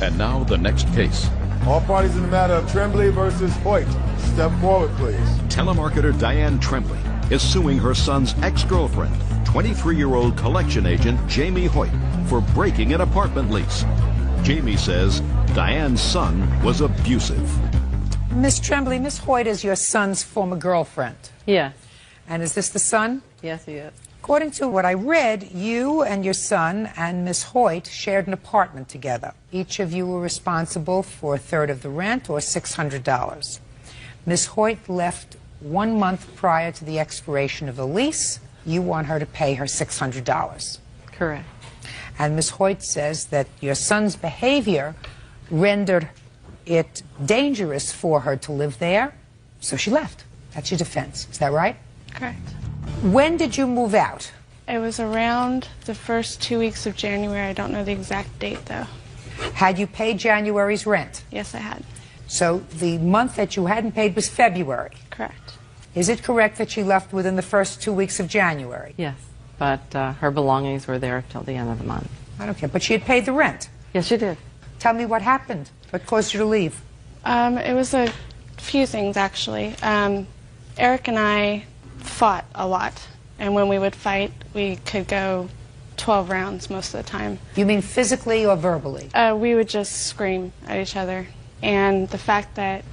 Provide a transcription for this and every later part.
And now the next case. All parties in the matter of Tremblay versus Hoyt. Step forward, please. Telemarketer Diane Tremblay is suing her son's ex-girlfriend, 23-year-old collection agent Jamie Hoyt, for breaking an apartment lease. Jamie says Diane's son was abusive. Miss Tremblay, Miss Hoyt is your son's former girlfriend. Yes. And is this the son? Yes, he is. According to what I read, you and your son and Miss Hoyt shared an apartment together. Each of you were responsible for a third of the rent, or $600. Miss Hoyt left 1 month prior to the expiration of the lease. You want her to pay her $600. Correct. And Miss Hoyt says that your son's behavior rendered it dangerous for her to live there, so she left. That's your defense. Is that right? Correct. When did you move out? It was around the first 2 weeks of January. I don't know the exact date, though. Had you paid January's rent? Yes, I had. So the month that you hadn't paid was February? Correct. Is it correct that she left within the first 2 weeks of January? Yes, but her belongings were there till the end of the month. I don't care, but she had paid the rent. Yes, she did. Tell me what happened. What caused you to leave? It was a few things, actually. Eric and I fought a lot, and when we would fight, we could go 12 rounds most of the time. You mean physically or verbally? We would just scream at each other, and the fact that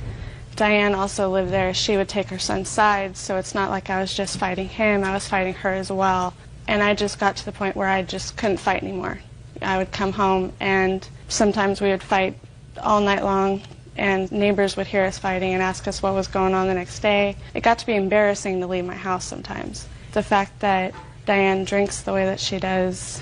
Diane also lived there, she would take her son's side, so it's not like I was just fighting him, I was fighting her as well. And I just got to the point where I just couldn't fight anymore. I would come home, and sometimes we would fight all night long, and neighbors would hear us fighting and ask us what was going on the next day. It got to be embarrassing to leave my house sometimes. The fact that Diane drinks the way that she does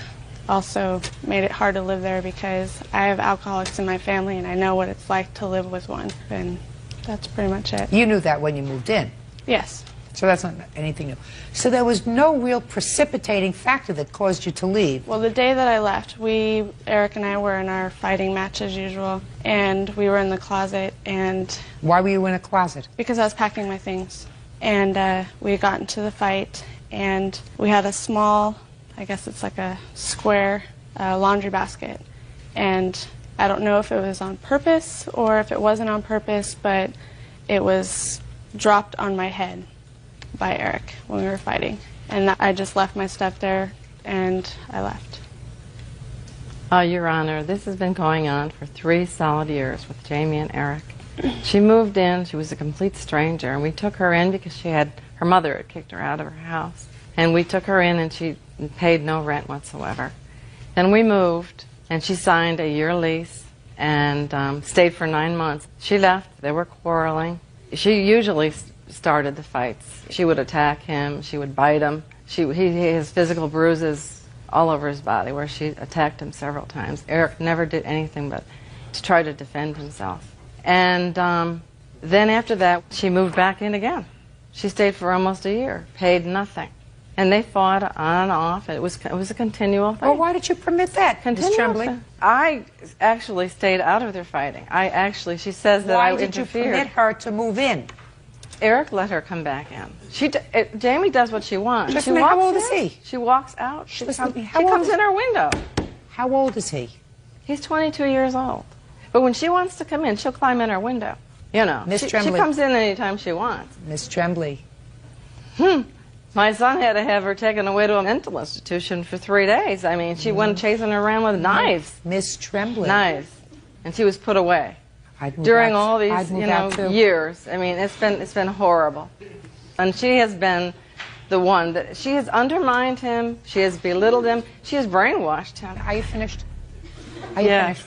also made it hard to live there, because I have alcoholics in my family and I know what it's like to live with one, and that's pretty much it. You knew that when you moved in? Yes. So that's not anything new. So there was no real precipitating factor that caused you to leave? Well, the day that I left, Eric and I were in our fighting match as usual, and we were in the closet. And why were you in a closet? Because I was packing my things. And we got into the fight, and we had a small, I guess it's like a square laundry basket. And I don't know if it was on purpose or if it wasn't on purpose, but it was dropped on my head by Eric when we were fighting. And I just left my stuff there, and I left. Your Honor, this has been going on for 3 solid years with Jamie and Eric. She moved in, she was a complete stranger, and we took her in because her mother had kicked her out of her house. And we took her in, and she paid no rent whatsoever. Then we moved, and she signed a year lease and stayed for 9 months. She left, they were quarreling. She usually started the fights. She would attack him, she would bite him. He has physical bruises all over his body where she attacked him several times. Eric never did anything but to try to defend himself. And then after that, she moved back in again. She stayed for almost a year, paid nothing. And they fought on and off. It was a continual thing. Well, why did you permit that, Ms. Tremblay? I actually stayed out of their fighting. She says that I interfered. Why did you permit her to move in? Eric let her come back in. Jamie does what she wants. Just a minute, how old is he? She walks out. She comes is in her window. How old is he? He's 22 years old. But when she wants to come in, she'll climb in her window. You know, Miss Tremblay. She comes in anytime she wants. Miss Tremblay. My son had to have her taken away to a mental institution for 3 days. I mean, she went chasing her around with knives. Miss Tremblay. Knives. And she was put away. During all these, years. I mean, it's been horrible. And she has been the one that she has undermined him, she has belittled him, she has brainwashed him. Are you finished? Are you finished?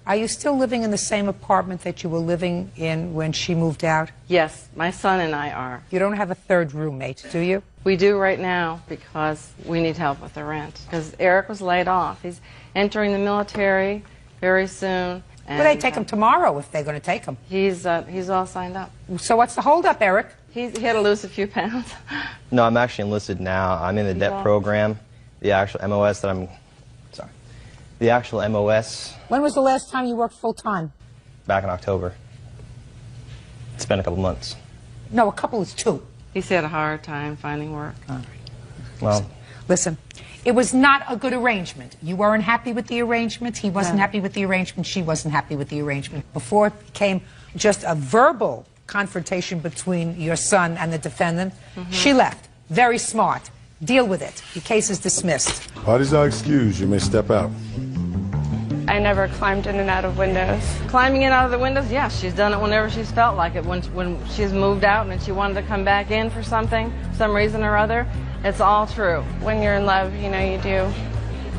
Are you still living in the same apartment that you were living in when she moved out? Yes, my son and I are. You don't have a third roommate, do you? We do right now because we need help with the rent. Because Eric was laid off. He's entering the military very soon. Well, they take him tomorrow if they're going to take him. He's all signed up. So what's the holdup, Eric? He had to lose a few pounds. No, I'm actually enlisted now. I'm in the DEP program. The actual MOS that the actual MOS. When was the last time you worked full-time? Back in October. It's been a couple months. No, a couple is 2. He's had a hard time finding work. Well, Listen, it was not a good arrangement. You weren't happy with the arrangement. He wasn't happy with the arrangement. She wasn't happy with the arrangement. Before it became just a verbal confrontation between your son and the defendant, she left. Very smart. Deal with it. Your case is dismissed. Parties are excused. You may step out. I never climbed in and out of windows. Climbing in out of the windows, yes, she's done it whenever she's felt like it. When she's moved out and she wanted to come back in for something, some reason or other, it's all true. When you're in love, you know, you do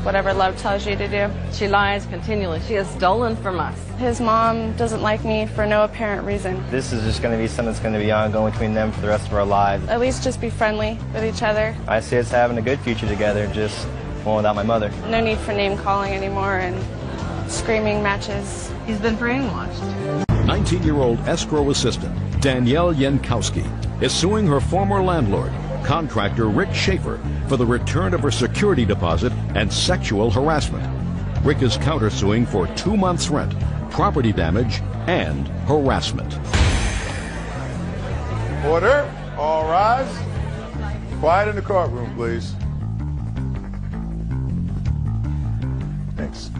whatever love tells you to do. She lies continually. She has stolen from us. His mom doesn't like me for no apparent reason. This is just going to be something that's going to be ongoing between them for the rest of our lives. At least just be friendly with each other. I see us having a good future together, just one without my mother. No need for name calling anymore and screaming matches. He's been brainwashed. 19-year-old escrow assistant Danielle Yankowski is suing her former landlord, contractor Rick Schaefer, for the return of her security deposit and sexual harassment. Rick is countersuing for 2 months' rent, property damage, and harassment. Order. All rise. Quiet in the courtroom, please. Thanks.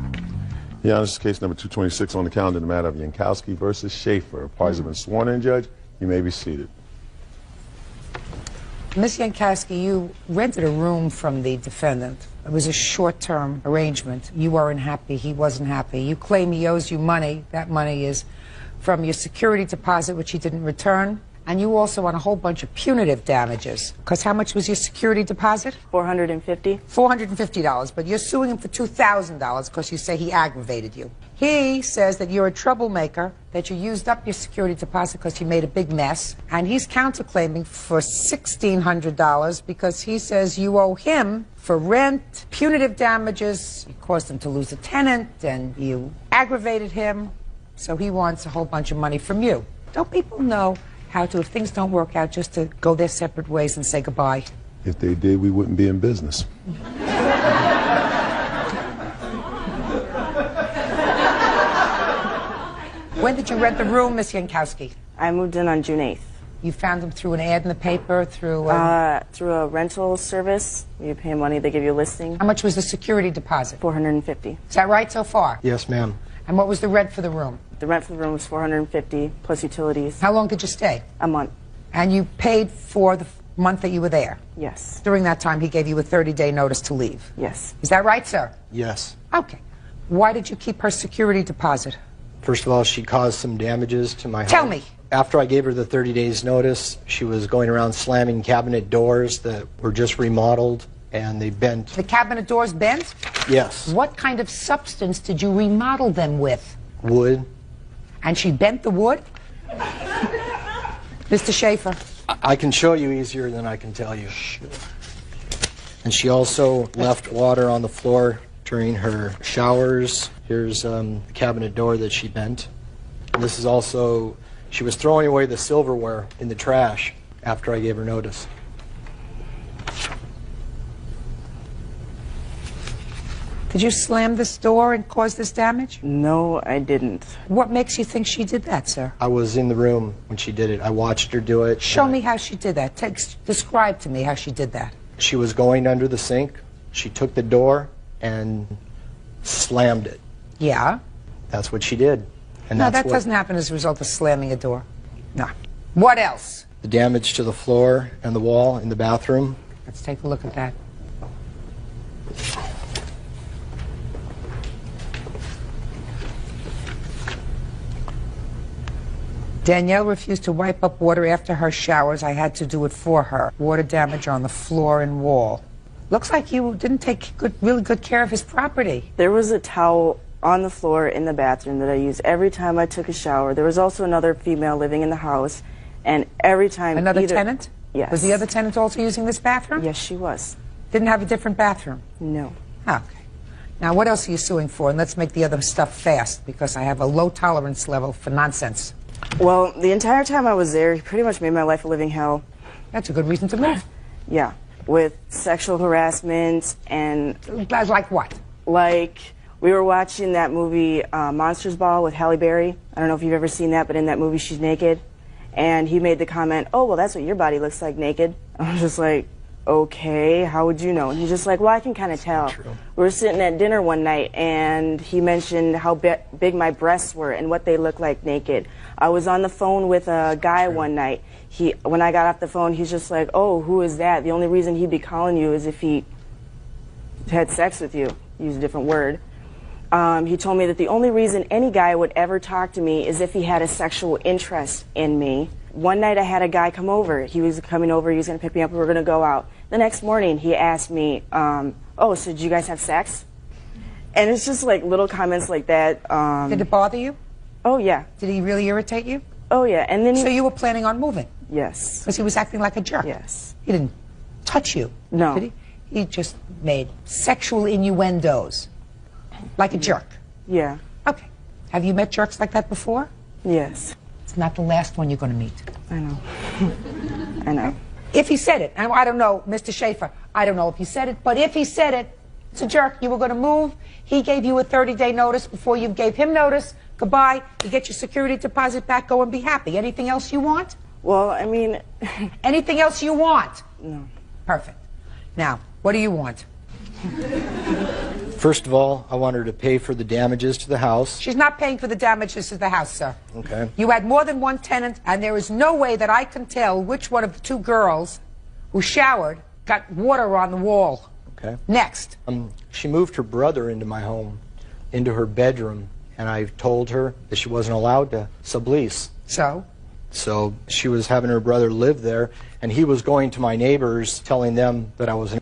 Your Honor, this is case number 226 on the calendar, the matter of Yankowski versus Schaefer. Parties have been sworn in, Judge. You may be seated. Ms. Yankowski, you rented a room from the defendant. It was a short-term arrangement. You weren't happy. He wasn't happy. You claim he owes you money. That money is from your security deposit, which he didn't return. And you also want a whole bunch of punitive damages. Because how much was your security deposit? $450. $450. But you're suing him for $2,000 because you say he aggravated you. He says that you're a troublemaker, that you used up your security deposit because you made a big mess. And he's counterclaiming for $1,600 because he says you owe him for rent, punitive damages. You caused him to lose a tenant, and you aggravated him. So he wants a whole bunch of money from you. Don't people know how to, if things don't work out, just to go their separate ways and say goodbye? If they did, we wouldn't be in business. When did you rent the room, Miss Yankowski? I moved in on June 8th. You found them through an ad in the paper, through... Through a rental service. You pay money, they give you a listing. How much was the security deposit? $450. Is that right so far? Yes, ma'am. And what was the rent for the room? The rent for the room was $450 plus utilities. How long did you stay? A month. And you paid for the month that you were there? Yes. During that time, he gave you a 30-day notice to leave? Yes. Is that right, sir? Yes. Okay. Why did you keep her security deposit? First of all, she caused some damages to my home. Tell me. After I gave her the 30 days notice, she was going around slamming cabinet doors that were just remodeled, and they bent. The cabinet doors bent? Yes. What kind of substance did you remodel them with? Wood. And she bent the wood? Mr. Schaefer. I can show you easier than I can tell you. And she also left water on the floor during her showers. Here's the cabinet door that she bent. And this is also, she was throwing away the silverware in the trash after I gave her notice. Did you slam this door and cause this damage? No, I didn't. What makes you think she did that, sir? I was in the room when she did it. I watched her do it. Show me how she did that. Describe to me how she did that. She was going under the sink. She took the door and slammed it. Yeah? That's what she did. And No, that's that doesn't happen as a result of slamming a door. No. What else? the damage to the floor and the wall in the bathroom. Let's take a look at that. Danielle refused to wipe up water after her showers. I had to do it for her. Water damage on the floor and wall. Looks like you didn't take really good care of his property. There was a towel on the floor in the bathroom that I used every time I took a shower. There was also another female living in the house, and every time Another tenant? Yes. Was the other tenant also using this bathroom? Yes, she was. Didn't have a different bathroom? No. Okay. Now, what else are you suing for? And let's make the other stuff fast, because I have a low tolerance level for nonsense. Well, the entire time I was there, he pretty much made my life a living hell. That's a good reason to move. Yeah, with sexual harassment and... Like what? Like, we were watching that movie Monsters Ball with Halle Berry. I don't know if you've ever seen that, but in that movie she's naked. And he made the comment, oh, well, that's what your body looks like naked. I was just like, okay, how would you know? And he's just like, well, I can kind of tell. True. We were sitting at dinner one night, and he mentioned how big my breasts were and what they looked like naked. I was on the phone with a guy one night. When I got off the phone, he's just like, oh, who is that? The only reason he'd be calling you is if he had sex with you. Use a different word. He told me that the only reason any guy would ever talk to me is if he had a sexual interest in me. One night I had a guy come over. He was coming over, he was going to pick me up, we were going to go out. The next morning he asked me, oh, so did you guys have sex? And it's just like little comments like that. Did it bother you? Oh, yeah. Did he really irritate you? Oh, yeah. And then So you were planning on moving? Yes. Because he was acting like a jerk? Yes. He didn't touch you? No. Did he? He just made sexual innuendos. Like a jerk? Yeah. Okay. Have you met jerks like that before? Yes. It's not the last one you're going to meet. I know. I know. If he said it, and I don't know, Mr. Schaefer, I don't know if he said it, but if he said it, it's a jerk. You were going to move. He gave you a 30-day notice before you gave him notice. Goodbye. You get your security deposit back. Go and be happy. Anything else you want? Well, I mean... Anything else you want? No. Perfect. Now, what do you want? First of all, I want her to pay for the damages to the house. She's not paying for the damages to the house, sir. Okay. You had more than one tenant, and there is no way that I can tell which one of the two girls who showered got water on the wall. Okay. Next. She moved her brother into my home, into her bedroom, and I told her that she wasn't allowed to sublease. So? So she was having her brother live there, and he was going to my neighbors telling them that I was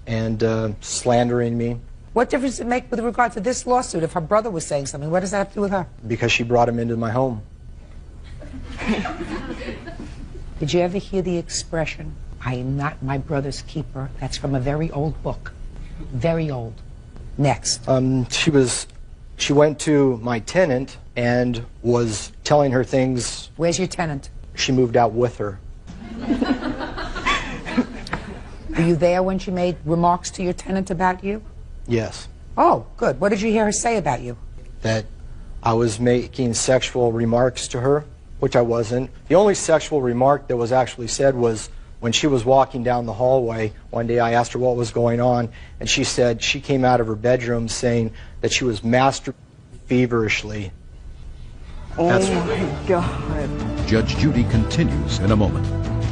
and slandering me. What difference does it make with regard to this lawsuit if her brother was saying something? What does that have to do with her? Because she brought him into my home. Did you ever hear the expression, I am not my brother's keeper? That's from a very old book. Very old. Next. She went to my tenant and was telling her things. Where's your tenant? She moved out with her. Were you there when she made remarks to your tenant about you? Yes. Oh, good. What did you hear her say about you? That I was making sexual remarks to her, which I wasn't. The only sexual remark that was actually said was when she was walking down the hallway. One day I asked her what was going on, and she said she came out of her bedroom saying that she was masturbating feverishly. Oh my God. Judge Judy continues in a moment.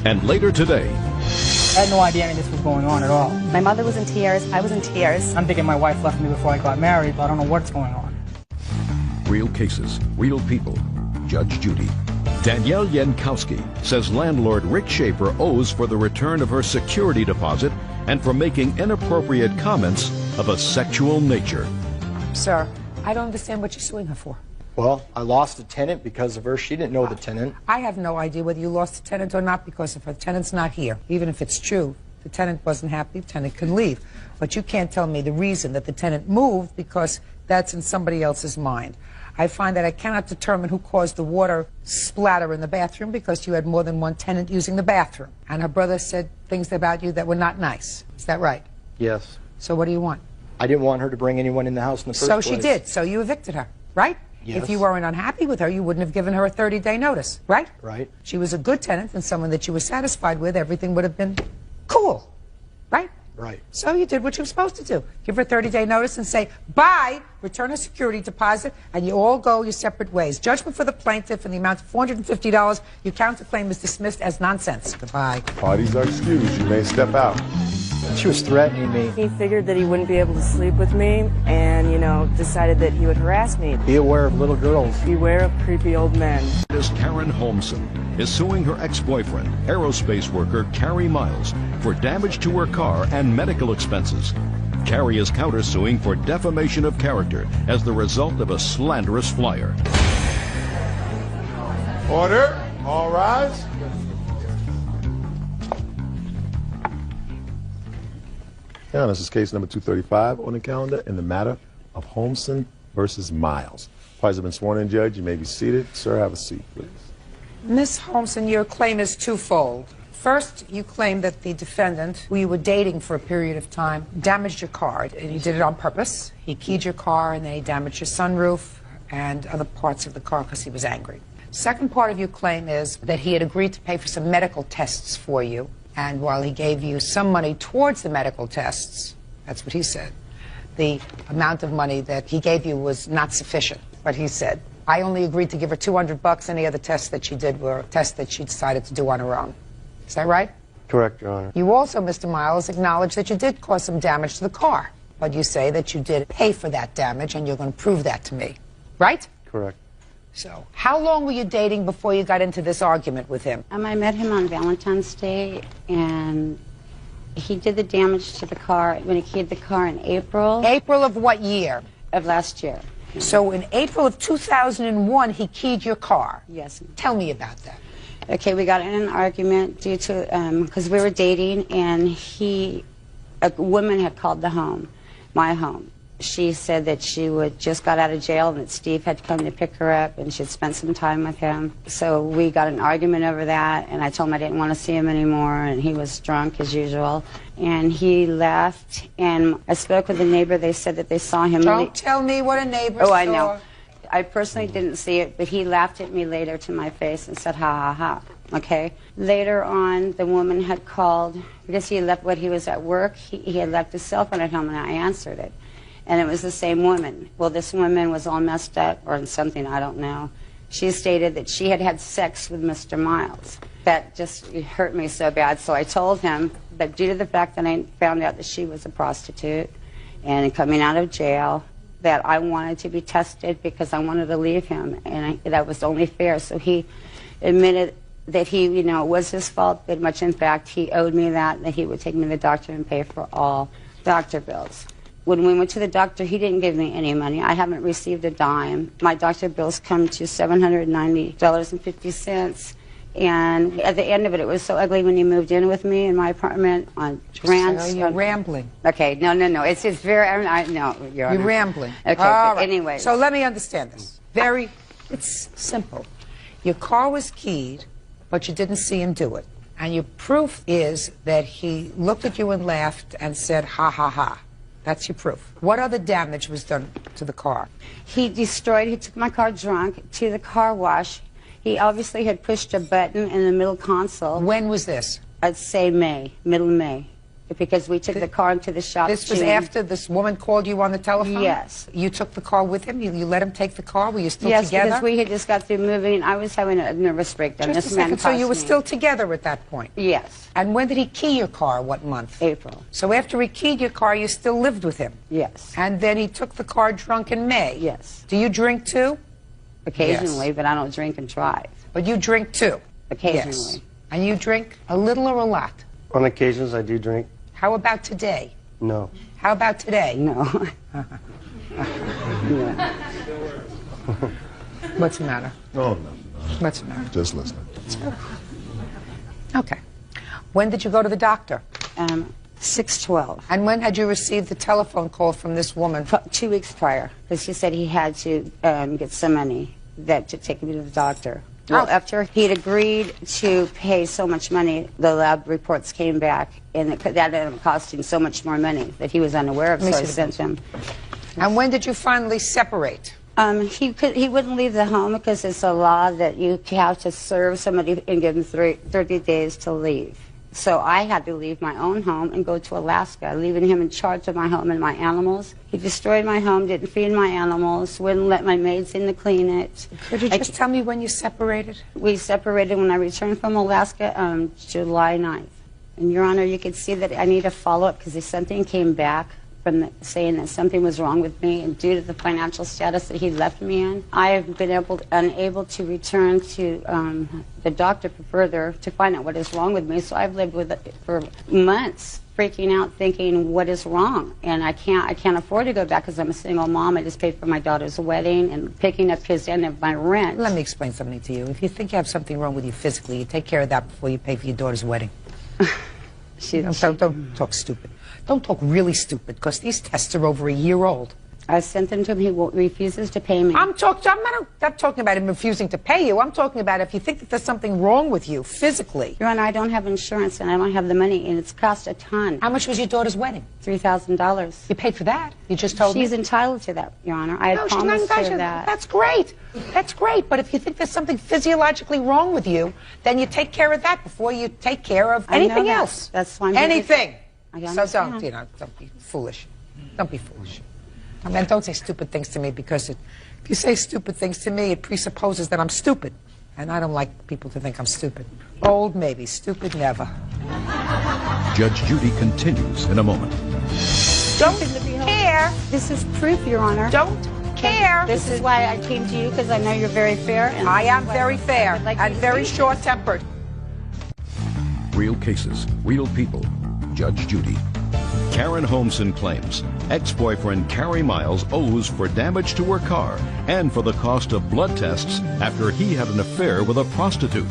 And later today, I had no idea any of this was going on at all. My mother was in tears. I was in tears. I'm thinking my wife left me before I got married, but I don't know what's going on. real cases, real people. Judge Judy. Danielle Yankowski says landlord Rick Schaefer owes for the return of her security deposit and for making inappropriate comments of a sexual nature. Sir, I don't understand what you're suing her for. Well, I lost a tenant because of her. She didn't know the tenant. I have no idea whether you lost a tenant or not because if her tenant's not here. Even if it's true, the tenant wasn't happy, the tenant can leave. But you can't tell me the reason that the tenant moved because that's in somebody else's mind. I find that I cannot determine who caused the water splatter in the bathroom because you had more than one tenant using the bathroom. And her brother said things about you that were not nice. Is that right? Yes. So what do you want? I didn't want her to bring anyone in the house in the first place. So she did. So you evicted her, right? Yes. If you weren't unhappy with her, you wouldn't have given her a 30-day notice, right? Right. She was a good tenant and someone that you were satisfied with. Everything would have been cool, right? Right. So you did what you were supposed to do. Give her a 30-day notice and say, bye, return a security deposit, and you all go your separate ways. Judgment for the plaintiff in the amount of $450. Your counterclaim is dismissed as nonsense. Goodbye. Parties are excused. You may step out. She was threatening me. He figured that he wouldn't be able to sleep with me and, you know, decided that he would harass me. Be aware of little girls. Beware of creepy old men. This Karen Holmson is suing her ex-boyfriend, aerospace worker Carrie Miles, for damage to her car and medical expenses. Carrie is countersuing for defamation of character as the result of a slanderous flyer. Order. All rise. Yeah, this is case number 235 on the calendar in the matter of Holmson versus Miles. Parties have been sworn in, Judge. You may be seated. Sir, have a seat, please. Ms. Holmson, your claim is twofold. First, you claim that the defendant, who you were dating for a period of time, damaged your car, and he did it on purpose. He keyed your car, and then he damaged your sunroof and other parts of the car because he was angry. Second part of your claim is that he had agreed to pay for some medical tests for you, And while he gave you some money towards the medical tests, that's what he said, the amount of money that he gave you was not sufficient. But he said, I only agreed to give her $200. Any other tests that she did were tests that she decided to do on her own. Is that right? Correct, Your Honor. You also, Mr. Miles, acknowledge that you did cause some damage to the car. But you say that you did pay for that damage, and you're going to prove that to me. Right? Correct. So, how long were you dating before you got into this argument with him? I met him on Valentine's Day, and he did the damage to the car when he keyed the car in April. April of what year? Of last year. So in April of 2001, he keyed your car? Yes. Tell me about that. Okay, we got in an argument due to, because we were dating, and a woman had called the home, my home. She said that she just got out of jail and that Steve had come to pick her up and she'd spent some time with him. So we got an argument over that, and I told him I didn't want to see him anymore, and he was drunk as usual. And he left, and I spoke with a neighbor. They said that they saw him. Don't tell me what a neighbor saw. Oh, I know. I personally didn't see it, but he laughed at me later to my face and said, ha, ha, ha. Okay? Later on, the woman had called, because he left when he was at work, he had left his cell phone at home, and I answered it. And it was the same woman. Well, this woman was all messed up or something, I don't know. She stated that she had had sex with Mr. Miles. That just hurt me so bad. So I told him that due to the fact that I found out that she was a prostitute and coming out of jail, that I wanted to be tested because I wanted to leave him. And that was only fair. So he admitted that it was his fault, but much in fact he owed me that he would take me to the doctor and pay for all doctor bills. When we went to the doctor, he didn't give me any money. I haven't received a dime. My doctor bills come to $790.50. And at the end of it, it was so ugly when he moved in with me in my apartment on Grants. You're rambling. Okay, no. It's very, no, Your Honor. You're rambling. Okay, all right. Anyway. So let me understand this. It's simple. Your car was keyed, but you didn't see him do it. And your proof is that he looked at you and laughed and said, ha, ha, ha. That's your proof. What other damage was done to the car? He took my car drunk to the car wash. He obviously had pushed a button in the middle console. When was this? I'd say middle May. Because we took the car into the shop. This was after this woman called you on the telephone? Yes. You took the car with him? You let him take the car? Were you still together? together? Yes, because we had just got through moving. I was having a nervous breakdown. Just a second. So you were still together at that point? Yes. And when did he key your car? What month? April. So after he keyed your car, you still lived with him? Yes. And then he took the car drunk in May? Yes. Do you drink too? Occasionally, but I don't drink and drive. But you drink too? Occasionally. Yes. And you drink a little or a lot? On occasions, I do drink. How about today? No. How about today? No. What's the matter? Oh, no. What's the matter? Just listening. Okay. When did you go to the doctor? 6/12. And when had you received the telephone call from this woman? 2 weeks prior, because she said he had to get some money to take me to the doctor. Well, after he'd agreed to pay so much money, the lab reports came back, and that ended up costing so much more money that he was unaware of, so I sent him. And when did you finally separate? He wouldn't leave the home because it's a law that you have to serve somebody and give them 30 days to leave. So I had to leave my own home and go to Alaska, leaving him in charge of my home and my animals. He destroyed my home, didn't feed my animals, wouldn't let my maids in to clean it. Could you just tell me when you separated? We separated when I returned from Alaska, July 9th. And, Your Honor, you could see that I need a follow-up because something came back from saying that something was wrong with me, and due to the financial status that he left me in, I have been unable to return to the doctor to find out what is wrong with me. So I've lived with it for months, freaking out, thinking what is wrong, and I can't afford to go back because I'm a single mom. I just paid for my daughter's wedding and picking up his end of my rent. Let me explain something to you. If you think you have something wrong with you physically, you take care of that before you pay for your daughter's wedding. Don't talk stupid. Don't talk really stupid, because these tests are over a year old. I sent them to him. He refuses to pay me. I'm not talking about him refusing to pay you. I'm talking about if you think that there's something wrong with you physically. Your Honor, I don't have insurance and I don't have the money, and it's cost a ton. How much was your daughter's wedding? $3,000. You paid for that? You just told me? She's entitled to that, Your Honor. I had promised her that. That's great. That's great. But if you think there's something physiologically wrong with you, then you take care of that before you take care of anything else. That's why I'm anything. So don't be foolish. Don't be foolish. I mean, don't say stupid things to me, because if you say stupid things to me, it presupposes that I'm stupid. And I don't like people to think I'm stupid. Old, maybe. Stupid, never. Judge Judy continues in a moment. Don't care. This is proof, Your Honor. Don't care. This is why I came to you, because I know you're very fair. And I am very fair and very short-tempered. Real cases, real people. Judge Judy. Karen Holmson claims ex-boyfriend Carrie Miles owes for damage to her car and for the cost of blood tests after he had an affair with a prostitute.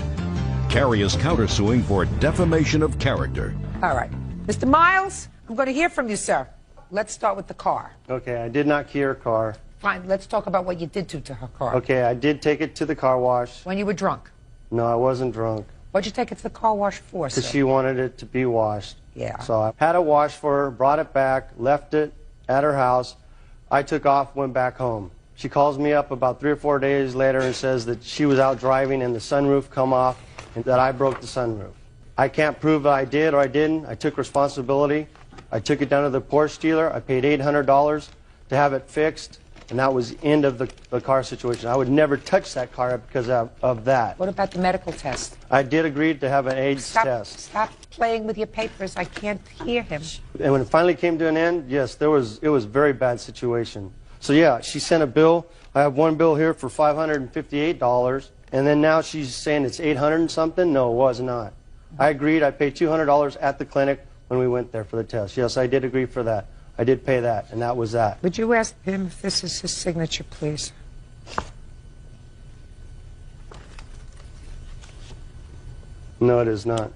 Carrie is countersuing for defamation of character. All right. Mr. Miles, I'm going to hear from you, sir. Let's start with the car. Okay, I did not key her car. Fine, let's talk about what you did to her car. Okay, I did take it to the car wash. When you were drunk? No, I wasn't drunk. What'd you take it to the car wash for, sir? Because she wanted it to be washed. Yeah. So I had it washed for her, brought it back, left it at her house. I took off, went back home. She calls me up about 3 or 4 days later and says that she was out driving and the sunroof come off and that I broke the sunroof. I can't prove that I did or I didn't. I took responsibility. I took it down to the Porsche dealer. I paid $800 to have it fixed, and that was the end of the car situation. I would never touch that car because of that. What about the medical test? I did agree to have an AIDS test. Stop playing with your papers. I can't hear him. And when it finally came to an end, yes, it was a very bad situation. So yeah, she sent a bill. I have one bill here for $558, and then now she's saying it's $800 and something. No, it was not. I agreed. I paid $200 at the clinic when we went there for the test. Yes, I did agree for that. I did pay that, and that was that. Would you ask him if this is his signature, please? No, it is not.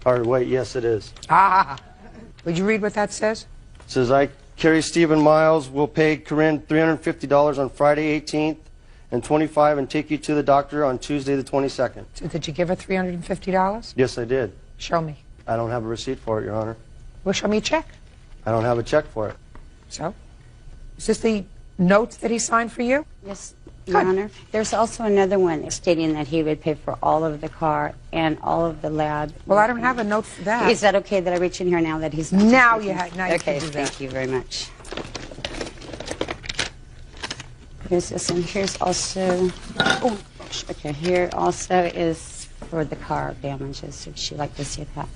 Or wait, yes, it is. Ah. Would you read what that says? It says, I, Carrie Stephen Miles, will pay Corinne $350 on Friday 18th and $25 and take you to the doctor on Tuesday the 22nd. So did you give her $350? Yes, I did. Show me. I don't have a receipt for it, Your Honor. Well, show me a check. I don't have a check for it. So? Is this the note that he signed for you? Yes, Your Honor. There's also another one stating that he would pay for all of the car and all of the lab. Well, I don't have a note for that. Is that okay that I reach in here now that he's not? Now you have. Now you okay, can do that. thank you very much. Here's this, and here's also. Oh, okay. Here also is for the car damages. Would she like to see that?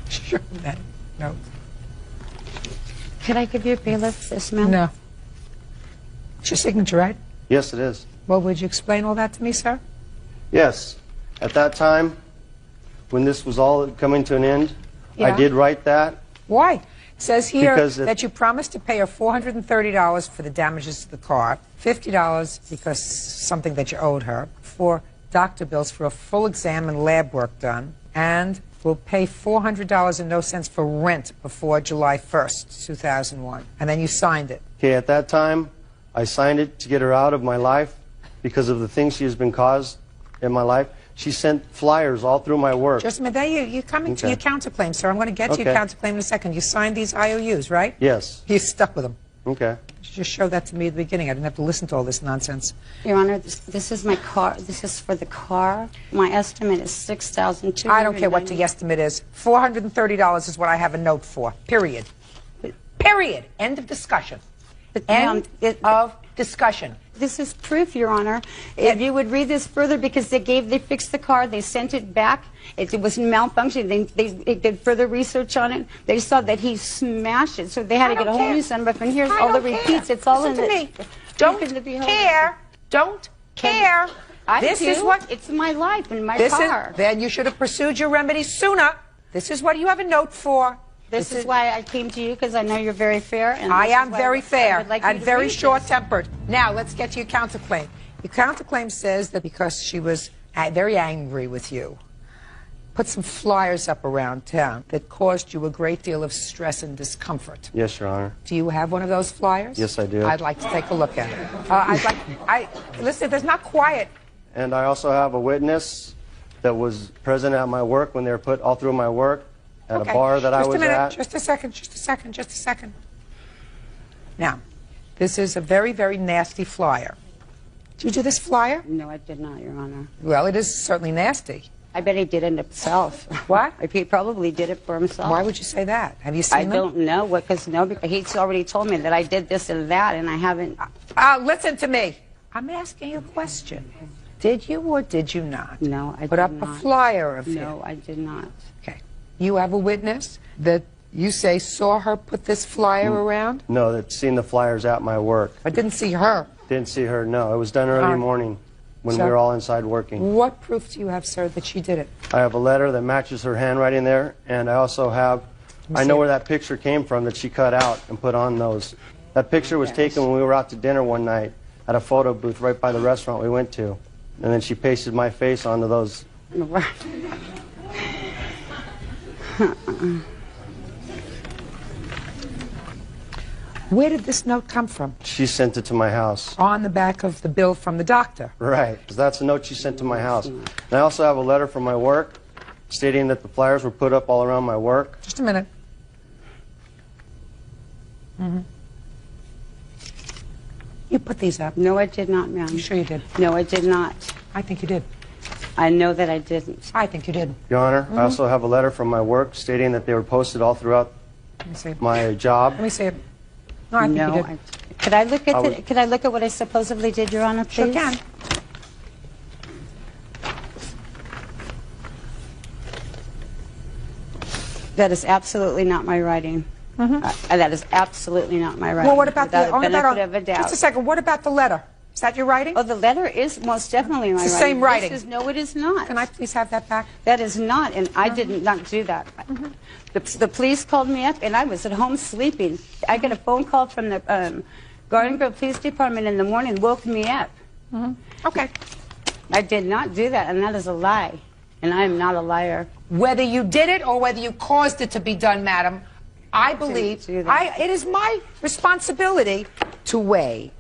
Sure, that note. Could I give you a bailiff this, ma'am? No. It's your signature, right? Yes, it is. Well, would you explain all that to me, sir? Yes. At that time, when this was all coming to an end, Yeah. I did write that. Why? It says here Because that you promised to pay her $430 for the damages to the car, $50 because something that you owed her, for doctor bills for a full exam and lab work done, and will pay $400 and no cents for rent before July 1st, 2001. And then you signed it. Okay, at that time, I signed it to get her out of my life because of the things she has been caused in my life. She sent flyers all through my work. Just a minute. You're coming to your counterclaim, sir. I'm going to get to your counterclaim in a second. You signed these IOUs, right? Yes. You stuck with them. Okay. Just show that to me at the beginning. I didn't have to listen to all this nonsense. Your Honor, this is my car. This is for the car. My estimate is $6,200. I don't care what the estimate is. $430 is what I have a note for. Period. Period. End of discussion. End of discussion. This is proof, Your Honor. If you would read this further, because they fixed the car, they sent it back. It was malfunctioning. They did further research on it. They saw that he smashed it, so they had to get a whole new sunroof. And here's all the repeats. It's all in the. Don't care. Don't care. This is what. It's my life and my car. Then you should have pursued your remedy sooner. This is what you have a note for. This is why I came to you, because I know you're very fair. And I am very fair like and very short-tempered. Now, let's get to your counterclaim. Your counterclaim says that because she was very angry with you, put some flyers up around town that caused you a great deal of stress and discomfort. Yes, Your Honor. Do you have one of those flyers? Yes, I do. I'd like to take a look at it. Listen, there's not quiet. And I also have a witness that was present at my work when they were put all through my work at a bar that I was at. Just a second. Now, this is a very, very nasty flyer. Did you do this flyer? No, I did not, Your Honor. Well, it is certainly nasty. I bet he did it himself. What? He probably did it for himself. Why would you say that? Have you seen them? I don't know. Because he's already told me that I did this and that, and I haven't. Listen to me. I'm asking you a question. Did you or did you not? No, I did not. Put up a flyer of him? No, I did not. Okay. You have a witness that you say saw her put this flyer around? No, that's seen the flyers at my work. I didn't see her. Didn't see her, no. It was done early morning when we were all inside working. What proof do you have, sir, that she did it? I have a letter that matches her handwriting there, and I also have, I know where that picture came from that she cut out and put on those. That picture was taken when we were out to dinner one night at a photo booth right by the restaurant we went to. And then she pasted my face onto those. Where did this note come from? She sent it to my house. On the back of the bill from the doctor. Right, because that's the note she sent to my house. And I also have a letter from my work stating that the flyers were put up all around my work. Just a minute. You put these up. No, I did not, ma'am. You sure you did? No, I did not. I think you did. I know that I didn't. I think you did. Your Honor, I also have a letter from my work stating that they were posted all throughout my job. Let me see it. No, I think you did. Could I look at could I look at what I supposedly did, Your Honor, please? Sure can. That is absolutely not my writing. That is absolutely not my writing. Well, what about the benefit of a doubt? Just a second. What about the letter? Is that your writing? Oh, the letter is most definitely my It's the writing. same writing. No, it is not. Can I please have that back? That is not, and I did not do that. The police called me up, and I was at home sleeping. I got a phone call from the Garden Grove Police Department in the morning, woke me up. Okay. I did not do that, and that is a lie, and I am not a liar. Whether you did it or whether you caused it to be done, madam, I believe it is my responsibility to weigh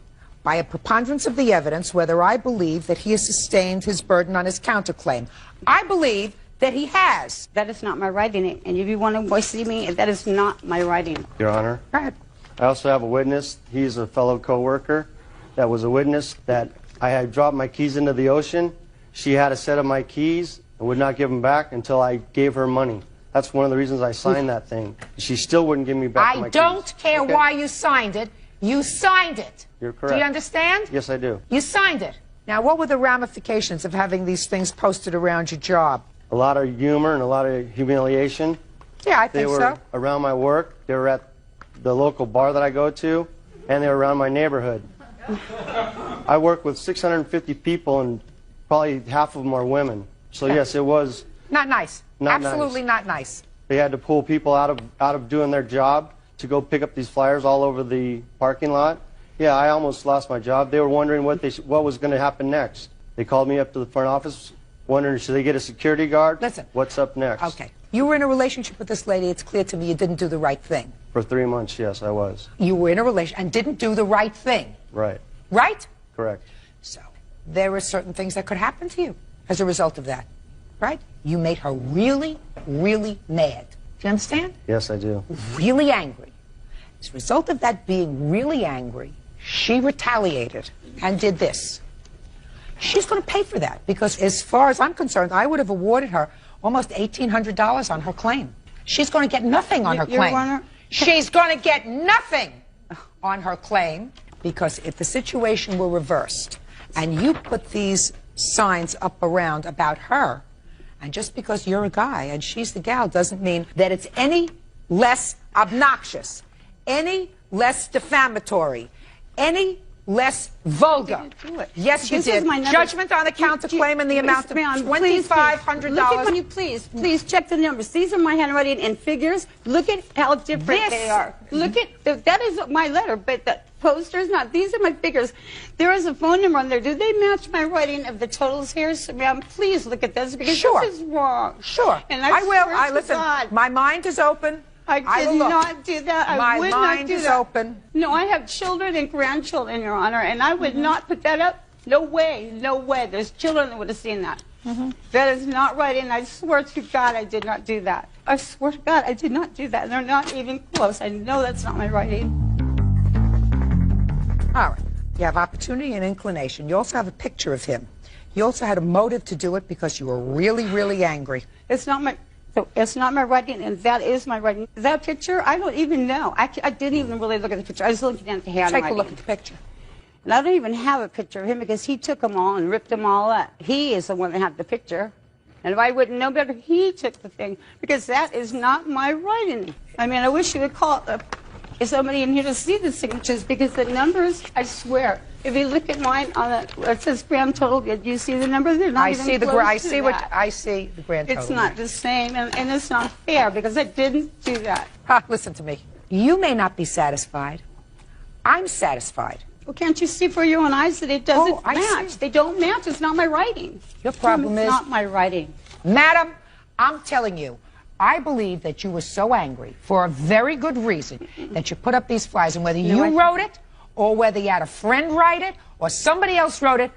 by a preponderance of the evidence whether I believe that he has sustained his burden on his counterclaim. I believe that he has. That is not my writing, and if you want to see me, that is not my writing. Your Honor. Go ahead. I also have a witness. He's a fellow co-worker that was a witness that I had dropped my keys into the ocean. She had a set of my keys and would not give them back until I gave her money. That's one of the reasons I signed that thing. She still wouldn't give me back my keys. I don't care why you signed it. You signed it. You're correct. Do you understand? Yes, I do. You signed it. Now, what were the ramifications of having these things posted around your job? A lot of humor and a lot of humiliation. Yeah, I think so. They were around my work. They were at the local bar that I go to, and they were around my neighborhood. I work with 650 people, and probably half of them are women. So yes, it was not nice. Absolutely not nice. They had to pull people out of doing their job to go pick up these flyers all over the parking lot. Yeah, I almost lost my job. They were wondering what was going to happen next. They called me up to the front office, wondering should they get a security guard? Listen. What's up next? Okay. You were in a relationship with this lady. It's clear to me you didn't do the right thing. For 3 months, yes, I was. You were in a relationship and didn't do the right thing. Right. Right? Correct. So there were certain things that could happen to you as a result of that. Right? You made her really, really mad. Do you understand? Yes, I do. Really angry. As a result of that being really angry, she retaliated and did this. She's going to pay for that because as far as I'm concerned, I would have awarded her almost $1,800 on her claim. She's going to get nothing on her claim. She's going to get nothing on her claim because if the situation were reversed and you put these signs up around about her, and just because you're a guy and she's the gal doesn't mean that it's any less obnoxious, any less defamatory, any less vulgar. Yes, you did. Judgment on the counterclaim in the amount of $2,500. Look at me, please check the numbers. These are my handwriting and figures. Look at how different they are. Look at that is my letter, but posters. Not these are my figures. There is a phone number on there. Do they match my writing of the totals here? So, ma'am, please look at this because this is wrong. Sure. And I will. swear to Listen. God, My mind is open. I did not do that. I would not do that. My mind is open. No, I have children and grandchildren, Your Honor, and I would not put that up. No way. No way. There's children that would have seen that. That is not right, and I swear to God I did not do that. I swear to God I did not do that, and they're not even close. I know that's not my writing. All right. You have opportunity and inclination. You also have a picture of him. You also had a motive to do it because you were really, really angry. It's not my writing, and that is my writing. That picture, I don't even know. I didn't even really look at the picture. I was looking at the handwriting. Take a look at the picture. And I don't even have a picture of him because he took them all and ripped them all up. He is the one that had the picture. And if I wouldn't know better, he took the thing because that is not my writing. I mean, I wish you would call somebody in here to see the signatures because the numbers, I swear, if you look at mine on it says grand total, do you see the number? They're not I even see the close I to see that. what I see the grand total. It's not the same, and it's not fair because I didn't do that. Listen to me. You may not be satisfied. I'm satisfied. Well, can't you see for your own eyes that it doesn't match? They don't match. It's not my writing. Your problem it's is not my writing. Madam, I'm telling you, I believe that you were so angry for a very good reason that you put up these flyers, and whether you wrote it or whether you had a friend write it or somebody else wrote it,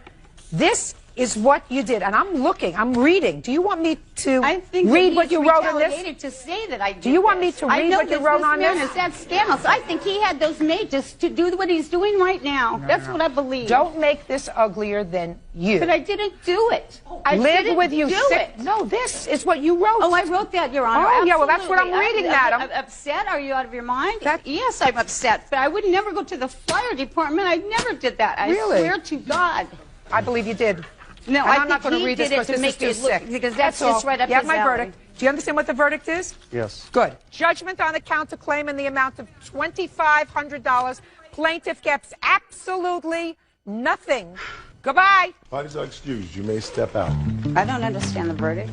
this is what you did. And I'm looking, I'm reading. Do you want me to read what you wrote on this? To say that I did Do you want me to read what you wrote on this? Is that scandalous? I think he had those made just to do what he's doing right now. That's what I believe. Don't make this uglier than you. But I didn't do it. I Live didn't with you. do it. No, this is what you wrote. Oh, I wrote that, Your Honor. Oh, yeah, well, that's what I'm reading, madam. Upset? Are you out of your mind? Yes, I'm upset. But I would never go to the fire department. I never did that. I swear to God. I believe you did. No, I'm not going to read this because this is too sick. Because that's just right up You have his my alley. verdict. Do you understand what the verdict is? Yes. Good. Judgment on the counterclaim in the amount of $2,500. Plaintiff gets absolutely nothing. Goodbye. Parties are excused. You may step out. I don't understand the verdict.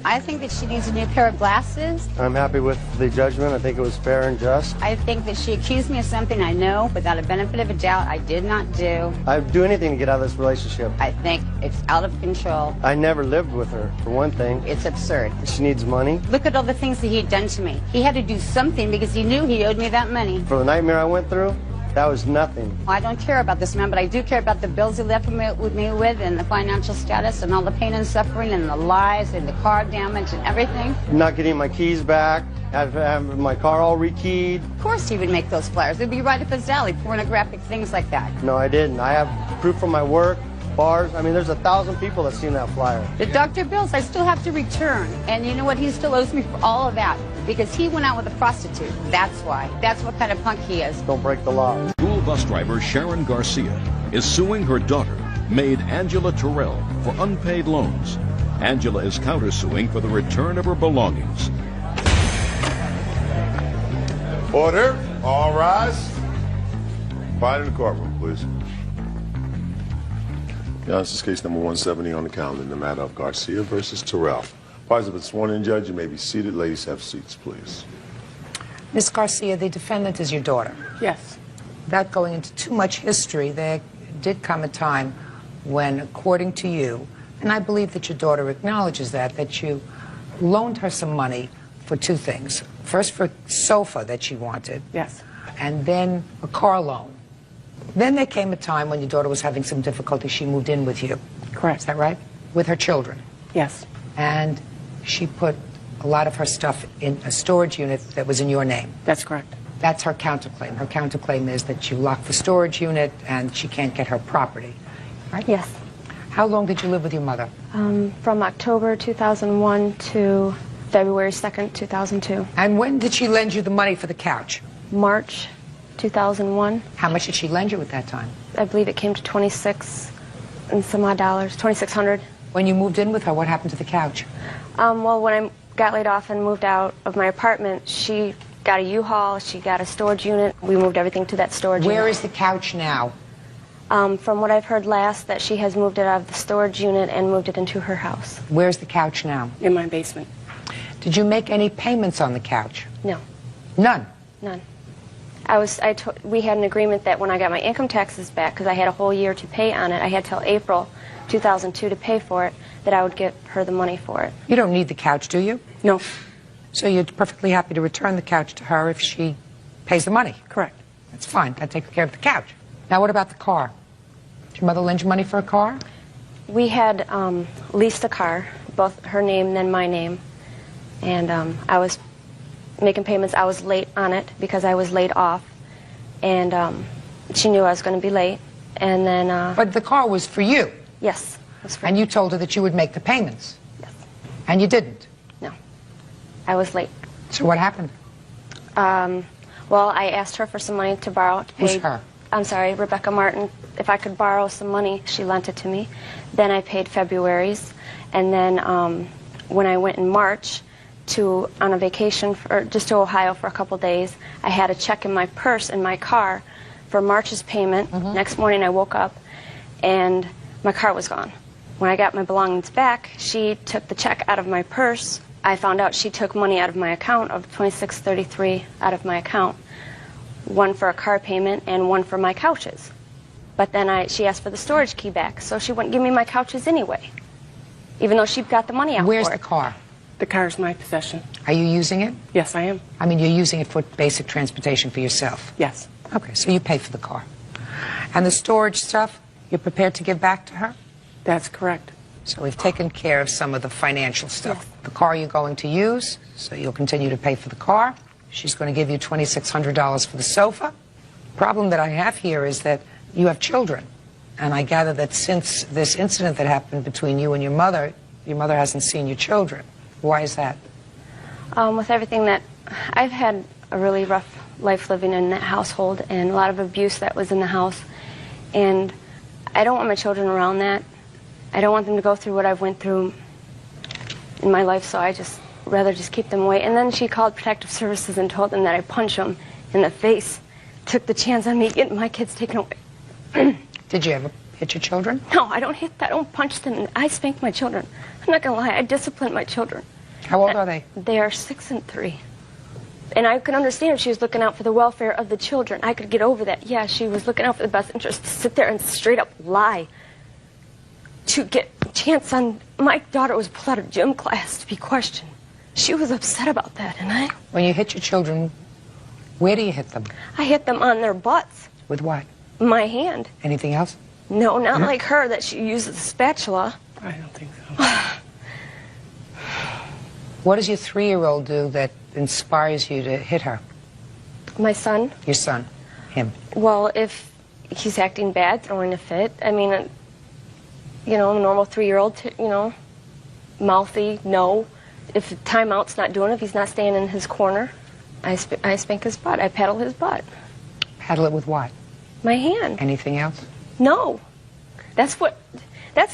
I think that she needs a new pair of glasses. I'm happy with the judgment. I think it was fair and just. I think that she accused me of something I know without a benefit of a doubt I did not do. I'd do anything to get out of this relationship. I think it's out of control. I never lived with her, for one thing. It's absurd. She needs money. Look at all the things that he had done to me. He had to do something because he knew he owed me that money. For the nightmare I went through, that was nothing. I don't care about this man, but I do care about the bills he left with me and the financial status and all the pain and suffering and the lies and the car damage and everything. Not getting my keys back, having my car all rekeyed. Of course he would make those flyers. They'd be right up his alley, pornographic things like that. No, I didn't. I have proof from my work, bars. I mean, there's 1,000 people that seen that flyer. The doctor bills I still have to return. And you know what? He still owes me for all of that because he went out with a prostitute. That's why. That's what kind of punk he is. Don't break the law. School bus driver Sharon Garcia is suing her daughter, maid Angela Terrell, for unpaid loans. Angela is countersuing for the return of her belongings. Order. All rise. Quiet in the courtroom, please. This is case number 170 on the calendar in the matter of Garcia versus Terrell. Parties have been sworn in, Judge. You may be seated. Ladies, have seats, please. Ms. Garcia, the defendant is your daughter. Yes. Without going into too much history, there did come a time when, according to you, and I believe that your daughter acknowledges that you loaned her some money for two things. First, for a sofa that she wanted. Yes. And then a car loan. Then there came a time when your daughter was having some difficulty. She moved in with you. Correct. Is that right? With her children. Yes. And she put a lot of her stuff in a storage unit that was in your name. That's correct. That's her counterclaim. Her counterclaim is that you locked the storage unit and she can't get her property. Right? Yes. How long did you live with your mother? From October 2001 to February 2nd, 2002. And when did she lend you the money for the couch? March 2001. How much did she lend you at that time? I believe it came to $26 and some odd dollars, $2,600. When you moved in with her, what happened to the couch? Well, when I got laid off and moved out of my apartment, she got a U-Haul, she got a storage unit. We moved everything to that storage unit. Where is the couch now? From what I've heard last, that she has moved it out of the storage unit and moved it into her house. Where's the couch now? In my basement. Did you make any payments on the couch? No. None? None. we had an agreement that when I got my income taxes back, because I had a whole year to pay on it, I had till April 2002 to pay for it, that I would give her the money for it. You don't need the couch, do you? No. So you're perfectly happy to return the couch to her if she pays the money? Correct. That's fine. That takes care of the couch. Now what about the car? Did your mother lend you money for a car? We had leased a car, both her name and then my name, and I was making payments. I was late on it because I was laid off, and she knew I was going to be late, and then... But the car was for you? Yes. It was for and me. you told her that you would make the payments? Yes. And you didn't? No. I was late. So what happened? Well, I asked her for some money to borrow. To pay, Who's her? I'm sorry, Rebecca Martin. If I could borrow some money, she lent it to me. Then I paid February's, and then when I went in March on a vacation, just to Ohio for a couple days, I had a check in my purse in my car for March's payment. Next morning I woke up, and my car was gone. When I got my belongings back, she took the check out of my purse. I found out she took money out of my account, of $26.33 out of my account, one for a car payment and one for my couches. But then she asked for the storage key back, so she wouldn't give me my couches anyway, even though she got the money out for it. Where's the car? The car's my possession. Are you using it? Yes, I am. I mean, you're using it for basic transportation for yourself? Yes. Okay, so you pay for the car. And the storage stuff, you're prepared to give back to her? That's correct. So we've taken care of some of the financial stuff. Yes. The car you're going to use, so you'll continue to pay for the car. She's going to give you $2,600 for the sofa. The problem that I have here is that you have children. And I gather that since this incident that happened between you and your mother hasn't seen your children. Why is that? With everything that... I've had a really rough life living in that household and a lot of abuse that was in the house. And I don't want my children around that. I don't want them to go through what I've went through in my life, so I just rather just keep them away. And then she called Protective Services and told them that I punch them in the face. Took the chance on me getting my kids taken away. Did you ever hit your children? No, I don't hit them. I don't punch them. I spank my children. I'm not going to lie. I discipline my children. How old are they? They are 6 and 3. And I could understand if she was looking out for the welfare of the children. I could get over that. Yeah, she was looking out for the best interest. To sit there and straight up lie to get a chance on... My daughter was pulled out of gym class to be questioned. She was upset about that, and I... When you hit your children, where do you hit them? I hit them on their butts. With what? My hand. Anything else? No, not like her, that she uses a spatula. I don't think so. What does your 3-year-old do that inspires you to hit her? My son? Your son. Him. Well, if he's acting bad, throwing a fit, I mean, you know, a normal 3-year-old, you know, mouthy, no. If timeout's not doing it, if he's not staying in his corner, I spank his butt. I paddle his butt. Paddle it with what? My hand. Anything else? No. That's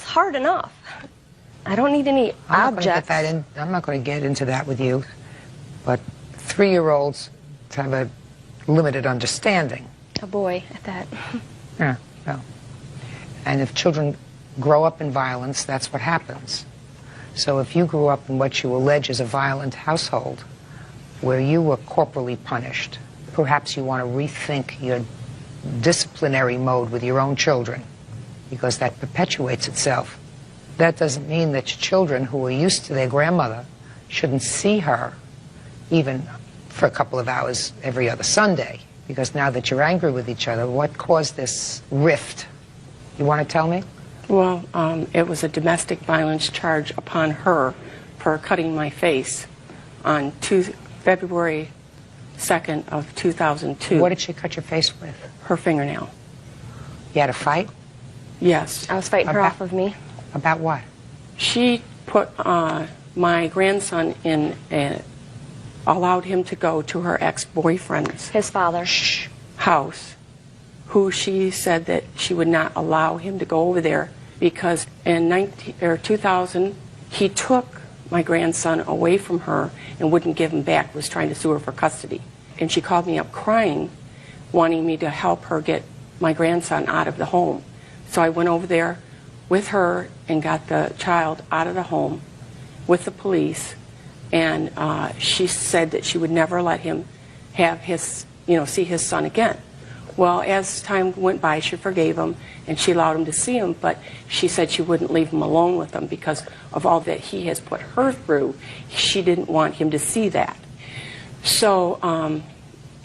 hard enough. I don't need any objects. I'm not going to get into that with you, but 3-year-olds have a limited understanding. A boy at that. Yeah, well. And if children grow up in violence, that's what happens. So if you grew up in what you allege is a violent household, where you were corporally punished, perhaps you want to rethink your disciplinary mode with your own children, because that perpetuates itself. That doesn't mean that your children who are used to their grandmother shouldn't see her even for a couple of hours every other Sunday, because now that you're angry with each other, what caused this rift? You want to tell me? Well, it was a domestic violence charge upon her for cutting my face on February 2nd of 2002. What did she cut your face with? Her fingernail. You had a fight? Yes. I was fighting her off of me. About what? She put my grandson in allowed him to go to her ex-boyfriend's his father house, who she said that she would not allow him to go over there because in 2000 he took my grandson away from her and wouldn't give him back, was trying to sue her for custody. And she called me up crying, wanting me to help her get my grandson out of the home. So I went over there with her and got the child out of the home with the police, and she said that she would never let him have his see his son again. Well, as time went by, she forgave him, and she allowed him to see him, but she said she wouldn't leave him alone with him because of all that he has put her through. She didn't want him to see that. So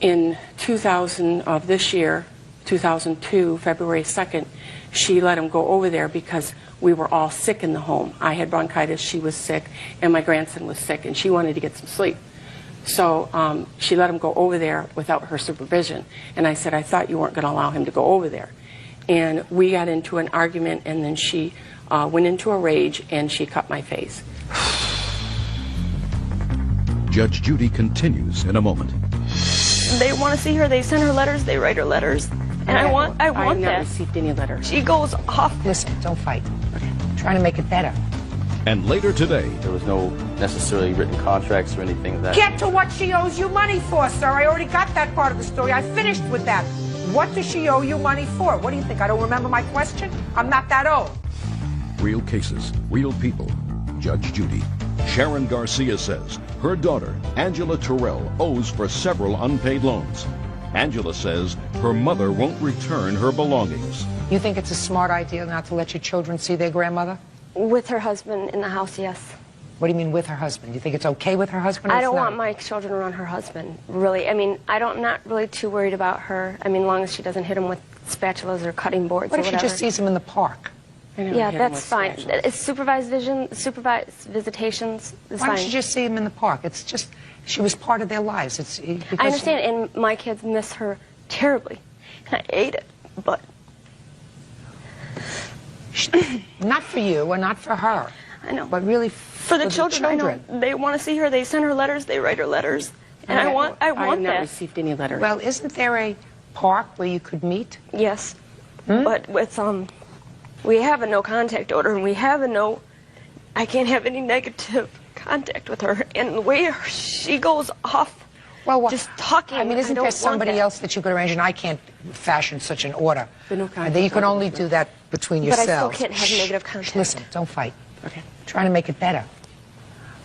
in 2000 of this year, 2002, February 2nd, she let him go over there because we were all sick in the home. I had bronchitis, she was sick, and my grandson was sick, and she wanted to get some sleep. So she let him go over there without her supervision. And I said, I thought you weren't going to allow him to go over there. And we got into an argument, and then she went into a rage, and she cut my face. Judge Judy continues in a moment. They want to see her. They send her letters. They write her letters. And I want I've that. never received any letters. She goes off. Listen, don't fight. Trying to make it better. And later today, there was no necessarily written contracts or anything of that. Get to what she owes you money for, sir. I already got that part of the story. I finished with that. What does she owe you money for? What do you think? I don't remember my question? I'm not that old. real cases, real people. Judge Judy. Sharon Garcia says her daughter, Angela Terrell, owes for several unpaid loans. Angela says her mother won't return her belongings. You think it's a smart idea not to let your children see their grandmother? With her husband in the house, yes. What do you mean with her husband? You think it's okay with her husband? I don't want my children around her husband, really. I mean, I'm not really too worried about her. I mean, as long as she doesn't hit him with spatulas or cutting boards What or if she whatever. just sees him in the park? Yeah, that's fine. It's supervised visitations is Why fine. don't you just see him in the park? It's just, she was part of their lives. I understand, and my kids miss her terribly. And I hate it, but... Not for you or not for her. I know. But really For the children, I know. They want to see her. They send her letters. They write her letters. And I want I've not that. received any letters. Well, isn't there a park where you could meet? Yes. But with, we have a no contact order, and we have a no, I can't have any negative contact with her. And the way she goes off, just talking, I mean, isn't there somebody else that you could arrange? And I can't fashion such an order. And then you can only do that between But I yourselves. still can't have negative contact. Listen, don't fight. Okay. Trying to make it better.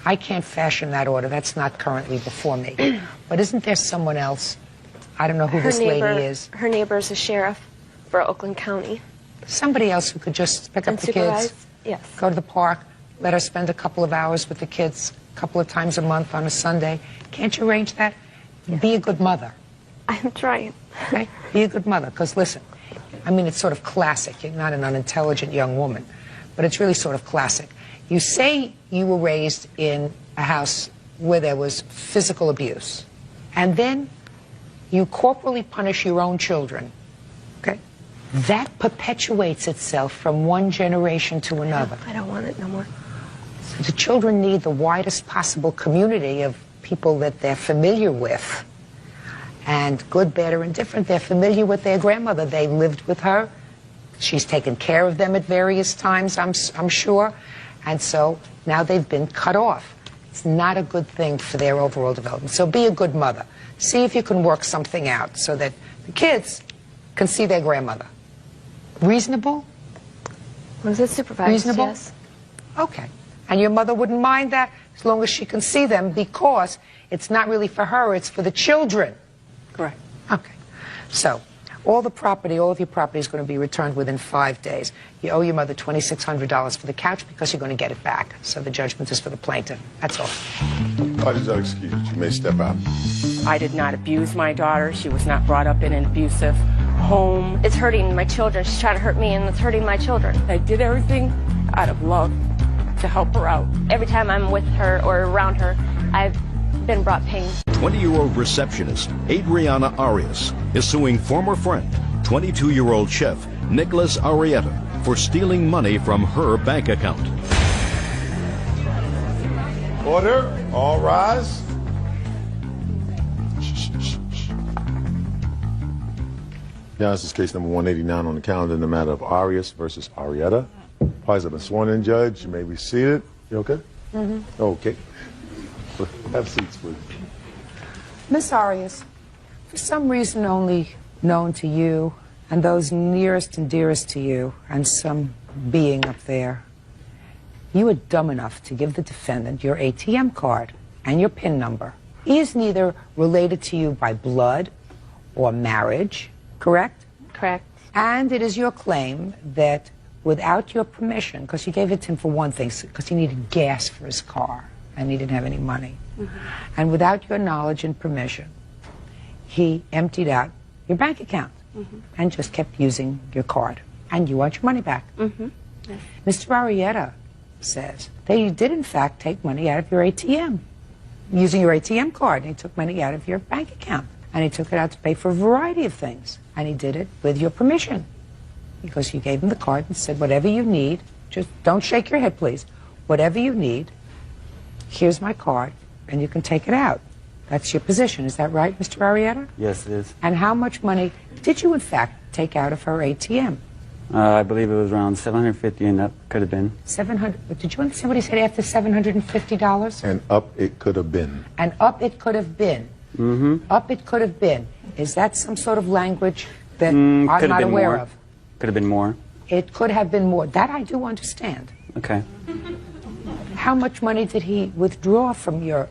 I can't fashion that order. That's not currently before me. But isn't there someone else? I don't know who this lady is. Her neighbor's a sheriff for Oakland County. Somebody else who could just pick up the supervise? kids, Yes. go to the park, let her spend a couple of hours with the kids, a couple of times a month on a Sunday. Can't you arrange that? Yeah. Be a good mother. I'm trying. Okay? Be a good mother, because listen, I mean, it's sort of classic. You're not an unintelligent young woman, but it's really sort of classic. You say you were raised in a house where there was physical abuse, and then you corporally punish your own children, okay? That perpetuates itself from one generation to another. I don't want it no more. So the children need the widest possible community of people that they're familiar with. And good, bad, or indifferent, they're familiar with their grandmother. They lived with her. She's taken care of them at various times, I'm sure. And so now they've been cut off. It's not a good thing for their overall development. So be a good mother. See if you can work something out so that the kids can see their grandmother. Reasonable? Was it supervised? Reasonable? Yes. Okay. And your mother wouldn't mind that as long as she can see them, because it's not really for her, it's for the children. Correct. Okay. So, all the property, all of your property is going to be returned within 5 days. You owe your mother $2,600 for the couch because you're going to get it back. So the judgment is for the plaintiff. That's all. Parties are excused. You may step out. I did not abuse my daughter. She was not brought up in an abusive home. It's hurting my children. She's trying to hurt me, and it's hurting my children. I did everything out of love to help her out. Every time I'm with her or around her, I've been brought pain. 20-year-old receptionist Adriana Arias is suing former friend, 22-year-old chef Nicholas Arrieta, for stealing money from her bank account. Order. All rise. Now, this is case number 189 on the calendar in the matter of Arias versus Arrieta. Parties have been sworn in, Judge. You may be seated. You okay? Mm-hmm. Okay. Have seats, please. Miss Arias, for some reason only known to you and those nearest and dearest to you and some being up there, you were dumb enough to give the defendant your ATM card and your PIN number. He is neither related to you by blood or marriage, correct? Correct. And it is your claim that without your permission, because you gave it to him for one thing, because he needed gas for his car, and he didn't have any money. And without your knowledge and permission, he emptied out your bank account and just kept using your card. And you want your money back. Yes. Mr. Arrieta says that you did, in fact, take money out of your ATM, using your ATM card, and he took money out of your bank account. And he took it out to pay for a variety of things. And he did it with your permission, because you gave him the card and said, whatever you need, just don't shake your head, please. Whatever you need, here's my card, and you can take it out. That's your position. Is that right, Mr. Arrieta? Yes, it is. And how much money did you, in fact, take out of her ATM? I believe it was around $750, and up could have been. 700. Did you understand what he said after $750? And up it could have been. And up it could have been. Up it could have been. Is that some sort of language that I'm not aware of? Could have been more. It could have been more. That I do understand. Okay. How much money did he withdraw from your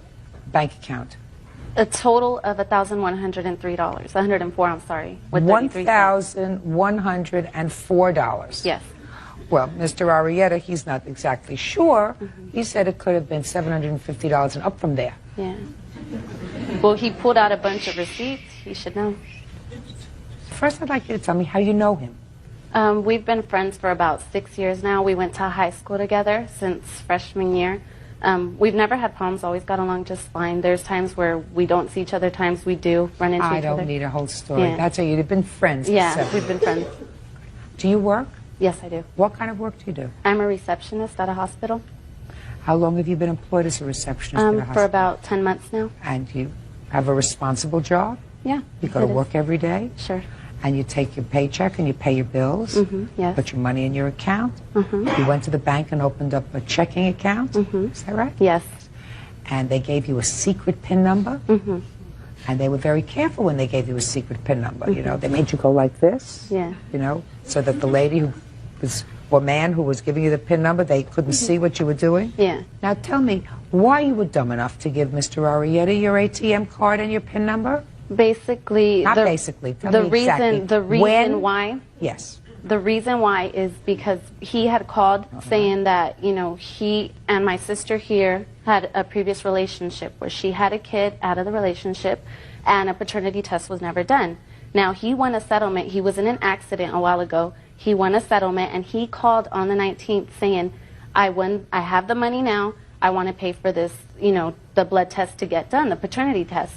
bank account? A total of $1,103. 104, I'm sorry. With $1,104. Yes. Well, Mr. Arrieta, he's not exactly sure. He said it could have been $750 and up from there. Yeah. Well, he pulled out a bunch of receipts. He should know. First, I'd like you to tell me how you know him. We've been friends for about 6 years now. We went to high school together since freshman year. We've never had problems, always got along just fine. There's times where we don't see each other, times we do run into each other. I don't need a whole story. Yeah. That's how you've been friends. Yeah, we've been friends. Do you work? Yes, I do. What kind of work do you do? I'm a receptionist at a hospital. How long have you been employed as a receptionist at a hospital? For about 10 months now. And you have a responsible job? Yeah. You go to work every day? Sure. And you take your paycheck and you pay your bills? Yes. Put your money in your account? You went to the bank and opened up a checking account? Is that right? Yes. And they gave you a secret PIN number? And they were very careful when they gave you a secret PIN number. You know, they made you go like this. Yeah. You know, so that the lady who was, or man who was giving you the PIN number, they couldn't see what you were doing. Yeah. Now tell me why you were dumb enough to give Mr. Arrieta your ATM card and your PIN number? Basically, Not basically. Tell me exactly. The reason why. Yes. The reason why is because he had called saying that, you know, he and my sister here had a previous relationship where she had a kid out of the relationship and a paternity test was never done. Now, he won a settlement. He was in an accident a while ago. He won a settlement and he called on the 19th saying, I have the money now. I want to pay for this, you know, the blood test to get done, the paternity test.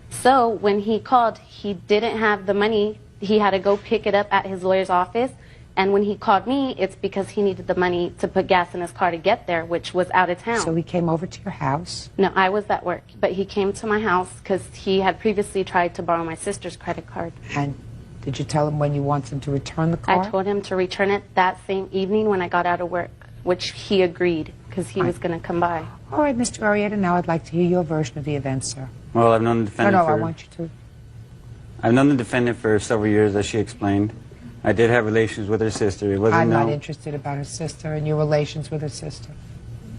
So when he called, he didn't have the money. He had to go pick it up at his lawyer's office. And when he called me, it's because he needed the money to put gas in his car to get there, which was out of town. So he came over to your house? No, I was at work. But he came to my house because he had previously tried to borrow my sister's credit card. And did you tell him when you want him to return the car? I told him to return it that same evening when I got out of work, which he agreed because he was going to come by. All right, Mr. Arrieta, now I'd like to hear your version of the events, sir. Well, I've known the defendant I want you to. I've known the defendant for several years, as she explained. I did have relations with her sister. It wasn't I'm not interested about her sister and your relations with her sister.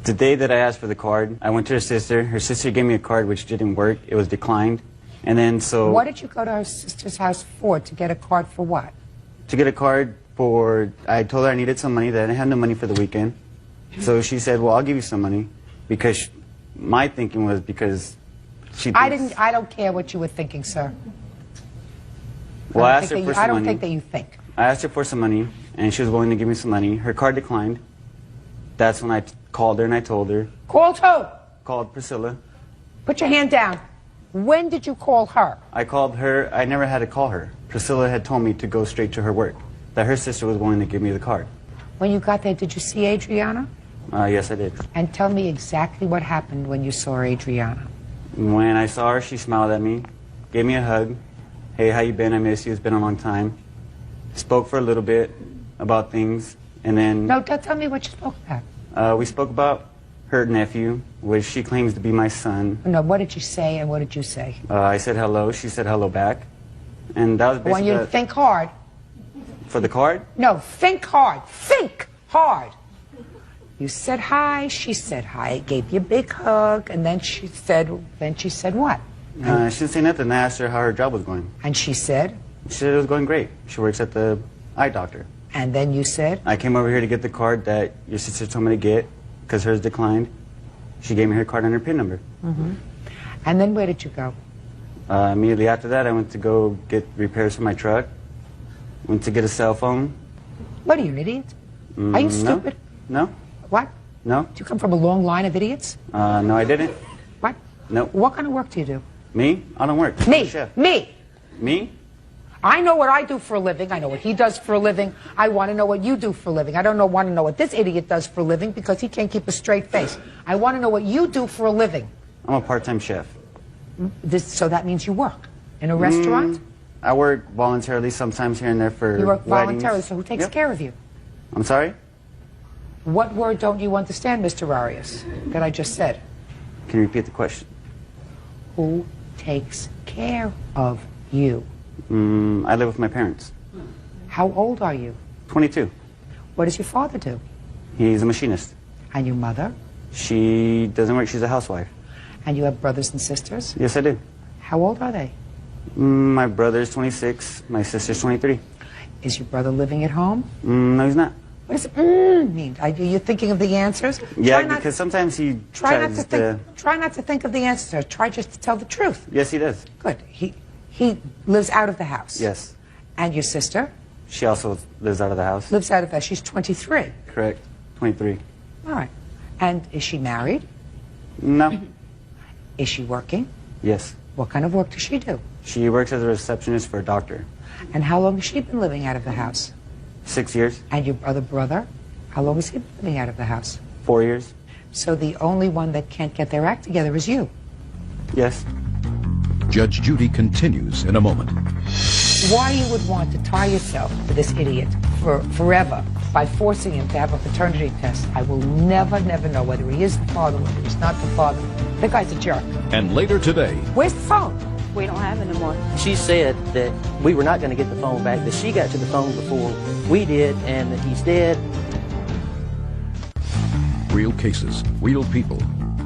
The day that I asked for the card, I went to her sister. Her sister gave me a card which didn't work. It was declined. And then so... What did you go to her sister's house for? To get a card for what? To get a card for... I told her I needed some money, that I didn't have no money for the weekend. So she said, well, I'll give you some money. Because my thinking was because she thinks... I don't care what you were thinking, sir. Well, I asked her for some money. I don't think that you think. I asked her for some money, and she was willing to give me some money. Her card declined. That's when I called her and I told her. Called who? Called Priscilla. Put your hand down. When did you call her? I called her. I never had to call her. Priscilla had told me to go straight to her work, that her sister was willing to give me the card. When you got there, did you see Adriana? Yes, I did. And tell me exactly what happened when you saw Adriana. When I saw her, she smiled at me, gave me a hug. Hey, how you been? I miss you. It's been a long time. Spoke for a little bit about things, and then... No, tell me what you spoke about. We spoke about her nephew, which she claims to be my son. No, what did you say and what did you say? I said hello. She said hello back. And that was basically... I want you to think hard. For the card? No, think hard. Think hard. You said hi, she said hi, gave you a big hug, and then she said what? She didn't say nothing. I asked her how her job was going. And she said? She said it was going great. She works at the eye doctor. And then you said? I came over here to get the card that your sister told me to get because hers declined. She gave me her card and her PIN number. Mm-hmm. And then where did you go? Immediately after that, I went to go get repairs for my truck. Went to get a cell phone. What are you, an idiot? Are you stupid? No. What? No. Do you come from a long line of idiots? No, I didn't. What? No. What kind of work do you do? Me? I don't work. Me. I'm a chef. Me. Me? I know what I do for a living. I know what he does for a living. I want to know what you do for a living. I don't want to know what this idiot does for a living because he can't keep a straight face. I want to know what you do for a living. I'm a part-time chef. So that means you work in a restaurant? I work voluntarily sometimes here and there for You work weddings. voluntarily, so who takes care of you? I'm sorry? What word don't you understand, Mr. Arias, that I just said? Can you repeat the question? Who takes care of you? I live with my parents. How old are you? 22. What does your father do? He's a machinist. And your mother? She doesn't work. She's a housewife. And you have brothers and sisters? Yes, I do. How old are they? My brother's 26. My sister's 23. Is your brother living at home? No, he's not. What does mean? Are you thinking of the answers? Yeah, because sometimes he tries to... Try not to think of the answers. Try just to tell the truth. Yes, he does. Good. He lives out of the house. Yes. And your sister? She also lives out of the house. Lives out of the house. She's 23. Correct. 23. All right. And is she married? No. Is she working? Yes. What kind of work does she do? She works as a receptionist for a doctor. And how long has she been living out of the house? 6 years. And your other brother? How long has he been living out of the house? 4 years. So the only one that can't get their act together is you? Yes. Judge Judy continues in a moment. Why you would want to tie yourself to this idiot for forever by forcing him to have a paternity test, I will never, never know whether he is the father, whether he's not the father. The guy's a jerk. And later today... Where's the phone? We don't have it anymore. She said that we were not going to get the phone back, that she got to the phone before we did, and that he's dead. Real cases, real people.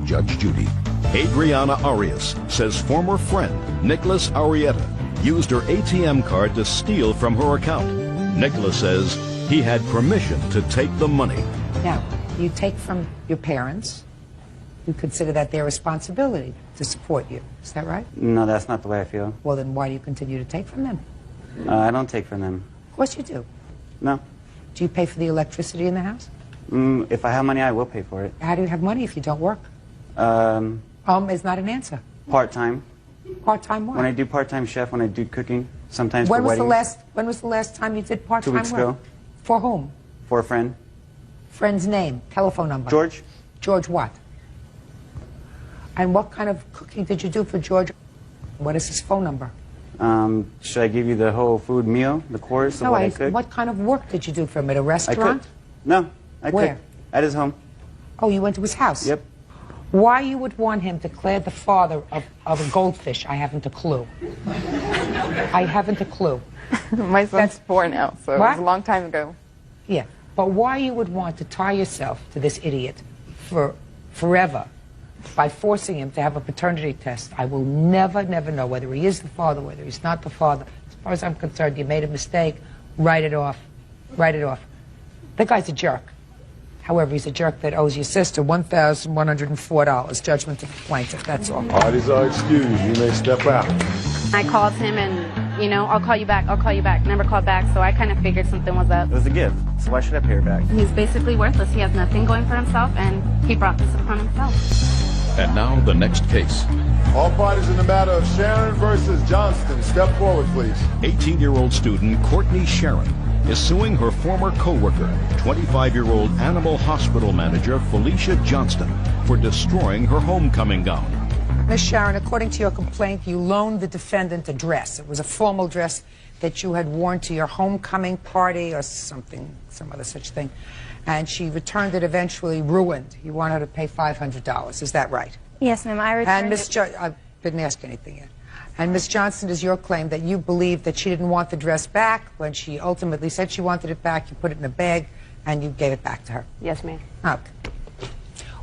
Judge Judy. Adriana Arias says former friend Nicholas Arrieta used her ATM card to steal from her account. Nicholas says he had permission to take the money. Now, you take from your parents. You consider that their responsibility to support you. Is that right? No, that's not the way I feel. Well, then why do you continue to take from them? I don't take from them. Of course you do. No. Do you pay for the electricity in the house? If I have money, I will pay for it. How do you have money if you don't work? Is not an answer. Part-time. Part-time what? When I do part-time chef, when I do cooking, sometimes when for was weddings. When was the last time you did part-time 2 weeks work? ago. For whom? For a friend. Friend's name, telephone number. George. George what? And what kind of cooking did you do for George? What is his phone number? Should I give you the whole food meal, the course of what I cooked? What kind of work did you do for him? At a I restaurant? cooked. No, I Where? cooked. At his home. Oh, you went to his house? Yep. Why you would want him declared the father of a goldfish, I haven't a clue. I haven't a clue. My son's 4 now, so it was a long time ago. Yeah, but why you would want to tie yourself to this idiot for forever by forcing him to have a paternity test, I will never, never know whether he is the father, whether he's not the father. As far as I'm concerned, you made a mistake. Write it off. Write it off. The guy's a jerk. However, he's a jerk that owes your sister $1,104. Judgment to the plaintiff, that's all. Parties are excused. You may step out. I called him and, I'll call you back, never called back, so I kind of figured something was up. It was a gift, so why should I pay her back? He's basically worthless. He has nothing going for himself, and he brought this upon himself. And now the next case. All parties in the matter of Sharon versus Johnston. Step forward, please. 18-year-old student Courtney Sharon is suing her former co-worker, 25-year-old animal hospital manager Felicia Johnston, for destroying her homecoming gown. Ms. Sharon, according to your complaint, you loaned the defendant a dress. It was a formal dress that you had worn to your homecoming party or something, some other such thing. And she returned it eventually ruined. You want her to pay $500. Is that right? Yes, ma'am. I returned And I didn't ask anything yet. And Ms. Johnston, is your claim that you believe that she didn't want the dress back when she ultimately said she wanted it back, you put it in a bag, and you gave it back to her? Yes, ma'am. Okay.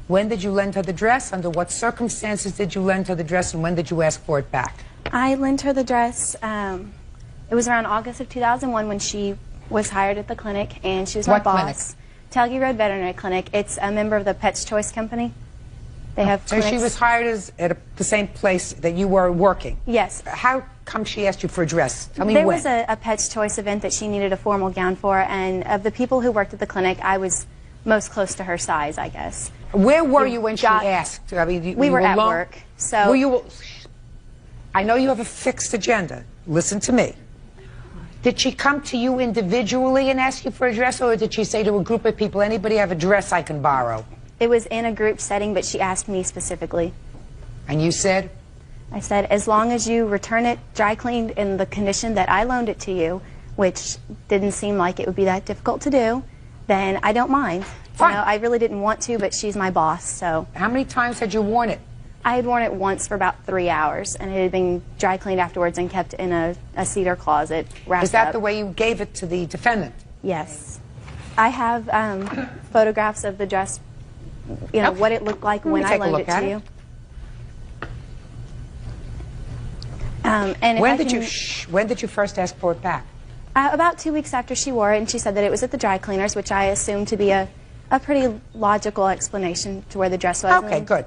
When did you lend her the dress? Under what circumstances did you lend her the dress, and when did you ask for it back? I lent her the dress. It was around August of 2001 when she was hired at the clinic, and she was my boss. Talgie Road Veterinary Clinic. It's a member of the Pet's Choice Company. They have So she was hired at the same place that you were working? Yes. How come she asked you for a dress? Tell me There when. was a Pet's Choice event that she needed a formal gown for, and of the people who worked at the clinic, I was most close to her size, I guess. Where were you when she asked? I mean, we were at alone? work. So were you? I know you have a fixed agenda. Listen to me. Did she come to you individually and ask you for a dress, or did she say to a group of people, anybody have a dress I can borrow? It was in a group setting, but she asked me specifically. And you said? I said, as long as you return it dry cleaned in the condition that I loaned it to you, which didn't seem like it would be that difficult to do, then I don't mind. Fine. You know, I really didn't want to, but she's my boss, so. How many times had you worn it? I had worn it once for about 3 hours, and it had been dry cleaned afterwards and kept in a cedar closet, wrapped Is that up. the way you gave it to the defendant? Yes. I have photographs of the dress, you know, what it looked like when I loaned it to you. And when did you first ask for it back? About 2 weeks after she wore it, and she said that it was at the dry cleaners, which I assumed to be a pretty logical explanation to where the dress was. Okay, good.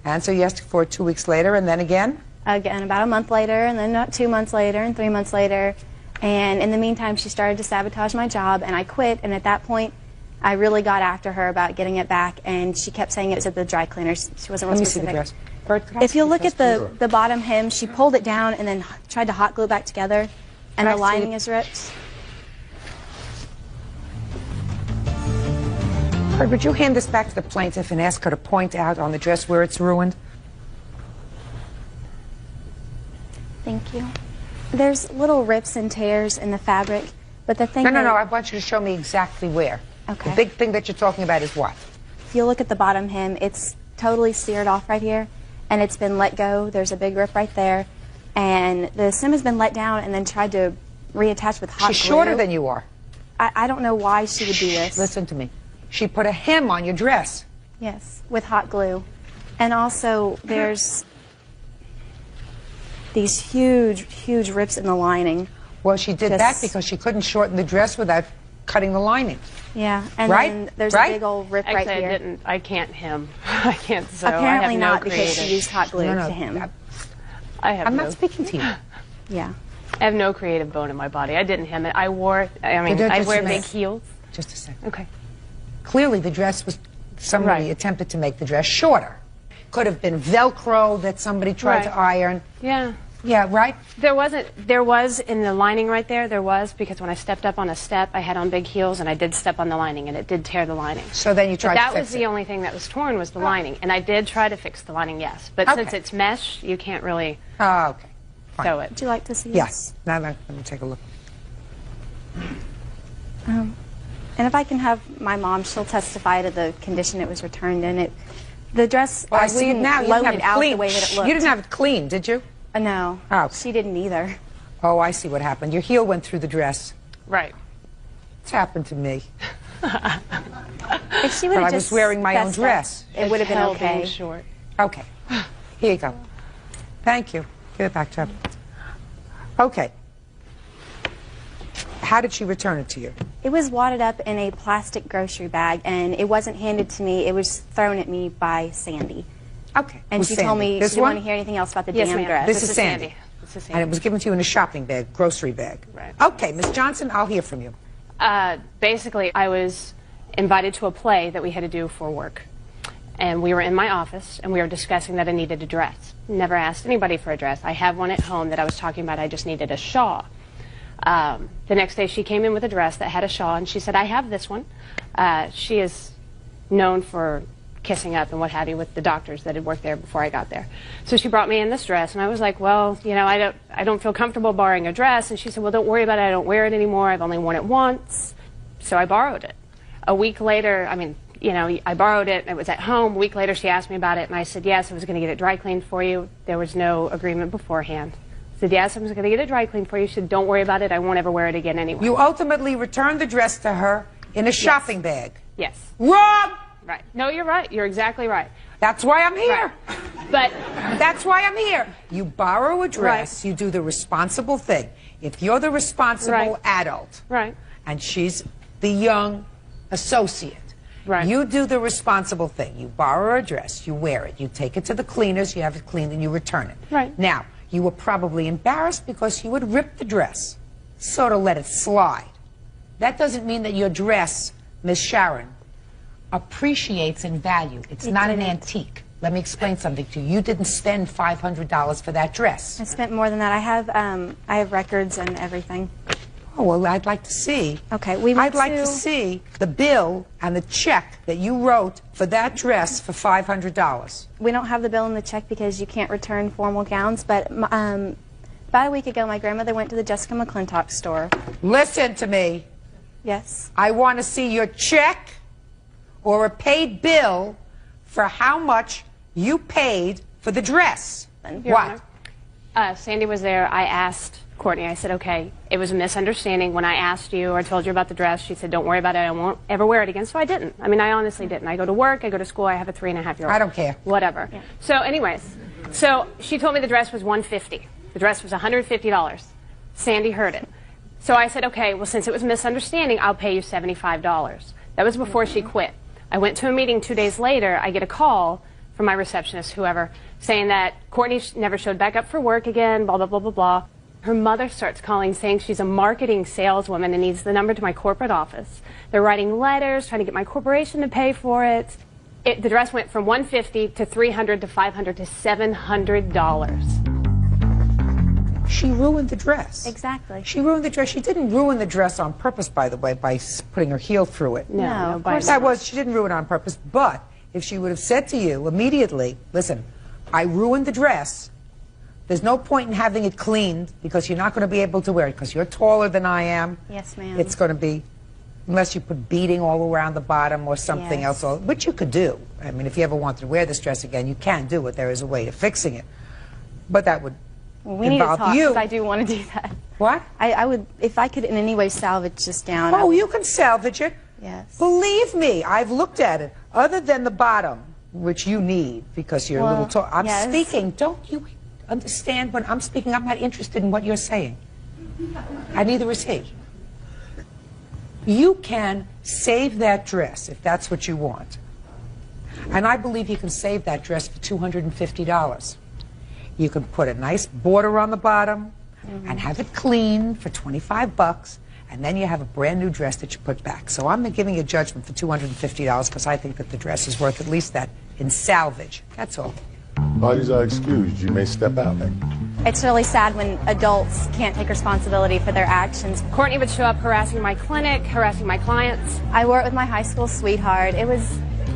And so you asked for it 2 weeks later, and then again? Again, about a month later, and then 2 months later, and 3 months later. And in the meantime, she started to sabotage my job, and I quit. And at that point, I really got after her about getting it back, and she kept saying it was at the dry cleaners. She wasn't real specific. Let me see the dress. If you look at the bottom hem, she pulled it down and then tried to hot glue it back together, and the lining is ripped. Would you hand this back to the plaintiff and ask her to point out on the dress where it's ruined? Thank you. There's little rips and tears in the fabric, but the thing No, I want you to show me exactly where. Okay. The big thing that you're talking about is what? If you look at the bottom hem, it's totally seared off right here, and it's been let go. There's a big rip right there, and the hem has been let down and then tried to reattach with hot glue. She's shorter than you are. I don't know why she would do this. Listen to me. She put a hem on your dress. Yes, with hot glue. And also, there's these huge, huge rips in the lining. Well, she did that because she couldn't shorten the dress without cutting the lining. Yeah, and right? then there's a big old rip right here. I can't hem. I can't sew. Apparently I have not, no because creative. she used hot glue to hem. I'm not speaking to you. Yeah. I have no creative bone in my body. I didn't hem it. I wear big heels. Just a second. Okay. Clearly, the dress was, somebody attempted to make the dress shorter. Could have been Velcro that somebody tried to iron. Yeah. Yeah, right? There was in the lining right there, because when I stepped up on a step, I had on big heels, and I did step on the lining, and it did tear the lining. So then you tried to fix it. That was the only thing that was torn was the lining, and I did try to fix the lining, yes. But since it's mesh, you can't really sew it. Would you like to see Yes. Now let me take a look. And if I can have my mom, she'll testify to the condition it was returned in. The dress, I see it now. You didn't have it out clean. the way that it looked. You didn't have it clean, did you? No. Oh. She didn't either. Oh, I see what happened. Your heel went through the dress. Right. It's happened to me. If she would have I just was wearing my own fessed up, dress. it would have been okay. Short. Okay. Here you go. Thank you. Give it back to her. Okay. How did she return it to you? It was wadded up in a plastic grocery bag, and it wasn't handed to me. It was thrown at me by Sandy. Okay. And she told me she didn't want to hear anything else about the damn dress. This is Sandy. And it was given to you in a shopping bag, grocery bag. Right. Okay, Ms. Johnson, I'll hear from you. Basically, I was invited to a play that we had to do for work. And we were in my office, and we were discussing that I needed a dress. Never asked anybody for a dress. I have one at home that I was talking about. I just needed a shawl. The next day, she came in with a dress that had a shawl, and she said, I have this one. She is known for kissing up and what have you with the doctors that had worked there before I got there. So she brought me in this dress, and I was like, well, you know, I don't feel comfortable borrowing a dress. And she said, well, don't worry about it. I don't wear it anymore. I've only worn it once. So I borrowed it. A week later, I borrowed it. It was at home. A week later, she asked me about it, and I said, yes, I was going to get it dry cleaned for you. There was no agreement beforehand. I said, yes, I was going to get it dry cleaned for you. She said, don't worry about it. I won't ever wear it again anyway. You ultimately returned the dress to her in a shopping bag. Yes. Wrong! Right. No, you're right. You're exactly right. That's why I'm here. Right. But that's why I'm here. You borrow a dress, you do the responsible thing. If you're the responsible adult, and she's the young associate, you do the responsible thing. You borrow a dress, you wear it, you take it to the cleaners, you have it cleaned, and you return it. Right. Now, you were probably embarrassed because you would rip the dress, sort of let it slide. That doesn't mean that your dress, Miss Sharon, appreciates in value. It's not an antique. Let me explain something to you. You didn't spend $500 for that dress. I spent more than that. I have records and everything. Oh, well, I'd like to see. Okay, I'd like to see the bill and the check that you wrote for that dress for $500. We don't have the bill and the check because you can't return formal gowns, but about a week ago, my grandmother went to the Jessica McClintock store. Listen to me. Yes. I want to see your check or a paid bill for how much you paid for the dress. What? Sandy was there. I asked Courtney, I said, okay, it was a misunderstanding. When I asked you or told you about the dress, she said, don't worry about it. I won't ever wear it again. So I didn't. I mean, I honestly didn't. I go to work. I go to school. I have a 3.5-year-old. I don't care. Whatever. Yeah. So anyways, so she told me the dress was $150. The dress was $150. Sandy heard it. So I said, okay, well, since it was a misunderstanding, I'll pay you $75. That was before she quit. I went to a meeting 2 days later. I get a call from my receptionist, whoever, saying that Courtney never showed back up for work again, blah, blah, blah, blah, blah. Her mother starts calling saying she's a marketing saleswoman and needs the number to my corporate office. They're writing letters, trying to get my corporation to pay for it. The dress went from $150 to $300 to $500 to $700. She ruined the dress. Exactly. She ruined the dress. She didn't ruin the dress on purpose, by the way, by putting her heel through it. No, of course not. She didn't ruin it on purpose, but if she would have said to you immediately, listen, I ruined the dress. There's no point in having it cleaned because you're not going to be able to wear it because you're taller than I am. Yes, ma'am. It's going to be, unless you put beading all around the bottom or something else, which you could do. I mean, if you ever wanted to wear this dress again, you can do it. There is a way of fixing it. But that would we need to talk because I do want to do that. What? I would, if I could in any way salvage this down. Oh, you can salvage it. Yes. Believe me, I've looked at it. Other than the bottom, which you need because you're a little tall. I'm speaking. Don't you understand when I'm speaking? I'm not interested in what you're saying. And neither is he. You can save that dress if that's what you want. And I believe you can save that dress for $250. You can put a nice border on the bottom and have it clean for $25, and then you have a brand new dress that you put back. So I'm giving you a judgment for $250 because I think that the dress is worth at least that in salvage. That's all. Parties are excused. You may step out. It's really sad when adults can't take responsibility for their actions. Courtney would show up harassing my clinic, harassing my clients. I wore it with my high school sweetheart.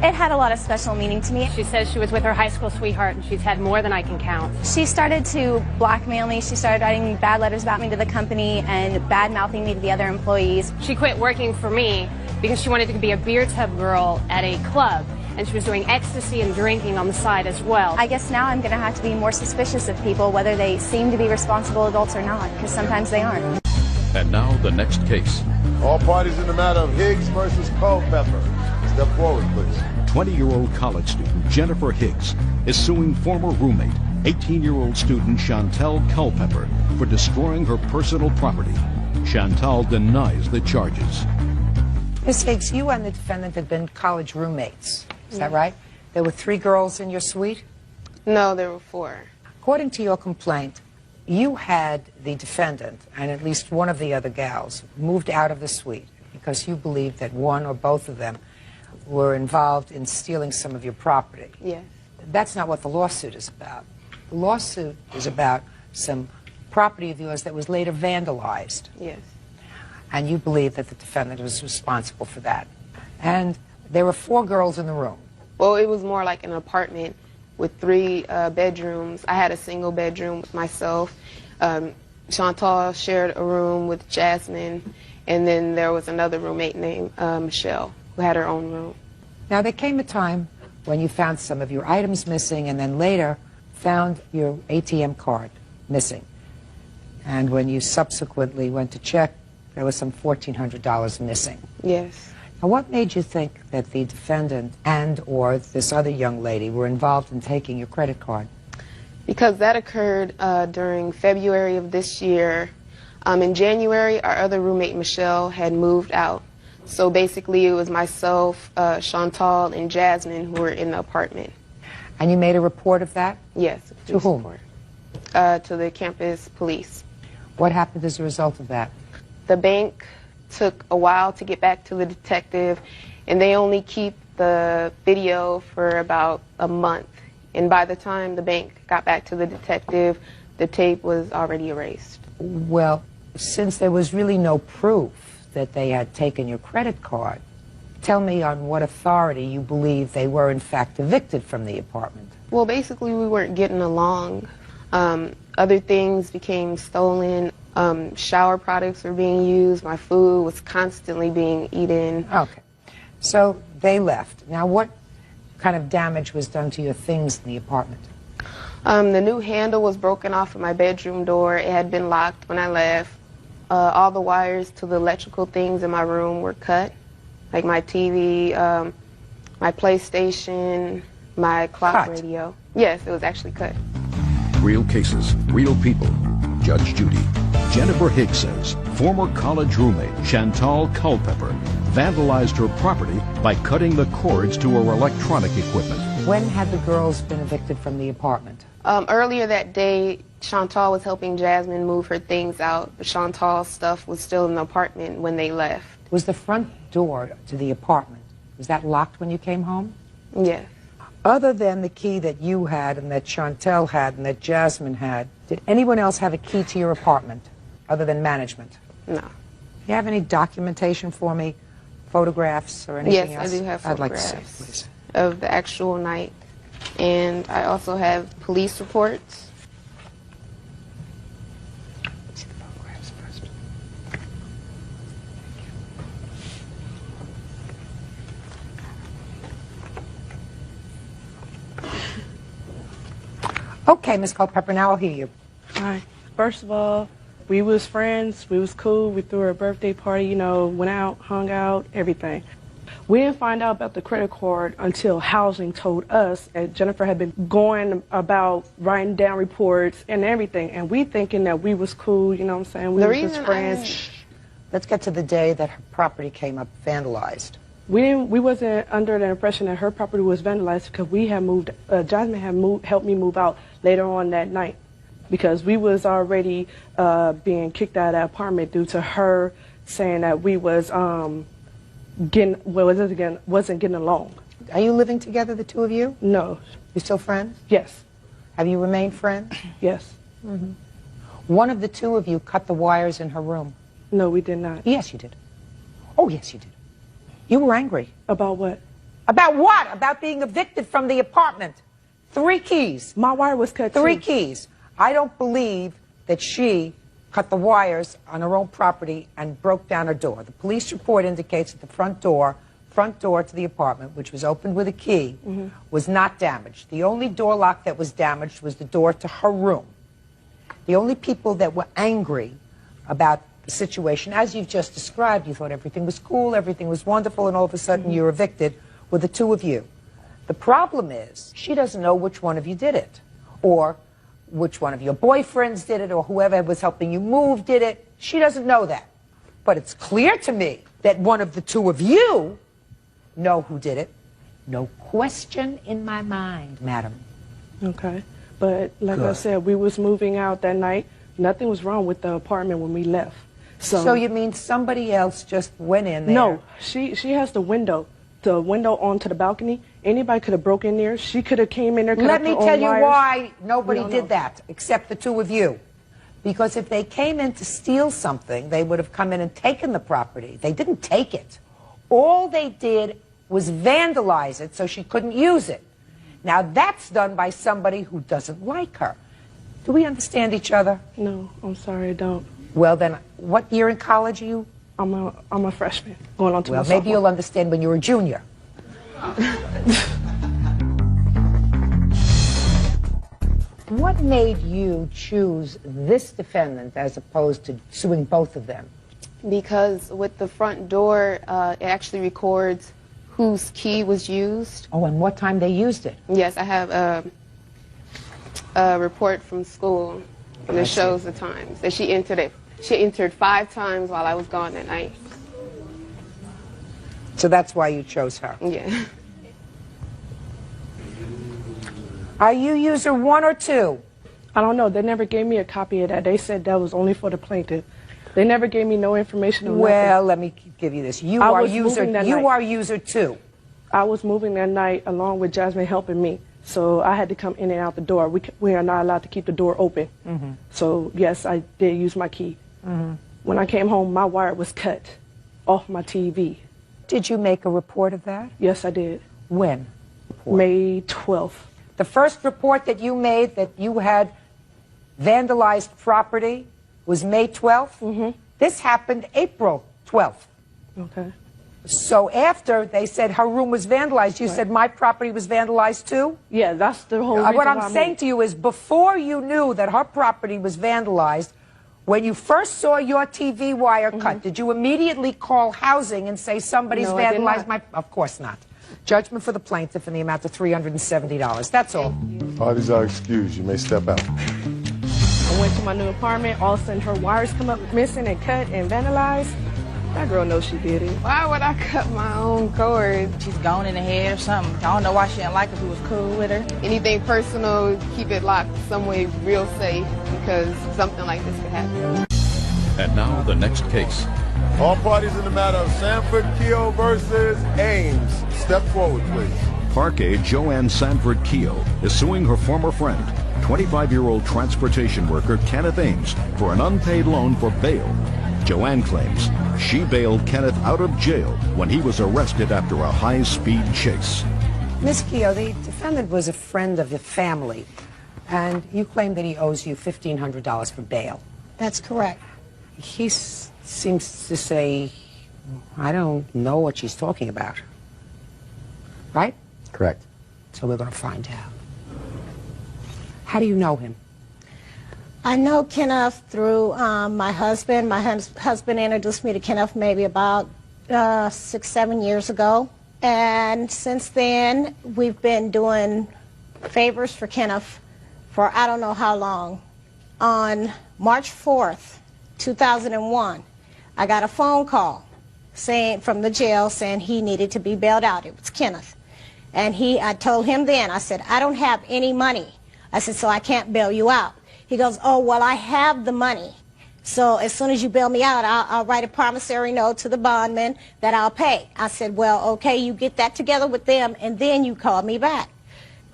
It had a lot of special meaning to me. She says she was with her high school sweetheart and she's had more than I can count. She started to blackmail me. She started writing bad letters about me to the company and bad-mouthing me to the other employees. She quit working for me because she wanted to be a beer tub girl at a club, and she was doing ecstasy and drinking on the side as well. I guess now I'm going to have to be more suspicious of people, whether they seem to be responsible adults or not, because sometimes they aren't. And now the next case. All parties in the matter of Higgs versus Culpepper. Step forward, please. 20-year-old college student Jennifer Higgs is suing former roommate, 18-year-old student Chantel Culpepper, for destroying her personal property. Chantal denies the charges. Ms. Higgs, you and the defendant had been college roommates. Is that right? There were 3 girls in your suite? No, there were 4. According to your complaint, you had the defendant and at least one of the other gals moved out of the suite because you believed that one or both of them were involved in stealing some of your property. Yes. That's not what the lawsuit is about. The lawsuit is about some property of yours that was later vandalized. Yes. And you believe that the defendant was responsible for that. And there were 4 girls in the room. Well, it was more like an apartment with 3 bedrooms. I had a single bedroom with myself. Chantal shared a room with Jasmine, and then there was another roommate named Michelle, who had her own room. Now, there came a time when you found some of your items missing and then later found your ATM card missing. And when you subsequently went to check, there was some $1,400 missing. Yes. Now, what made you think that the defendant and or this other young lady were involved in taking your credit card? Because that occurred during February of this year. In January, our other roommate, Michelle, had moved out. So basically, it was myself, Chantal, and Jasmine who were in the apartment. And you made a report of that? Yes. To whom? Report. To the campus police. What happened as a result of that? The bank took a while to get back to the detective, and they only keep the video for about a month. And by the time the bank got back to the detective, the tape was already erased. Well, since there was really no proof that they had taken your credit card, tell me on what authority you believe they were in fact evicted from the apartment. Well, basically we weren't getting along. Other things became stolen. Shower products were being used. My food was constantly being eaten. Okay. So they left. Now what kind of damage was done to your things in the apartment? The new handle was broken off of my bedroom door. It had been locked when I left. All the wires to the electrical things in my room were cut, like my TV, my PlayStation, my clock radio. Yes, it was actually cut. Real cases, real people. Judge Judy. Jennifer Higgs says former college roommate Chantal Culpepper vandalized her property by cutting the cords to her electronic equipment. When had the girls been evicted from the apartment? Earlier that day, Chantal was helping Jasmine move her things out, but Chantal's stuff was still in the apartment when they left. Was the front door to the apartment, was that locked when you came home? Yes. Other than the key that you had and that Chantal had and that Jasmine had, did anyone else have a key to your apartment other than management? No. Do you have any documentation for me, photographs or anything Yes, else? I do have I'd like to photographs see, please. of the actual night. And I also have police reports. See the photographs first. Okay, Ms. Culpepper, now I'll hear you. All right. First of all, we was friends, we was cool, we threw her a birthday party, you know, went out, hung out, everything. We didn't find out about the credit card until housing told us that Jennifer had been going about writing down reports and everything, and we thinking that we was cool, you know what I'm saying? We were just friends. Let's get to the day that her property came up vandalized. We wasn't under the impression that her property was vandalized because we had moved, Jasmine had helped me move out later on that night because we was already being kicked out of the apartment due to her saying that we was wasn't getting along. Are you living together, the two of you? No. You still friends? Yes. Have you remained friends? Yes. Mm-hmm. One of the two of you cut the wires in her room. No, we did not. Yes, you did. Oh, yes, you did. You were angry. About what? About what? About being evicted from the apartment. 3 keys. My wire was cut 3 too. keys. I don't believe that she cut the wires on her own property and broke down her door. The police report indicates that the front door to the apartment, which was opened with a key, was not damaged. The only door lock that was damaged was the door to her room. The only people that were angry about the situation, as you've just described, you thought everything was cool, everything was wonderful, and all of a sudden you're evicted, were the two of you. The problem is, she doesn't know which one of you did it, or which one of your boyfriends did it, or whoever was helping you move did it. She doesn't know that. But it's clear to me that one of the two of you know who did it. No question in my mind, madam. Okay. But like I Good. said, we was moving out that night. Nothing was wrong with the apartment when we left. So you mean somebody else just went in there? No, she has the window onto the balcony. Anybody could have broke in there. She could have came in there. Let me tell you why nobody We don't did know. that, except the two of you. Because if they came in to steal something, they would have come in and taken the property. They didn't take it. All they did was vandalize it so she couldn't use it. Now that's done by somebody who doesn't like her. Do we understand each other? No, I'm sorry, I don't. Well then, what year in college are you? I'm a freshman, going on to my Well, maybe sophomore. you'll understand when you're a junior. What made you choose this defendant as opposed to suing both of them? Because with the front door, it actually records whose key was used. Oh, and what time they used it? Yes, I have a report from school, and it shows the times that she entered it. She entered 5 times while I was gone that night. So that's why you chose her? Yeah. Are you user 1 or 2? I don't know. They never gave me a copy of that. They said that was only for the plaintiff. They never gave me no information on Well, let me give you this. You are user 2. I was moving that night along with Jasmine helping me. So I had to come in and out the door. We are not allowed to keep the door open. Mm-hmm. So, yes, I did use my key. Mm-hmm. When I came home, my wire was cut off my TV. Did you make a report of that? Yes, I did. When? May 12th. The first report that you made that you had vandalized property was May 12th? Mm-hmm. This happened April 12th. Okay. So after they said her room was vandalized, you said my property was vandalized too? Yeah, that's the whole reason What why I'm saying to you is before you knew that her property was vandalized, when you first saw your TV wire cut, did you immediately call housing and say somebody's No, I did vandalized not. my... Of course not. Judgment for the plaintiff in the amount of $370. That's all. Parties are excused. You may step out. I went to my new apartment. All of a sudden, her wires come up missing and cut and vandalized. That girl knows she did it. Why would I cut my own cord? She's gone in the head or something. I don't know why she didn't like if we was cool with her. Anything personal, keep it locked some way real safe because something like this could happen. And now the next case. All parties in the matter of Sanford Keogh versus Ames. Step forward, please. Parquet Joanne Sanford Keogh is suing her former friend, 25-year-old transportation worker Kenneth Ames, for an unpaid loan for bail. Joanne claims she bailed Kenneth out of jail when he was arrested after a high-speed chase. Ms. Keogh, the defendant was a friend of the family, and you claim that he owes you $1,500 for bail. That's correct. He seems to say, I don't know what she's talking about. Right? Correct. So we're going to find out. How do you know him? I know Kenneth through my husband. My husband introduced me to Kenneth maybe about 6, 7 years ago. And since then, we've been doing favors for Kenneth for I don't know how long. On March 4th, 2001, I got a phone call from the jail saying he needed to be bailed out. It was Kenneth. And I told him then, I said, I don't have any money. I said, so I can't bail you out. He goes, oh, well, I have the money. So as soon as you bail me out, I'll write a promissory note to the bondman that I'll pay. I said, well, okay, you get that together with them, and then you call me back.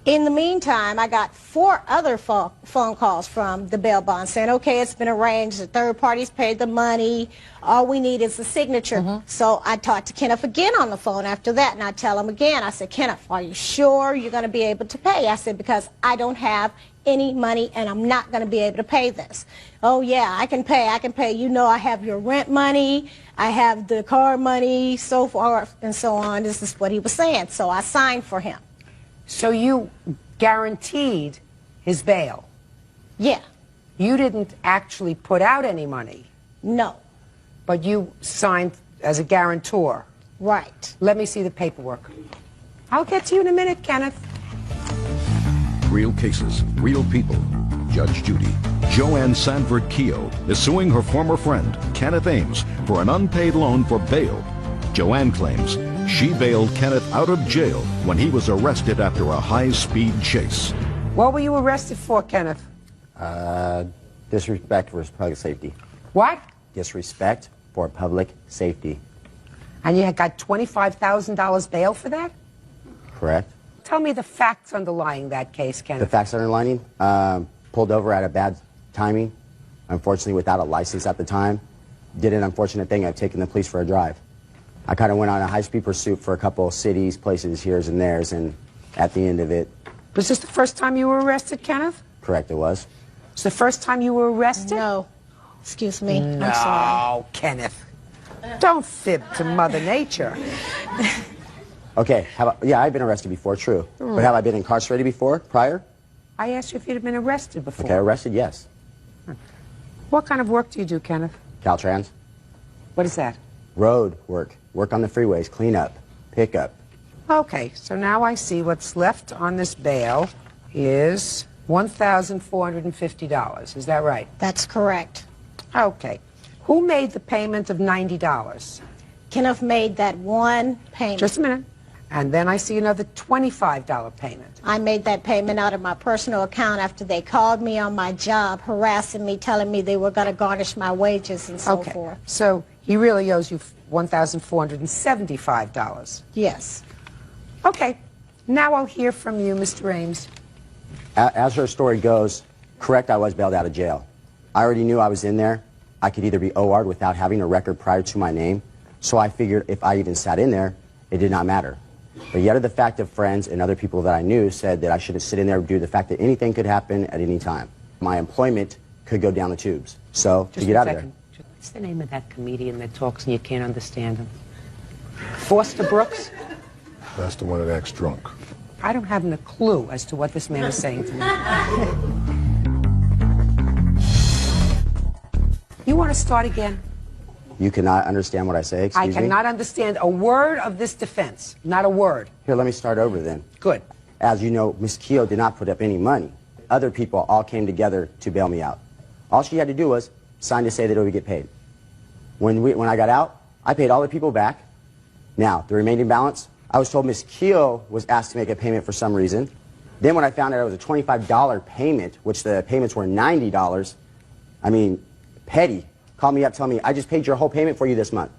In the meantime, I got 4 other phone calls from the bail bond saying, okay, it's been arranged, the third party's paid the money, all we need is the signature. So I talked to Kenneth again on the phone after that, and I tell him again, I said, Kenneth, are you sure you're going to be able to pay? I said, because I don't have any money and I'm not going to be able to pay this. Oh yeah, I can pay. You know I have your rent money, I have the car money, so forth and so on. This is what he was saying. So I signed for him. So you guaranteed his bail? Yeah. You didn't actually put out any money? No. But you signed as a guarantor? Right. Let me see the paperwork. I'll get to you in a minute, Kenneth. Real cases, real people. Judge Judy. Joanne Sanford Keogh is suing her former friend, Kenneth Ames, for an unpaid loan for bail. Joanne claims she bailed Kenneth out of jail when he was arrested after a high-speed chase. What were you arrested for, Kenneth? Disrespect for public safety. What? Disrespect for public safety. And you had got $25,000 bail for that? Correct. Tell me the facts underlying that case, Kenneth. The facts underlining, pulled over at a bad timing, unfortunately without a license at the time. Did an unfortunate thing of taking the police for a drive. I kind of went on a high-speed pursuit for a couple of cities, places, here's and there's, and at the end of it... Was this the first time you were arrested, Kenneth? Correct, it was. Was the first time you were arrested? No. Excuse me. No, I'm sorry. Kenneth. Don't fib to Mother Nature. Okay, yeah, I've been arrested before, true. But have I been incarcerated before, prior? I asked you if you'd have been arrested before. Okay, arrested, yes. What kind of work do you do, Kenneth? Caltrans. What is that? Road work. Work on the freeways. Clean up. Pick up. Okay, so now I see what's left on this bail is $1,450. Is that right? That's correct. Okay. Who made the payment of $90? Kenneth made that one payment. Just a minute. And then I see another $25 payment. I made that payment out of my personal account after they called me on my job, harassing me, telling me they were going to garnish my wages and so forth. So he really owes you $1,475. Yes. Okay. Now I'll hear from you, Mr. Ames. As her story goes, correct, I was bailed out of jail. I already knew I was in there. I could either be OR'd without having a record prior to my name, so I figured if I even sat in there, it did not matter. But yet the fact of friends and other people that I knew said that I shouldn't sit in there due to the fact that anything could happen at any time. My employment could go down the tubes. So, to get out of there. What's the name of that comedian that talks and you can't understand him? Foster Brooks? That's the one that acts drunk. I don't have a clue as to what this man is saying to me. You want to start again? You cannot understand what I say, excuse me? I cannot understand a word of this defense. Not a word. Here, let me start over then. Good. As you know, Ms. Keogh did not put up any money. Other people all came together to bail me out. All she had to do was sign to say that it would get paid. When I got out, I paid all the people back. Now, the remaining balance, I was told Ms. Keogh was asked to make a payment for some reason. Then when I found out it was a $25 payment, which the payments were $90, I mean, petty, called me up telling me, I just paid your whole payment for you this month.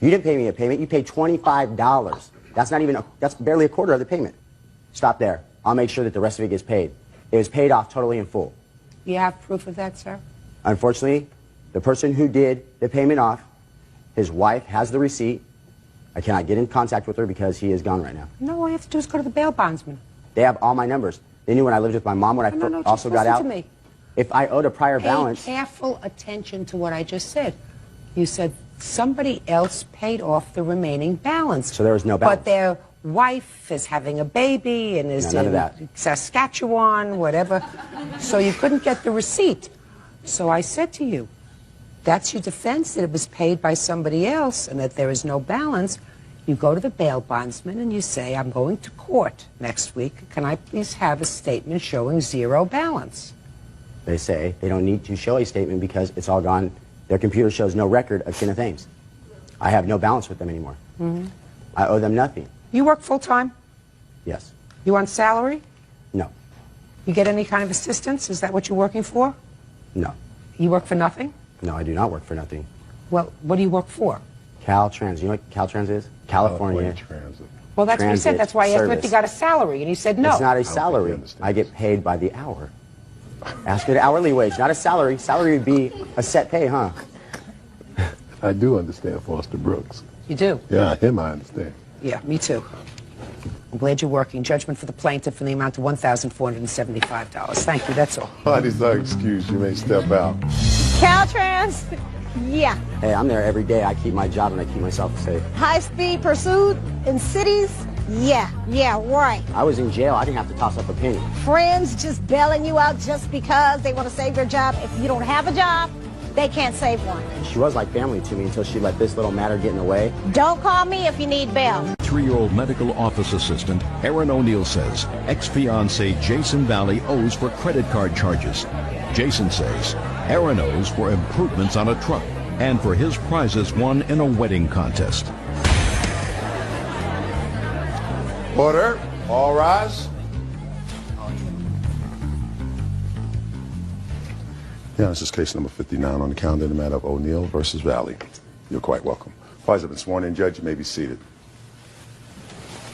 You didn't pay me a payment, you paid $25. That's not even, that's barely a quarter of the payment. Stop there. I'll make sure that the rest of it gets paid. It was paid off totally in full. You have proof of that, sir? Unfortunately, the person who did the payment off, his wife has the receipt. I cannot get in contact with her because he is gone right now. No, all you have to do is go to the bail bondsman. They have all my numbers. They knew when I lived with my mom when I also got out. To me. If I owed a prior balance... Pay careful attention to what I just said. You said somebody else paid off the remaining balance. So there was no balance. But their wife is having a baby and is in Saskatchewan, whatever. So you couldn't get the receipt. So I said to you, that's your defense, that it was paid by somebody else and that there is no balance. You go to the bail bondsman and you say, I'm going to court next week. Can I please have a statement showing zero balance? They say they don't need to show a statement because it's all gone. Their computer shows no record of Kenneth Ames. I have no balance with them anymore. Mm-hmm. I owe them nothing. You work full-time? Yes. You on salary? No. You get any kind of assistance? Is that what you're working for? No. You work for nothing? No, I do not work for nothing. Well, what do you work for? Caltrans. You know what Caltrans is? California Transit. Well, that's what he said. That's why I asked him if he got a salary, and he said no. It's not a salary. I get paid by the hour. Ask me the hourly wage, not a salary. Salary would be a set pay, huh? I do understand Foster Brooks. You do? Yeah, him I understand. Yeah, me too. I'm glad you're working. Judgment for the plaintiff in the amount of $1,475. Thank you, that's all. Party's not excuse. You may step out. Caltrans? Yeah. Hey, I'm there every day. I keep my job and I keep myself safe. High-speed pursuit in cities? Yeah, right. I was in jail. I didn't have to toss up a penny. Friends just bailing you out just because they want to save their job. If you don't have a job, they can't save one. She was like family to me until she let this little matter get in the way. Don't call me if you need bail. 3-year-old medical office assistant Aaron O'Neill says ex-fiancé Jason Valley owes for credit card charges. Jason says Aaron owes for improvements on a truck and for his prizes won in a wedding contest. Order. All rise. Yeah, this is case number 59 on the calendar in the matter of O'Neill versus Valley. You're quite welcome. Parties have been sworn in. Judge, you may be seated.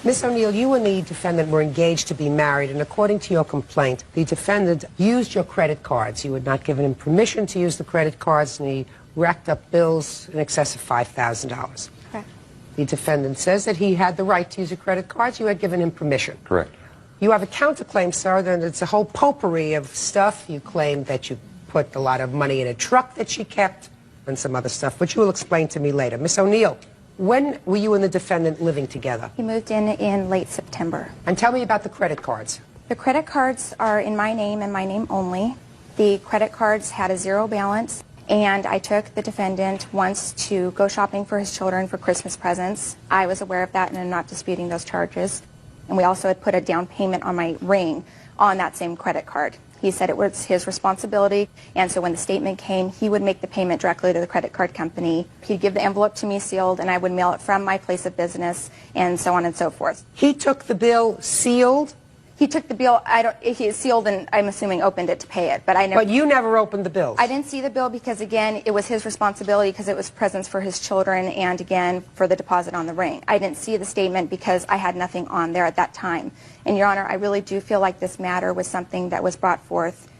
Miss O'Neill, you and the defendant were engaged to be married, and according to your complaint, the defendant used your credit cards. You had not given him permission to use the credit cards, and he racked up bills in excess of $5,000. Correct. The defendant says that he had the right to use your credit cards. You had given him permission. Correct. You have a counterclaim, sir, that it's a whole potpourri of stuff. You claim that you put a lot of money in a truck that she kept and some other stuff, which you will explain to me later. Miss O'Neill, when were you and the defendant living together? He moved in late September. And tell me about the credit cards. The credit cards are in my name and my name only. The credit cards had a zero balance, And I took the defendant once to go shopping for his children for Christmas presents. I was aware of that and I'm not disputing those charges. And we also had put a down payment on my ring on that same credit card. He said it was his responsibility, and so when the statement came, he would make the payment directly to the credit card company. He'd give the envelope to me sealed, and I would mail it from my place of business, and so on and so forth. He took the bill sealed? He took the bill, he sealed and I'm assuming opened it to pay it, but I never. But you never opened the bills? I didn't see the bill because, again, it was his responsibility because it was presents for his children and, again, for the deposit on the ring. I didn't see the statement because I had nothing on there at that time. And, Your Honor, I really do feel like this matter was something that was brought forth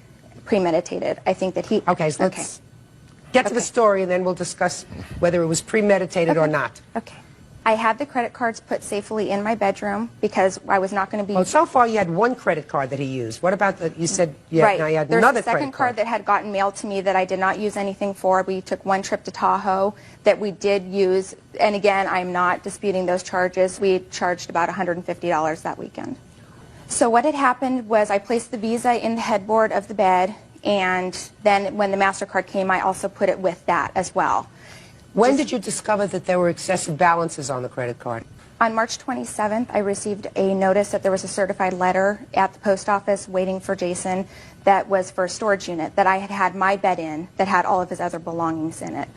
premeditated. I think that he... Okay, so let's get to the story and then we'll discuss whether it was premeditated or not. Okay. I had the credit cards put safely in my bedroom because I was not going to be... Well, so far you had one credit card that he used. What about the... You said now you had another credit card. There's a second card that had gotten mailed to me that I did not use anything for. We took one trip to Tahoe that we did use. And again, I'm not disputing those charges. We charged about $150 that weekend. So what had happened was I placed the Visa in the headboard of the bed, and then when the MasterCard came, I also put it with that as well. When did you discover that there were excessive balances on the credit card? On March 27th, I received a notice that there was a certified letter at the post office waiting for Jason that was for a storage unit that I had had my bed in that had all of his other belongings in it.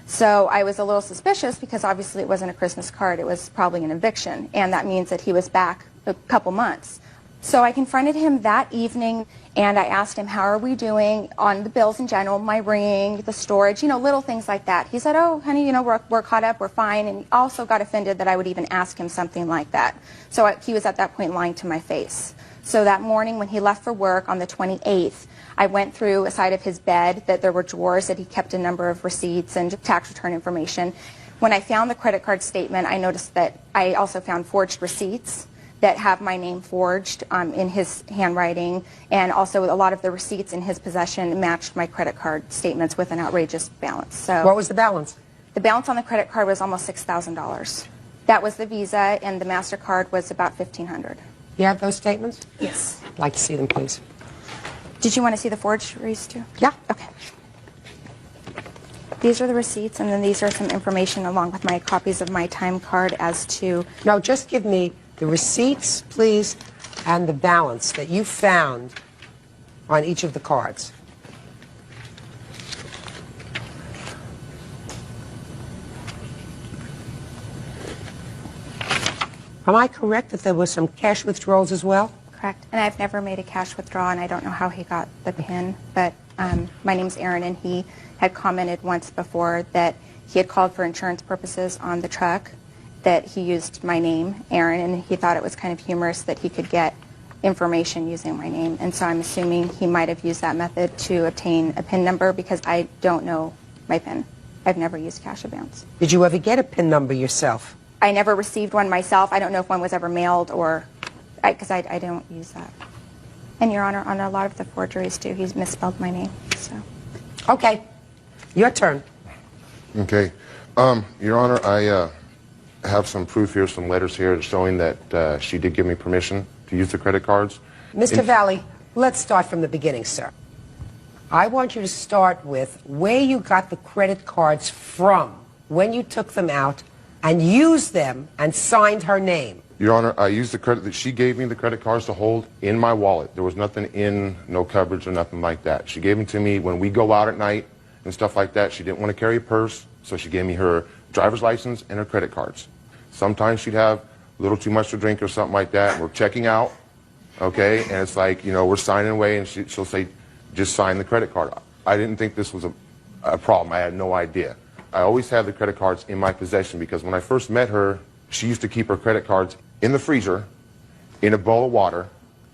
So I was a little suspicious because obviously it wasn't a Christmas card, it was probably an eviction, and that means that he was back a couple months. So I confronted him that evening and I asked him, how are we doing on the bills in general, my ring, the storage, you know, little things like that. He said, oh, honey, you know, we're caught up, we're fine, and he also got offended that I would even ask him something like that. So he was at that point lying to my face. So that morning when he left for work on the 28th, I went through a side of his bed that there were drawers that he kept a number of receipts and tax return information. When I found the credit card statement, I noticed that I also found forged receipts that have my name forged in his handwriting, and also a lot of the receipts in his possession matched my credit card statements with an outrageous balance. So what was the balance? The balance on the credit card was almost $6,000. That was the Visa, and the MasterCard was about $1,500. You have those statements? Yes. I'd like to see them, please. Did you want to see the forgeries too? Yeah. Okay. These are the receipts, and then these are some information along with my copies of my time card as to... No, just give me the receipts, please, and the balance that you found on each of the cards. Am I correct that there were some cash withdrawals as well? Correct. And I've never made a cash withdrawal, and I don't know how he got the PIN, but my name's Aaron, and he had commented once before that he had called for insurance purposes on the truck, that he used my name, Aaron, and he thought it was kind of humorous that he could get information using my name. And so I'm assuming he might have used that method to obtain a PIN number because I don't know my PIN. I've never used cash advance. Did you ever get a PIN number yourself? I never received one myself. I don't know if one was ever mailed or, because I don't use that. And Your Honor, on a lot of the forgeries too, he's misspelled my name, so. Okay, your turn. Okay, Your Honor, I have some proof here, some letters here showing that she did give me permission to use the credit cards. Mr. Valley, let's start from the beginning, sir. I want you to start with where you got the credit cards from when you took them out and used them and signed her name. Your Honor, I used the credit that she gave me the credit cards to hold in my wallet. There was nothing in, no coverage or nothing like that. She gave them to me when we go out at night and stuff like that. She didn't want to carry a purse, so she gave me her driver's license and her credit cards. Sometimes she'd have a little too much to drink or something like that. We're checking out, okay, and it's like, you know, we're signing away, and she'll say, just sign the credit card. I didn't think this was a problem. I had no idea. I always had the credit cards in my possession because when I first met her, she used to keep her credit cards in the freezer in a bowl of water,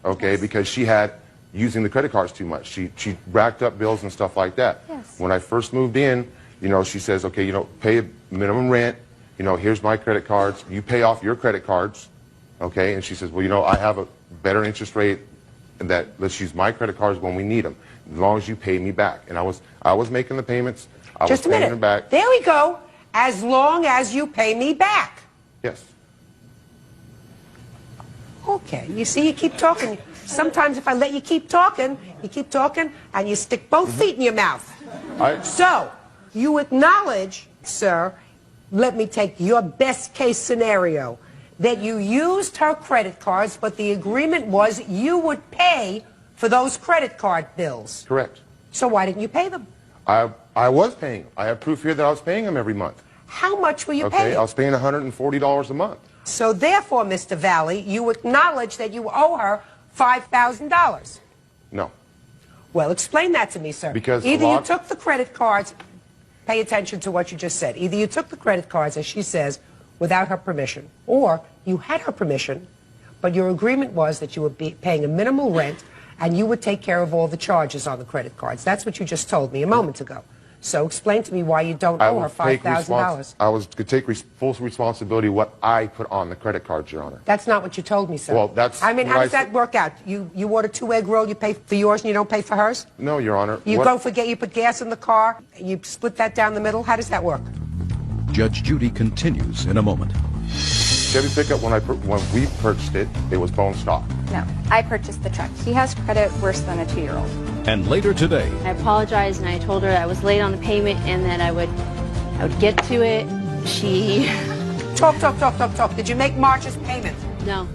okay, because she had using the credit cards too much. She racked up bills and stuff like that. Yes. When I first moved in, you know, she says, okay, you know, pay a minimum rent. You know, here's my credit cards. You pay off your credit cards, okay? And she says, well, you know, I have a better interest rate, and that let's use my credit cards when we need them, as long as you pay me back. And I was making the payments. I was paying them back. There we go. As long as you pay me back. Yes. Okay. You see, you keep talking. Sometimes if I let you keep talking, and you stick both feet in your mouth. So, you acknowledge, sir, let me take your best case scenario, that you used her credit cards, but the agreement was you would pay for those credit card bills. Correct. So why didn't you pay them? I was paying them. I have proof here that I was paying them every month. How much were you Okay, paying? I was paying $140 a month. So therefore, Mr. Valley, you acknowledge that you owe her $5,000. No. Well, explain that to me, sir. Because either you took the credit cards, pay attention to what you just said. Either you took the credit cards, as she says, without her permission, or you had her permission, but your agreement was that you would be paying a minimal rent and you would take care of all the charges on the credit cards. That's what you just told me a moment ago. So explain to me why you don't owe her $5,000. I was to take full responsibility what I put on the credit cards, Your Honor. That's not what you told me, sir. Well, that's I mean, what how does that work out? You order 2 egg roll, you pay for yours and you don't pay for hers? No, Your Honor. You you put gas in the car, you split that down the middle? How does that work? Judge Judy continues in a moment. Chevy pickup, when we purchased it, it was bone stock. No, I purchased the truck. He has credit worse than a 2-year-old. And later today, I apologized and I told her I was late on the payment and that I would get to it. She... Talk. Did you make March's payment? No.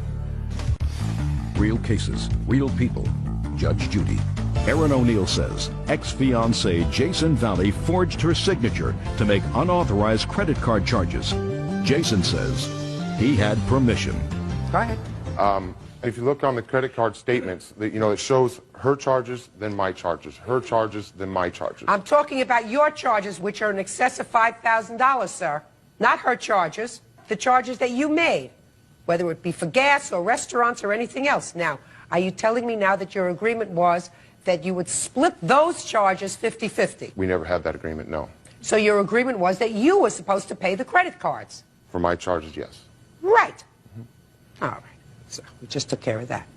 real cases, real people. Judge Judy. Aaron O'Neill says ex-fiancé Jason Valley forged her signature to make unauthorized credit card charges. Jason says he had permission. Go ahead. If you look on the credit card statements, it shows her charges, then my charges. Her charges, then my charges. I'm talking about your charges, which are in excess of $5,000, sir. Not her charges. The charges that you made, whether it be for gas or restaurants or anything else. Now, are you telling me now that your agreement was that you would split those charges 50-50? We never had that agreement, no. So your agreement was that you were supposed to pay the credit cards? For my charges, yes. Right. All right. So we just took care of that.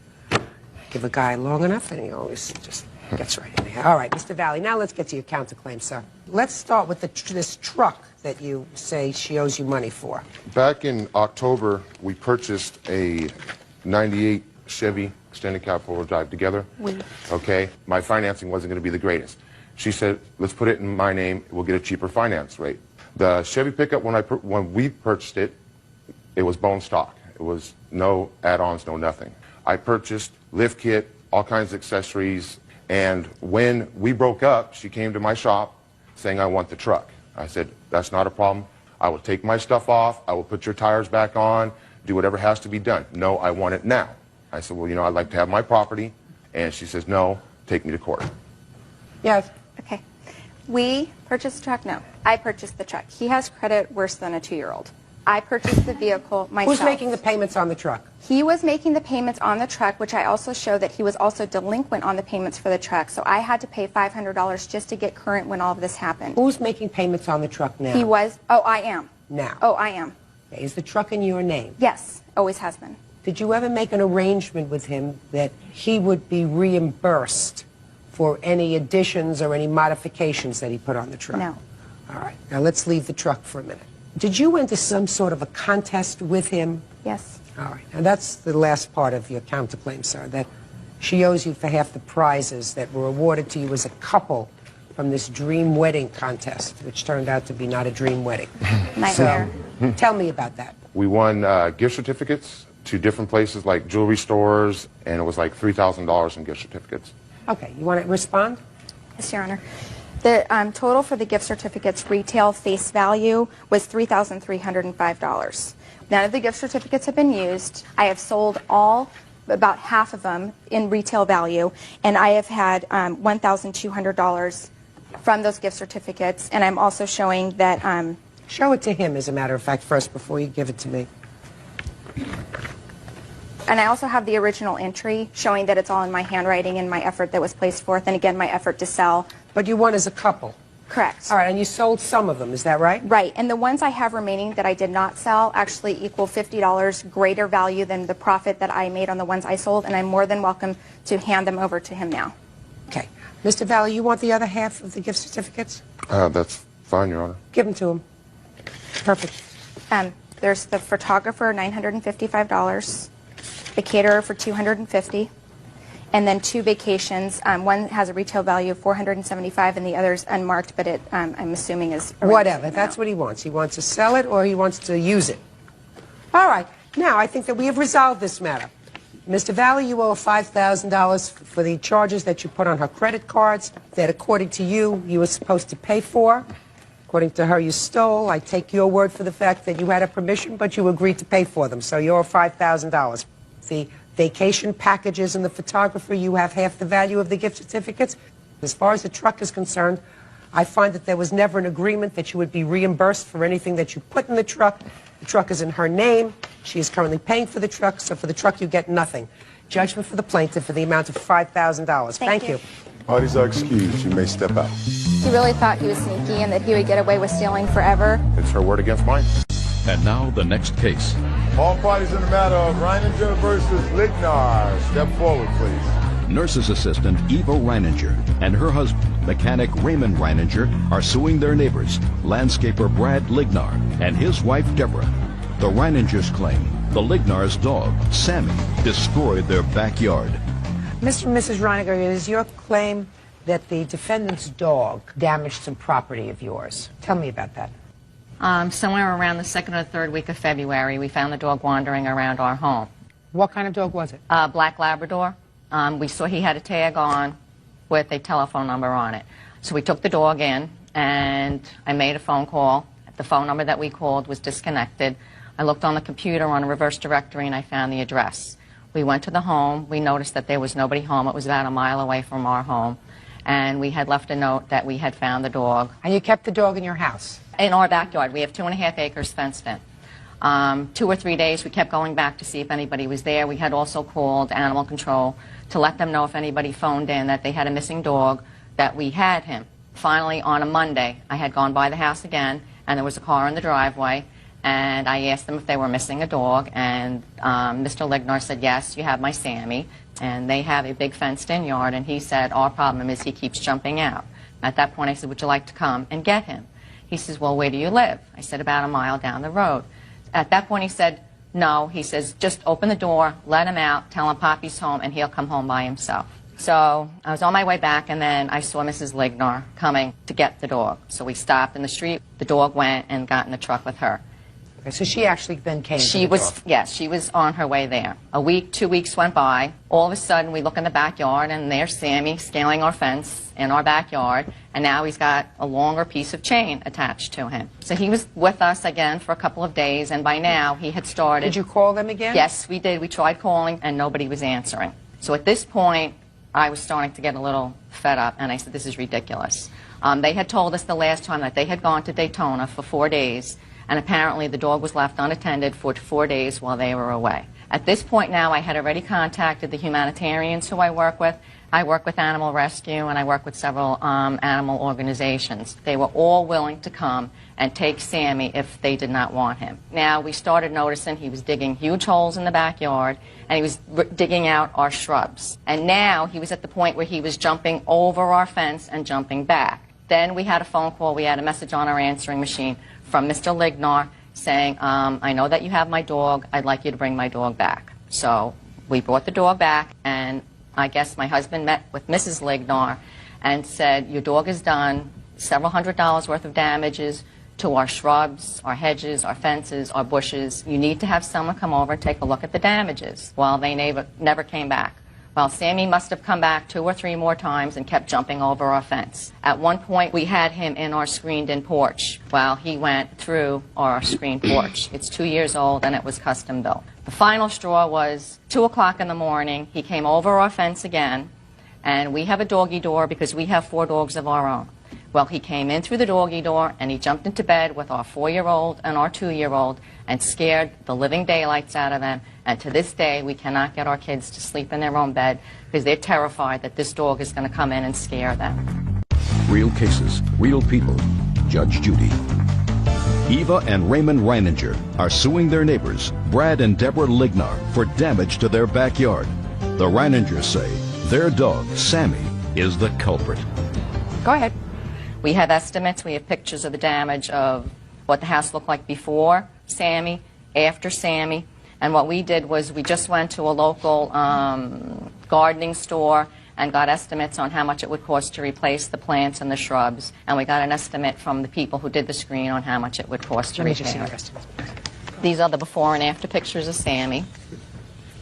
Give a guy long enough and he always just gets right in there. All right, Mr. Valley, now let's get to your counterclaim, sir. Let's start with this truck that you say she owes you money for. Back in October, we purchased a 98 Chevy extended cab four-wheel drive together. Okay, my financing wasn't going to be the greatest. She said, let's put it in my name, we'll get a cheaper finance rate. The Chevy pickup, when we purchased it, it was bone stock. It was no add-ons, no nothing. I purchased lift kit, all kinds of accessories, and when we broke up, she came to my shop saying, I want the truck. I said, that's not a problem. I will take my stuff off, I will put your tires back on, do whatever has to be done. No, I want it now. I said, well, I'd like to have my property. And she says, no, take me to court. Yes. Okay. We purchased the truck? No. I purchased the truck. He has credit worse than a 2-year-old. I purchased the vehicle myself. Who's making the payments on the truck? He was making the payments on the truck, which I also show that he was also delinquent on the payments for the truck. So I had to pay $500 just to get current when all of this happened. Who's making payments on the truck now? He was. Oh, I am. Now? Oh, I am. Is the truck in your name? Yes. Always has been. Did you ever make an arrangement with him that he would be reimbursed for any additions or any modifications that he put on the truck? No. All right. Now let's leave the truck for a minute. Did you enter some sort of a contest with him? Yes. All right. Now that's the last part of your counterclaim, sir, that she owes you for half the prizes that were awarded to you as a couple from this dream wedding contest, which turned out to be not a dream wedding. Nightmare. So, tell me about that. We won gift certificates to different places like jewelry stores, and it was like $3,000 in gift certificates. Okay. You want to respond? Yes, Your Honor. The total for the gift certificates retail face value was $3,305. None of the gift certificates have been used. I have sold about half of them in retail value, and I have had $1,200 from those gift certificates, and I'm also showing that... Show it to him, as a matter of fact, first, before you give it to me. And I also have the original entry showing that it's all in my handwriting and my effort that was placed forth, and again, my effort to sell. But you won as a couple? Correct. All right, and you sold some of them, is that right? Right, and the ones I have remaining that I did not sell actually equal $50 greater value than the profit that I made on the ones I sold, and I'm more than welcome to hand them over to him now. Okay. Mr. Valley, you want the other half of the gift certificates? That's fine, Your Honor. Give them to him. Perfect. There's the photographer, $955. The caterer for $250. and then 2 vacations. One has a retail value of $475 and the other's unmarked, but it, I'm assuming is whatever. That's what he wants. He wants to sell it or he wants to use it. All right. Now, I think that we have resolved this matter. Mr. Valley, you owe $5,000 for the charges that you put on her credit cards that, according to you, you were supposed to pay for. According to her, you stole. I take your word for the fact that you had a permission, but you agreed to pay for them. So you owe $5,000. The vacation packages and the photographer, you have half the value of the gift certificates. As far as the truck is concerned, I find that there was never an agreement that you would be reimbursed for anything that you put in the truck. The truck is in her name. She is currently paying for the truck, so for the truck you get nothing. Judgment for the plaintiff for the amount of $5,000. Thank you. Parties are excused. You may step out. He really thought he was sneaky and that he would get away with stealing forever. It's her word against mine. And now the next case. All parties in the matter of Reininger versus Lignar. Step forward, please. Nurse's assistant Eva Reininger and her husband, mechanic Raymond Reininger, are suing their neighbors, landscaper Brad Lignar and his wife Deborah. The Reiningers claim the Lignar's dog, Sammy, destroyed their backyard. Mr. and Mrs. Reiniger, it is your claim that the defendant's dog damaged some property of yours. Tell me about that. Somewhere around the 2nd or 3rd week of February, we found the dog wandering around our home. What kind of dog was it? Black Labrador. We saw he had a tag on with a telephone number on it. So we took the dog in, and I made a phone call. The phone number that we called was disconnected. I looked on the computer on a reverse directory, and I found the address. We went to the home. We noticed that there was nobody home. It was about a mile away from our home. And we had left a note that we had found the dog. And you kept the dog in your house? In our backyard. We have 2.5 acres fenced in. 2 or 3 days, we kept going back to see if anybody was there. We had also called animal control to let them know if anybody phoned in that they had a missing dog, that we had him. Finally, on a Monday, I had gone by the house again, and there was a car in the driveway, and I asked them if they were missing a dog, and Mr. Lignar said, yes, you have my Sammy, and they have a big fenced-in yard, and he said, our problem is he keeps jumping out. At that point, I said, would you like to come and get him? He says, well, where do you live? I said, about a mile down the road. At that point, he said, no. He says, just open the door, let him out, tell him Poppy's home, and he'll come home by himself. So I was on my way back, and then I saw Mrs. Lignar coming to get the dog. So we stopped in the street. The dog went and got in the truck with her. Okay, so she actually then came to the was, dog. yes, she was on her way there. A week, 2 weeks went by. All of a sudden, we look in the backyard, and there's Sammy scaling our fence in our backyard, and now he's got a longer piece of chain attached to him. So he was with us again for a couple of days, and by now he had started. Did you call them again? Yes, we did. We tried calling, and nobody was answering. So at this point, I was starting to get a little fed up, and I said, this is ridiculous. They had told us the last time that they had gone to Daytona for 4 days, and apparently the dog was left unattended for 4 days while they were away. At this point now, I had already contacted the humanitarians who I work with. I work with Animal Rescue, and I work with several animal organizations. They were all willing to come and take Sammy if they did not want him. Now, we started noticing he was digging huge holes in the backyard, and he was digging out our shrubs. And now he was at the point where he was jumping over our fence and jumping back. Then we had a phone call. We had a message on our answering machine from Mr. Lignar saying, I know that you have my dog. I'd like you to bring my dog back. So we brought the dog back, and I guess my husband met with Mrs. Lignar and said, your dog has done several $100s worth of damages to our shrubs, our hedges, our fences, our bushes. You need to have someone come over and take a look at the damages. Well, they never came back. Well, Sammy must have come back 2 or 3 more times and kept jumping over our fence. At one point, we had him in our screened-in porch while he went through our screened porch. It's 2 years old, and it was custom built. The final straw was 2 o'clock in the morning. He came over our fence again, and we have a doggy door because we have 4 dogs of our own. Well, he came in through the doggy door, and he jumped into bed with our 4-year-old and our 2-year-old and scared the living daylights out of them. And to this day, we cannot get our kids to sleep in their own bed because they're terrified that this dog is going to come in and scare them. Real cases, real people. Judge Judy. Eva and Raymond Reininger are suing their neighbors, Brad and Deborah Lignar, for damage to their backyard. The Reiningers say their dog, Sammy, is the culprit. Go ahead. We have estimates. We have pictures of the damage of what the house looked like before Sammy, after Sammy. And what we did was we just went to a local gardening store and got estimates on how much it would cost to replace the plants and the shrubs. And we got an estimate from the people who did the screen on how much it would cost to repair. These are the before and after pictures of Sammy.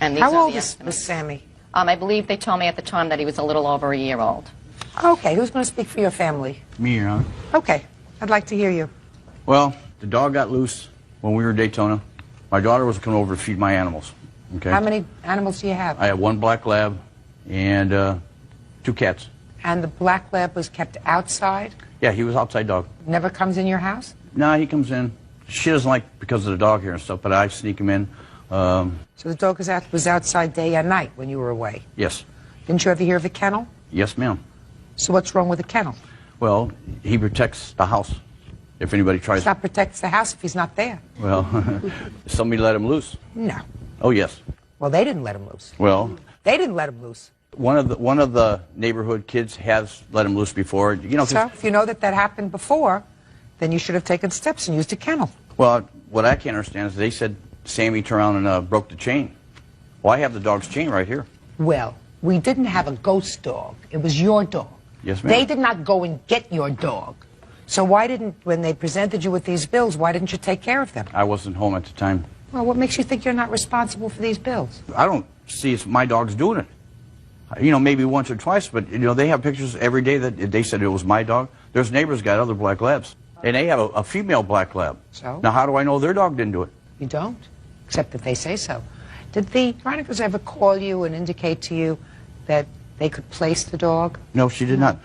And these How are old the is estimates. Sammy? I believe they told me at the time that he was a little over a year old. Okay, who's going to speak for your family? Me, Your Honor. Okay, I'd like to hear you. Well, the dog got loose when we were in Daytona. My daughter was coming over to feed my animals. Okay. How many animals do you have? I have 1 black lab and 2 cats. And the black lab was kept outside? Yeah, he was outside dog. Never comes in your house? No, he comes in. She doesn't like because of the dog here and stuff, but I sneak him in. So the dog was outside day and night when you were away? Yes. Didn't you ever hear of a kennel? Yes, ma'am. So what's wrong with a kennel? Well, he protects the house. If anybody tries... It's not protects the house if he's not there. Well, somebody let him loose. No. Oh, yes. Well, they didn't let him loose. Well... They didn't let him loose. One of the neighborhood kids has let him loose before. You know, so if you know that happened before, then you should have taken steps and used a kennel. Well, what I can't understand is they said Sammy turned around and broke the chain. Well, I have the dog's chain right here. Well, we didn't have a ghost dog. It was your dog. Yes, ma'am. They did not go and get your dog. So why didn't, when they presented you with these bills, why didn't you take care of them? I wasn't home at the time. Well, what makes you think you're not responsible for these bills? I don't see it's my dog's doing it. You know, maybe once or twice, but, you know, they have pictures every day that they said it was my dog. There's neighbors got other black labs, and they have a female black lab. So? Now, how do I know their dog didn't do it? You don't, except that they say so. Did the Chronicles ever call you and indicate to you that they could place the dog? No, she did not.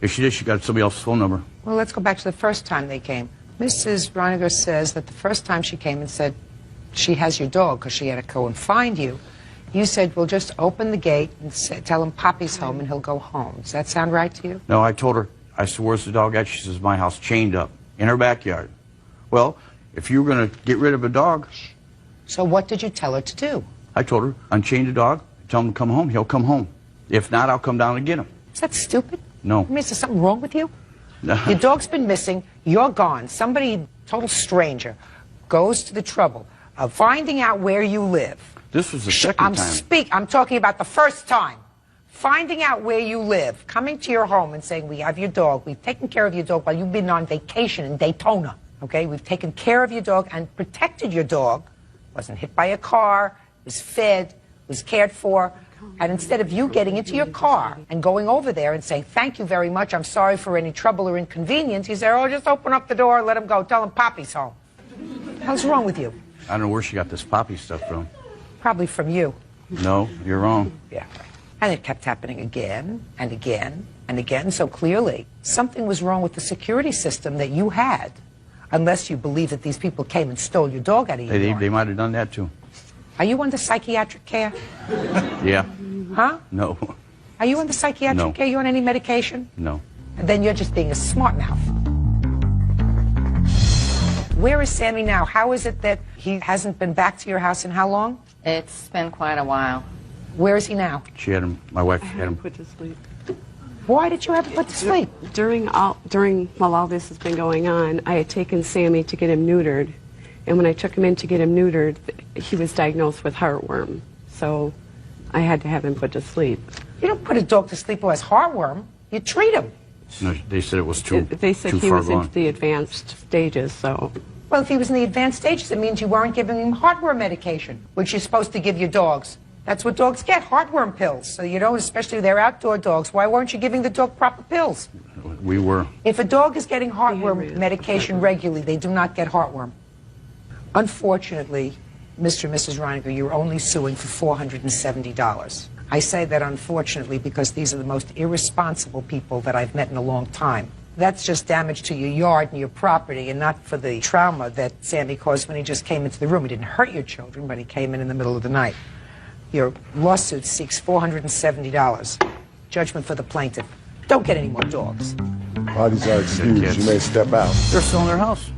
If she did, she got somebody else's phone number. Well, let's go back to the first time they came. Mrs. Reiniger says that the first time she came and said she has your dog because she had to go and find you, you said, well, just open the gate and tell him Poppy's home and he'll go home. Does that sound right to you? No, I told her, I said, where's the dog at? She says, my house, chained up, in her backyard. Well, if you were going to get rid of a dog... So what did you tell her to do? I told her, unchain the dog, tell him to come home, he'll come home. If not, I'll come down and get him. Is that stupid? No. I mean, is there something wrong with you? Your dog's been missing, you're gone. Somebody, total stranger, goes to the trouble of finding out where you live. This was the second time. I'm talking about the first time. Finding out where you live, coming to your home and saying, we have your dog, we've taken care of your dog while you've been on vacation in Daytona. Okay, we've taken care of your dog and protected your dog. Wasn't hit by a car, was fed, was cared for. And instead of you getting into your car and going over there and saying, thank you very much, I'm sorry for any trouble or inconvenience, you say, oh, just open up the door, let him go, tell him Poppy's home. What's wrong with you? I don't know where she got this Poppy stuff from. Probably from you. No, you're wrong. Yeah. And it kept happening again and again and again. So clearly, something was wrong with the security system that you had, unless you believe that these people came and stole your dog out of you. They might have done that, too. Are you under psychiatric care? Yeah. Huh? No. Are you under psychiatric care? You on any medication? No. And then you're just being a smart mouth. Where is Sammy now? How is it that he hasn't been back to your house in how long? It's been quite a while. Where is he now? She had him, my wife had him put to sleep. Why did you have him put to sleep? While all this has been going on, I had taken Sammy to get him neutered. And when I took him in to get him neutered, he was diagnosed with heartworm. So I had to have him put to sleep. You don't put a dog to sleep who has heartworm. You treat him. No, they said it was too They said too he far was gone. into the advanced stages, so... Well, if he was in the advanced stages, it means you weren't giving him heartworm medication, which you're supposed to give your dogs. That's what dogs get, heartworm pills. So, you know, especially they're outdoor dogs. Why weren't you giving the dog proper pills? We were. If a dog is getting heartworm medication regularly, they do not get heartworm. Unfortunately, Mr. and Mrs. Reiniger, you're only suing for $470. I say that unfortunately because these are the most irresponsible people that I've met in a long time. That's just damage to your yard and your property and not for the trauma that Sammy caused when he just came into the room. He didn't hurt your children, but he came in the middle of the night. Your lawsuit seeks $470. Judgment for the plaintiff. Don't get any more dogs. Bodies are excused. You may step out. They're selling their house,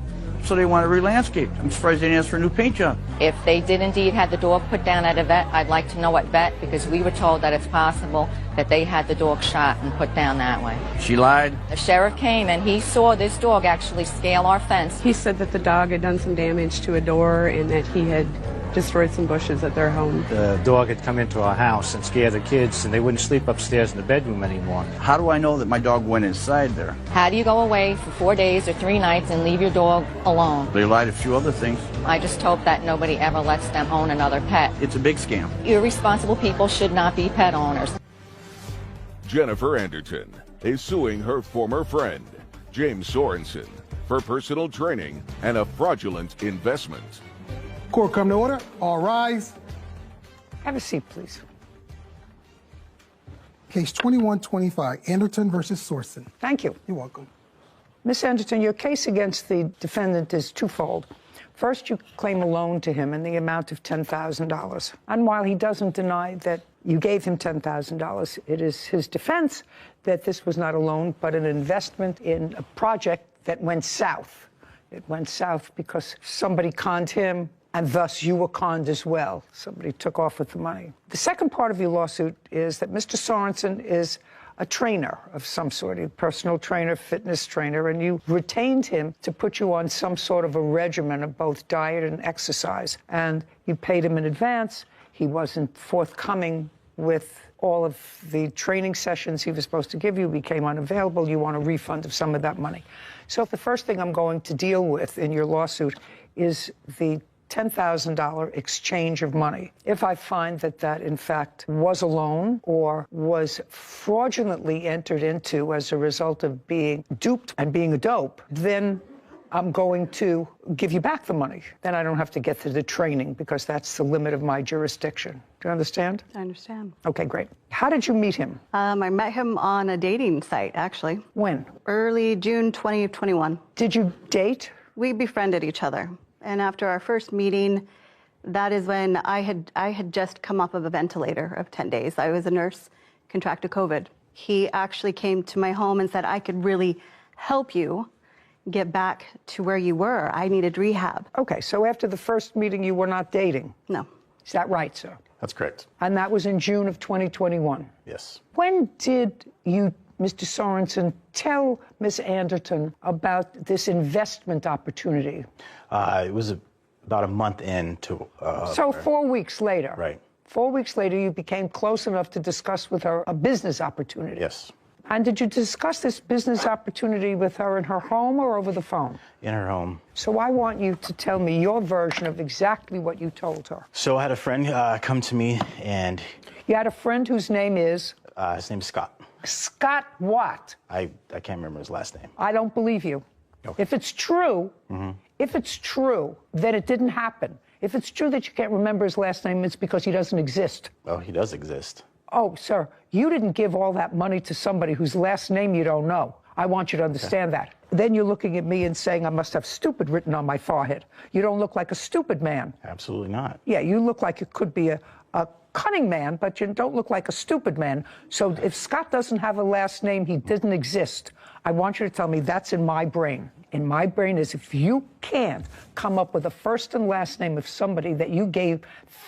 so they want to re-landscape. I'm surprised they didn't ask for a new paint job. If they did indeed have the dog put down at a vet, I'd like to know what vet, because we were told that it's possible that they had the dog shot and put down that way. She lied. The sheriff came and he saw this dog actually scale our fence. He said that the dog had done some damage to a door and that he had destroyed some bushes at their home. The dog had come into our house and scared the kids, and they wouldn't sleep upstairs in the bedroom anymore. How do I know that my dog went inside there? How do you go away for 4 days or 3 nights and leave your dog alone? They lied a few other things. I just hope that nobody ever lets them own another pet. It's a big scam. Irresponsible people should not be pet owners. Jennifer Anderton is suing her former friend, James Sorensen, for personal training and a fraudulent investment. Court come to order. All rise. Have a seat, please. Case 2125, Anderton versus Sorensen. Thank you. You're welcome. Miss Anderton, your case against the defendant is twofold. First, you claim a loan to him in the amount of $10,000. And while he doesn't deny that you gave him $10,000, it is his defense that this was not a loan, but an investment in a project that went south. It went south because somebody conned him, and thus you were conned as well. Somebody took off with the money. The second part of your lawsuit is that Mr. Sorensen is a trainer of some sort, a personal trainer, fitness trainer, and you retained him to put you on some sort of a regimen of both diet and exercise. And you paid him in advance. He wasn't forthcoming with all of the training sessions he was supposed to give you, became unavailable. You want a refund of some of that money. So the first thing I'm going to deal with in your lawsuit is the $10,000 exchange of money. If I find that that, in fact, was a loan or was fraudulently entered into as a result of being duped and being a dope, then I'm going to give you back the money. Then I don't have to get to the training because that's the limit of my jurisdiction. Do you understand? I understand. Okay, great. How did you meet him? I met him on a dating site, actually. When? Early June 2021. Did you date? We befriended each other. And after our first meeting, that is when I had just come off of a ventilator of 10 days. I was a nurse, contracted COVID. He actually came to my home and said, I could really help you get back to where you were. I needed rehab. Okay, so after the first meeting, you were not dating? No. Is that right, sir? That's correct. And that was in June of 2021? Yes. When did you, Mr. Sorensen, tell Ms. Anderton about this investment opportunity? It was about a month into... so 4 weeks later? Right. 4 weeks later, you became close enough to discuss with her a business opportunity? Yes. And did you discuss this business opportunity with her in her home or over the phone? In her home. So I want you to tell me your version of exactly what you told her. So I had a friend come to me and... You had a friend whose name is? His name is Scott. Scott what? I can't remember his last name. I don't believe you. Okay. If it's true, then it didn't happen. If it's true that you can't remember his last name, it's because he doesn't exist. Oh, he does exist. Oh, sir, you didn't give all that money to somebody whose last name you don't know. I want you to understand that. Then you're looking at me and saying I must have stupid written on my forehead. You don't look like a stupid man. Absolutely not. Yeah, you look like you could be a cunning man, but you don't look like a stupid man. So if Scott doesn't have a last name, he didn't exist. I want you to tell me that's in my brain. In my brain is if you can't come up with a first and last name of somebody that you gave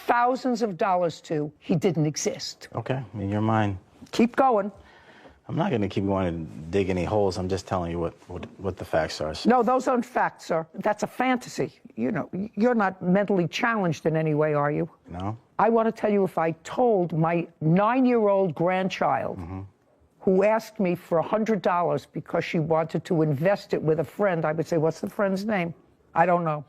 thousands of dollars to, he didn't exist. Okay, in your mind. Keep going. I'm not going to keep going to dig any holes. I'm just telling you what the facts are. No, those aren't facts, sir. That's a fantasy. You know, you're not mentally challenged in any way, are you? No. I want to tell you, if I told my 9-year-old grandchild who asked me for $100 because she wanted to invest it with a friend, I would say, what's the friend's name? I don't know.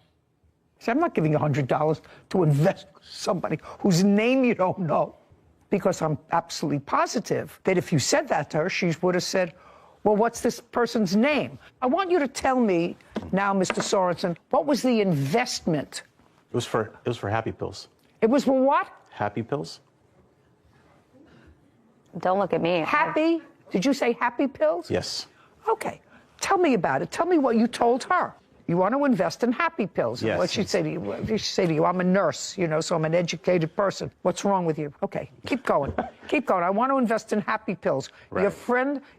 See, I'm not giving you $100 to invest with somebody whose name you don't know, because I'm absolutely positive that if you said that to her, she would have said, well, what's this person's name? I want you to tell me now, Mr. Sorensen, what was the investment? It was for Happy Pills. It was for what? Happy Pills. Don't look at me. Happy? Did you say Happy Pills? Yes. Okay. Tell me about it. Tell me what you told her. You want to invest in Happy Pills. Yes. What she'd say to you? She'd say to you, I'm a nurse, you know, so I'm an educated person. What's wrong with you? Okay, keep going. Keep going. I want to invest in Happy Pills. Right.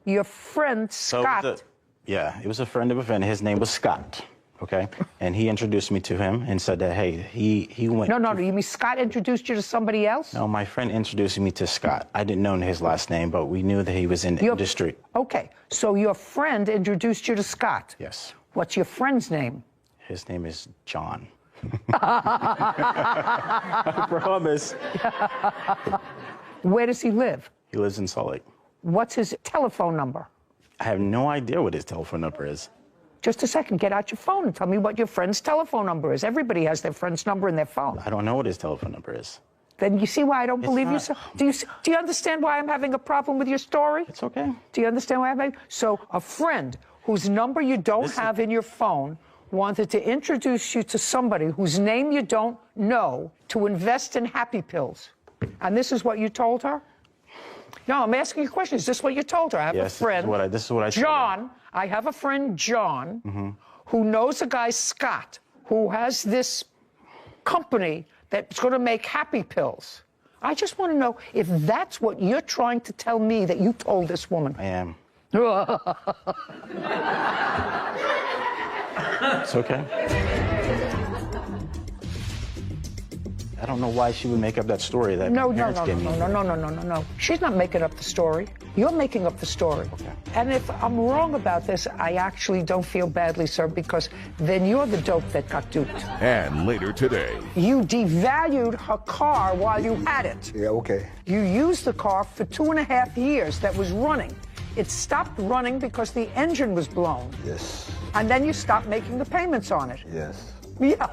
Your friend Scott. It was a friend of a friend. His name was Scott. Okay, and he introduced me to him and said that, hey, he went... No, you mean Scott introduced you to somebody else? No, my friend introduced me to Scott. I didn't know his last name, but we knew that he was in the industry. Okay, so your friend introduced you to Scott? Yes. What's your friend's name? His name is John. I promise. Where does he live? He lives in Salt Lake. What's his telephone number? I have no idea what his telephone number is. Just a second, get out your phone and tell me what your friend's telephone number is. Everybody has their friend's number in their phone. I don't know what his telephone number is. Then you see why I don't believe you? Do you understand why I'm having a problem with your story? It's okay. Do you understand why I'm having? So a friend whose number you don't have in your phone wanted to introduce you to somebody whose name you don't know to invest in happy pills. And this is what you told her? No, I'm asking you a question. Is this what you told her? I have a friend. This is what I told her. John, I have a friend, John, who knows a guy, Scott, who has this company that's going to make happy pills. I just want to know if that's what you're trying to tell me that you told this woman. I am. It's okay. I don't know why she would make up that story that No. She's not making up the story. You're making up the story. Okay. And if I'm wrong about this, I actually don't feel badly, sir, because then you're the dope that got duped. And later today, You devalued her car while you had it. Yeah, okay. You used the car for 2.5 years that was running. It stopped running because the engine was blown. Yes. And then you stopped making the payments on it. Yes. Yeah.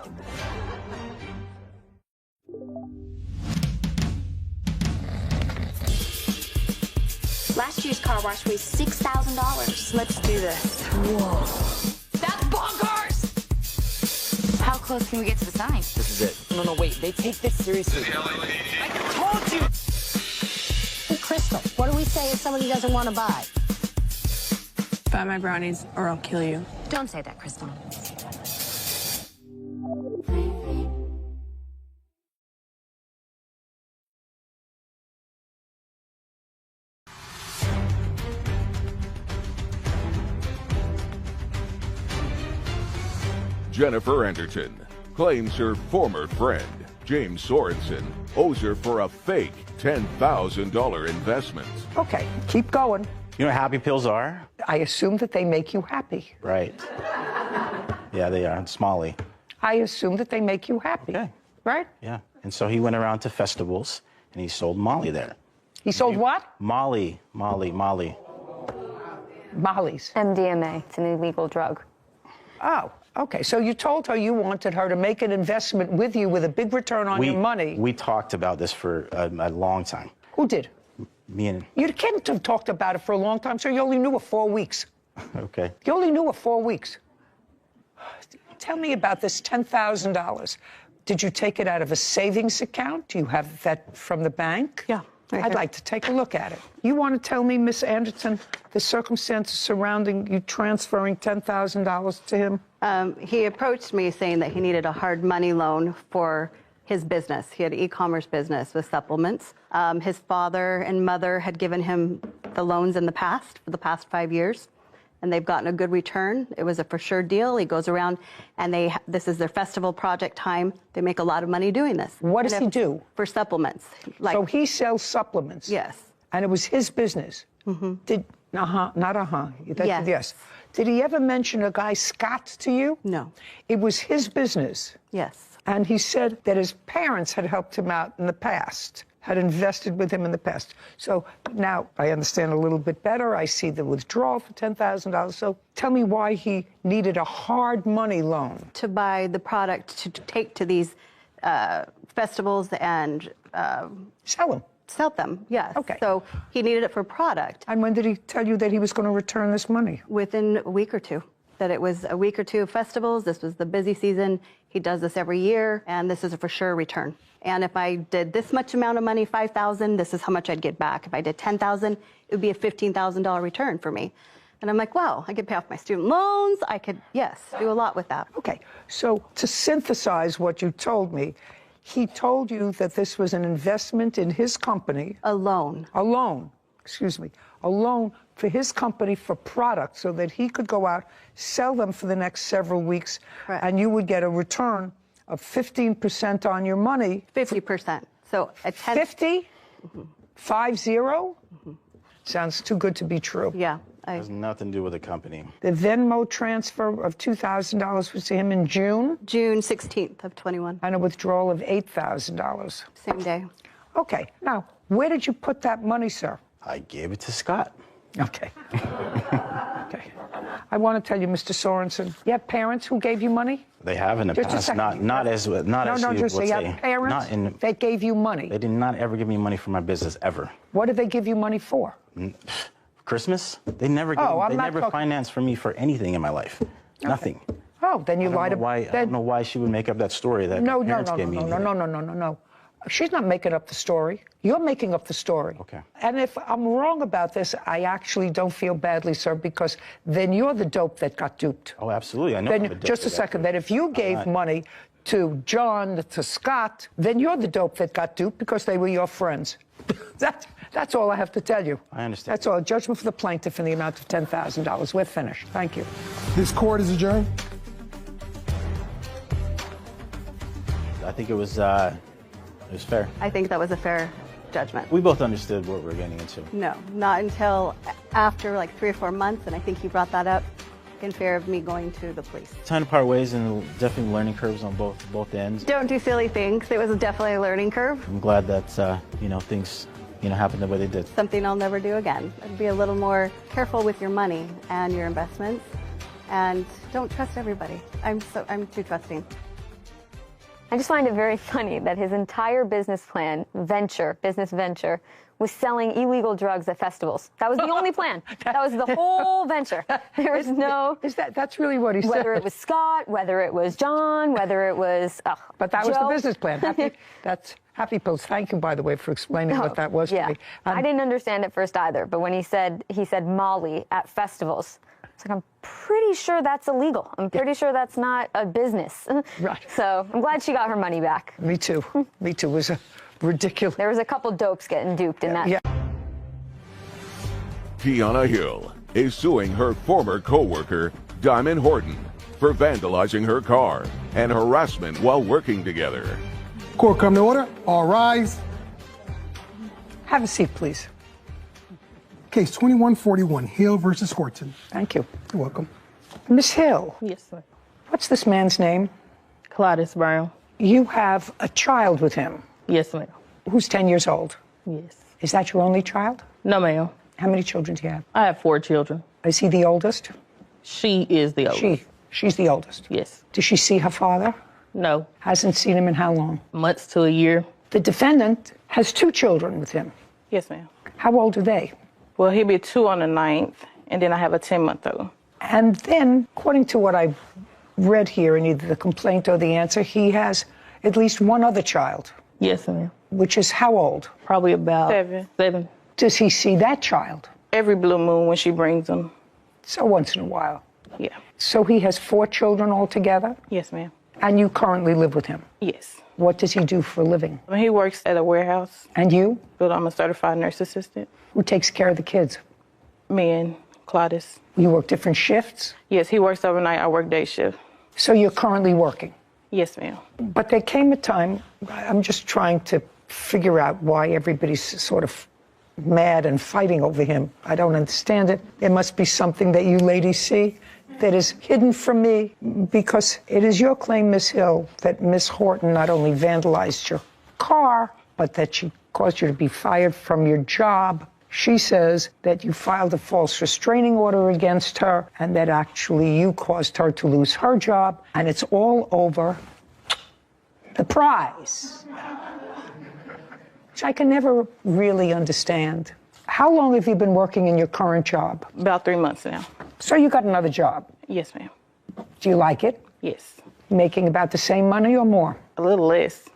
Last year's car wash was $6,000. Let's do this. Whoa. That's bonkers! How close can we get to the sign? This is it. No, wait. They take this seriously. I told you! Crystal, what do we say if somebody doesn't want to buy? Buy my brownies or I'll kill you. Don't say that, Crystal. Jennifer Anderton claims her former friend, James Sorensen, owes her for a fake $10,000 investment. Okay, keep going. You know what happy pills are? I assume that they make you happy. Right. Yeah, they are. It's Molly. I assume that they make you happy. Okay. Right? Yeah. And so he went around to festivals and he sold Molly there. He sold what? Molly. Molly's. MDMA. It's an illegal drug. Oh, okay. So you told her you wanted her to make an investment with you with a big return on your money. We talked about this for a long time. Who did? Me and... You can't have talked about it for a long time, sir. You only knew her 4 weeks. Okay. You only knew her 4 weeks. Tell me about this $10,000. Did you take it out of a savings account? Do you have that from the bank? Yeah. Right I'd here. like to take a look at it. You want to tell me, Miss Anderson, the circumstances surrounding you transferring $10,000 to him? He approached me saying that he needed a hard money loan for his business. He had an e-commerce business with supplements. His father and mother had given him the loans in the past, for the past 5 years, and they've gotten a good return. It was a for sure deal. He goes around and this is their festival project time. They make a lot of money doing this. What does he do? For supplements. So he sells supplements? Yes. And it was his business? Mm-hmm. Yes. Yes. Did he ever mention a guy, Scott, to you? No. It was his business? Yes. And he said that his parents had helped him out in the past, had invested with him in the past. So now I understand a little bit better. I see the withdrawal for $10,000. So tell me why he needed a hard money loan. To buy the product to take to these festivals and... Sell them. Sell them, yes. Okay. So he needed it for product. And when did he tell you that he was going to return this money? Within a week or two. That it was a week or two of festivals. This was the busy season. He does this every year, and this is a for sure return. And if I did this much amount of money, $5,000, this is how much I'd get back. If I did $10,000, it would be a $15,000 return for me. And I'm like, wow, I could pay off my student loans. I could, yes, do a lot with that. Okay, so to synthesize what you told me, he told you that this was an investment in his company. A loan. A loan, excuse me. A loan for his company for products so that he could go out, sell them for the next several weeks, Correct. And you would get a return of 15% on your money. 50%. So a 50? 50? Mm-hmm. Sounds too good to be true. Yeah. has nothing to do with the company. The Venmo transfer of $2,000 was to him in June? June 16th of 21. And a withdrawal of $8,000. Same day. Okay. Now, where did you put that money, sir? I gave it to Scott. Okay. Okay. I want to tell you, Mr. Sorensen, you have parents who gave you money? They have in the Just a past, second. not as you just would say you say. have parents Not in, that gave you money. They did not ever give me money for my business ever. What did they give you money for? Christmas? They never financed for me for anything in my life. Okay. Nothing. Oh, then you lied about. I don't know why she would make up that story that my parents gave me. No. She's not making up the story. You're making up the story. Okay. And if I'm wrong about this, I actually don't feel badly, sir, because then you're the dope that got duped. Oh, absolutely. I know. Then, just a second. That if you gave money to John, to Scott, then you're the dope that got duped because they were your friends. That's all I have to tell you. I understand. That's all. Judgment for the plaintiff in the amount of $10,000. We're finished. Thank you. This court is adjourned. I think it was fair. I think that was a fair judgment. We both understood what we were getting into. No, not until after like 3 or 4 months, and I think he brought that up in fear of me going to the police. Time to part ways, and definitely learning curves on both ends. Don't do silly things. It was definitely a learning curve. I'm glad that things happened the way they did. Something I'll never do again. Be a little more careful with your money and your investments, and don't trust everybody. I'm too trusting. I just find it very funny that his entire business venture, was selling illegal drugs at festivals. That was the only plan. That was the whole venture. There was no... That's really what he said. Whether it was Scott, whether it was John, whether it was But that Joe. was the business plan. That's Happy Pills. Thank you, by the way, for explaining what that was to me. I didn't understand at first either, but when he said Molly at festivals, it's like, I'm pretty sure that's illegal. I'm pretty sure that's not a business. Right. So I'm glad she got her money back. Me too. Me too. It was ridiculous. There was a couple dopes getting duped in that. Yeah. Kiana Hill is suing her former co-worker, Diamond Horton, for vandalizing her car and harassment while working together. Court come to order. All rise. Have a seat, please. Case 2141, Hill versus Horton. Thank you. You're welcome. Miss Hill. Yes, sir. What's this man's name? Claudius Brown. You have a child with him. Yes, ma'am. Who's 10 years old? Yes. Is that your only child? No, ma'am. How many children do you have? I have 4 children. Is he the oldest? She is the oldest. She's the oldest? Yes. Does she see her father? No. Hasn't seen him in how long? Months to a year. The defendant has 2 children with him. Yes, ma'am. How old are they? Well, he'll be 2 on the 9th, and then I have a 10-month-old. And then, according to what I've read here in either the complaint or the answer, he has at least 1 other child. Yes, ma'am. Which is how old? Probably about 7. Does he see that child? Every blue moon when she brings him. So once in a while? Yeah. So he has 4 children altogether? Yes, ma'am. And you currently live with him? Yes. What does he do for a living? He works at a warehouse. And you? But I'm a certified nurse assistant. Who takes care of the kids? Me and Claudius. You work different shifts? Yes, he works overnight. I work day shift. So you're currently working? Yes, ma'am. But there came a time, I'm just trying to figure out why everybody's sort of mad and fighting over him. I don't understand it. There must be something that you ladies see that is hidden from me, because it is your claim, Miss Hill, that Miss Horton not only vandalized your car, but that she caused you to be fired from your job. She says that you filed a false restraining order against her and that actually you caused her to lose her job, and it's all over the prize, which I can never really understand. How long have you been working in your current job? About 3 months now. So you got another job? Yes, ma'am. Do you like it? Yes. Making about the same money or more? A little less.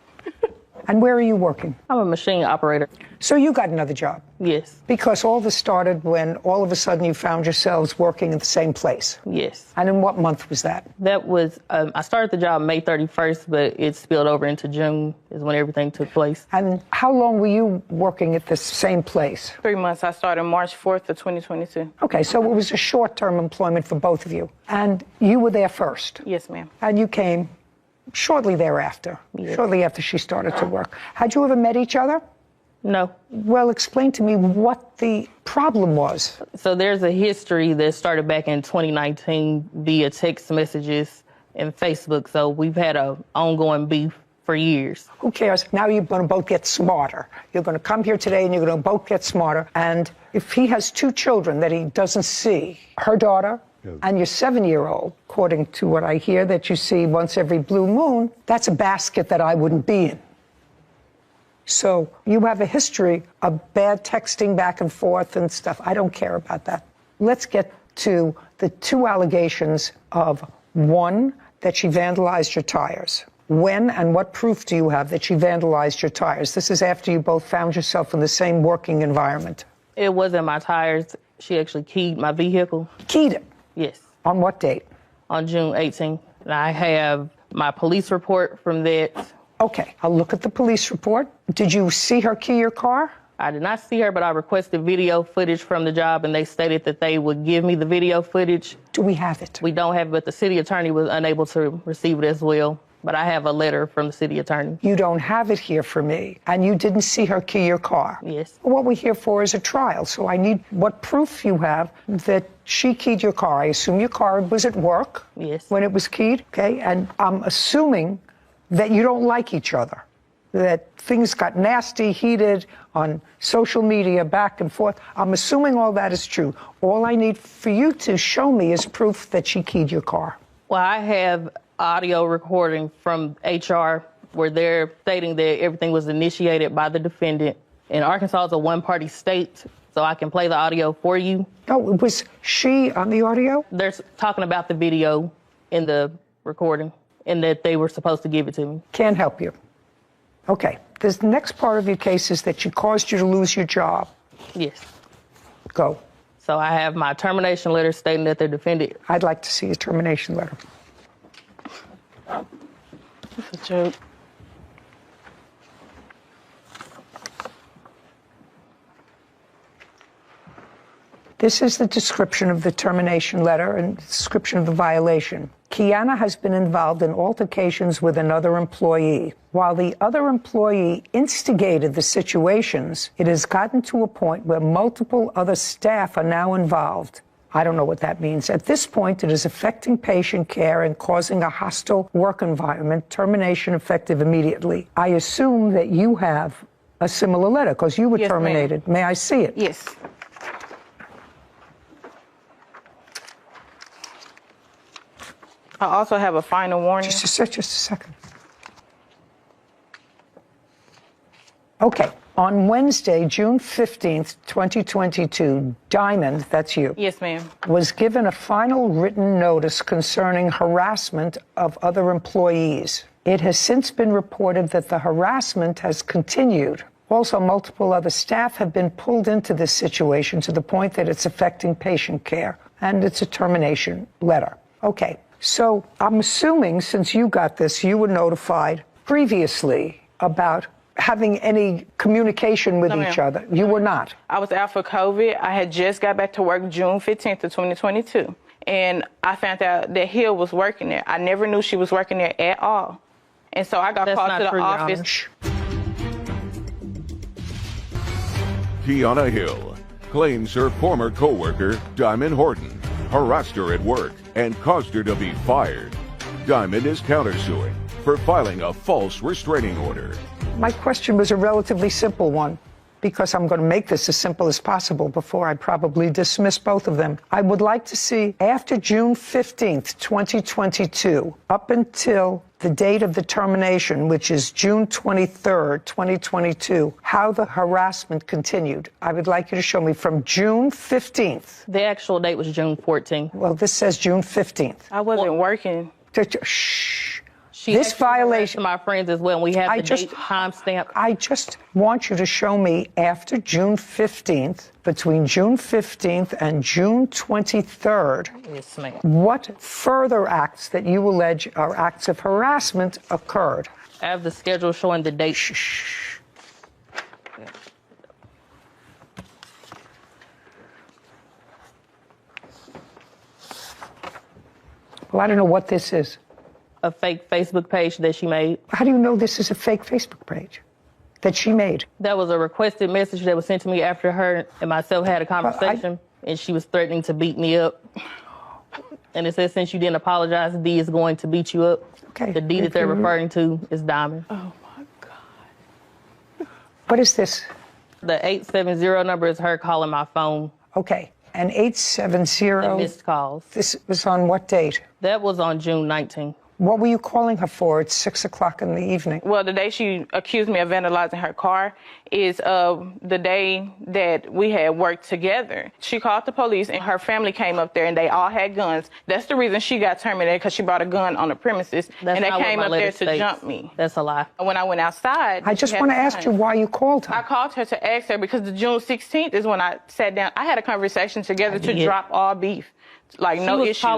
And where are you working? I'm a machine operator. So you got another job? Yes. Because all this started when all of a sudden you found yourselves working in the same place? Yes. And in what month was that? That was, I started the job May 31st, but it spilled over into June is when everything took place. And how long were you working at the same place? 3 months. I started March 4th of 2022. Okay, so it was a short-term employment for both of you. And you were there first? Yes, ma'am. And you came shortly thereafter, yes. Shortly after she started to work. Had you ever met each other? No. Well, explain to me what the problem was. So there's a history that started back in 2019 via text messages and Facebook. So we've had an ongoing beef for years. Who cares? Now you're going to both get smarter. You're going to come here today and you're going to both get smarter. And if he has 2 children that he doesn't see, her daughter and your 7-year-old, according to what I hear, that you see once every blue moon, that's a basket that I wouldn't be in. So you have a history of bad texting back and forth and stuff. I don't care about that. Let's get to the 2 allegations of, 1, that she vandalized your tires. When and what proof do you have that she vandalized your tires? This is after you both found yourself in the same working environment. It wasn't my tires. She actually keyed my vehicle. Keyed it? Yes. On what date? On June 18th. And I have my police report from that. Okay, I'll look at the police report. Did you see her key your car? I did not see her, but I requested video footage from the job, and they stated that they would give me the video footage. Do we have it? We don't have it, but the city attorney was unable to receive it as well. But I have a letter from the city attorney. You don't have it here for me, and you didn't see her key your car? Yes. What we're here for is a trial, so I need what proof you have that she keyed your car. I assume your car was at work? Yes. When it was keyed? Okay, and I'm assuming that you don't like each other, that things got nasty, heated on social media, back and forth. I'm assuming all that is true. All I need for you to show me is proof that she keyed your car. Well, I have audio recording from HR where they're stating that everything was initiated by the defendant. And Arkansas is a one-party state, so I can play the audio for you. Oh, was she on the audio? They're talking about the video in the recording and that they were supposed to give it to me. Can't help you. Okay, this next part of your case is that she caused you to lose your job. Yes. Go. So I have my termination letter stating that the defendant... I'd like to see a termination letter. It's a joke. This is the description of the termination letter and description of the violation. Kiana has been involved in altercations with another employee. While the other employee instigated the situations, it has gotten to a point where multiple other staff are now involved. I don't know what that means. At this point, it is affecting patient care and causing a hostile work environment. Termination effective immediately. I assume that you have a similar letter because you were terminated. May I see it? Yes. I also have a final warning. Just a second. Okay. On Wednesday, June 15th, 2022, Diamond, that's you. Yes, ma'am. Was given a final written notice concerning harassment of other employees. It has since been reported that the harassment has continued. Also, multiple other staff have been pulled into this situation to the point that it's affecting patient care, and it's a termination letter. Okay. So I'm assuming since you got this, you were notified previously about having any communication with each other. You were not. I was out for COVID. I had just got back to work June 15th of 2022. And I found out that Hill was working there. I never knew she was working there at all. And so I got called to the office. Kiana Hill claims her former co-worker, Diamond Horton, harassed her at work and caused her to be fired. Diamond is countersuing for filing a false restraining order. My question was a relatively simple one, because I'm going to make this as simple as possible before I probably dismiss both of them. I would like to see, after June 15th, 2022, up until the date of the termination, which is June 23rd, 2022, how the harassment continued. I would like you to show me from June 15th. The actual date was June 14th. Well, this says June 15th. I wasn't working. Shh. This violation, my friends as well. We have the date timestamp. I just want you to show me after June 15th, between June 15th and June 23rd, yes, ma'am, what further acts that you allege are acts of harassment occurred. I have the schedule showing the date. Shh. Well, I don't know what this is. A fake Facebook page that she made. How do you know this is a fake Facebook page? that she made? That was a requested message that was sent to me after her and myself had a conversation, and she was threatening to beat me up. And it says, since you didn't apologize, D is going to beat you up. Okay. The D that they're referring to is Diamond. Oh, my God. What is this? The 870 number is her calling my phone. Okay. And 870... The missed calls. This was on what date? That was on June 19th. What were you calling her for at 6 o'clock in the evening? Well, the day she accused me of vandalizing her car is the day that we had worked together. She called the police and her family came up there and they all had guns. That's the reason she got terminated, because she brought a gun on the premises. That's and they not what came my up there letter to states. jump me. That's a lie. When I went outside... I just want to ask you why you called her. I called her to ask her because the June 16th is when I sat down. I had a conversation together to drop all beef. Like, no issue. I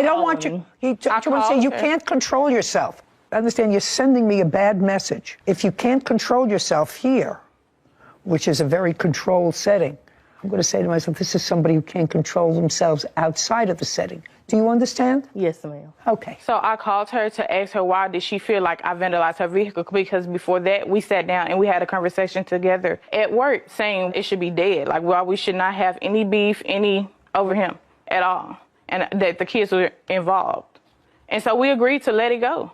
don't want you. You want to say you can't control yourself. I understand you're sending me a bad message. If you can't control yourself here, which is a very controlled setting, I'm going to say to myself, this is somebody who can't control themselves outside of the setting. Do you understand? Yes, ma'am. Okay. So I called her to ask her why did she feel like I vandalized her vehicle, because before that we sat down and we had a conversation together at work saying it should be dead. Like, well, we should not have any beef over him at all, and that the kids were involved. And so we agreed to let it go.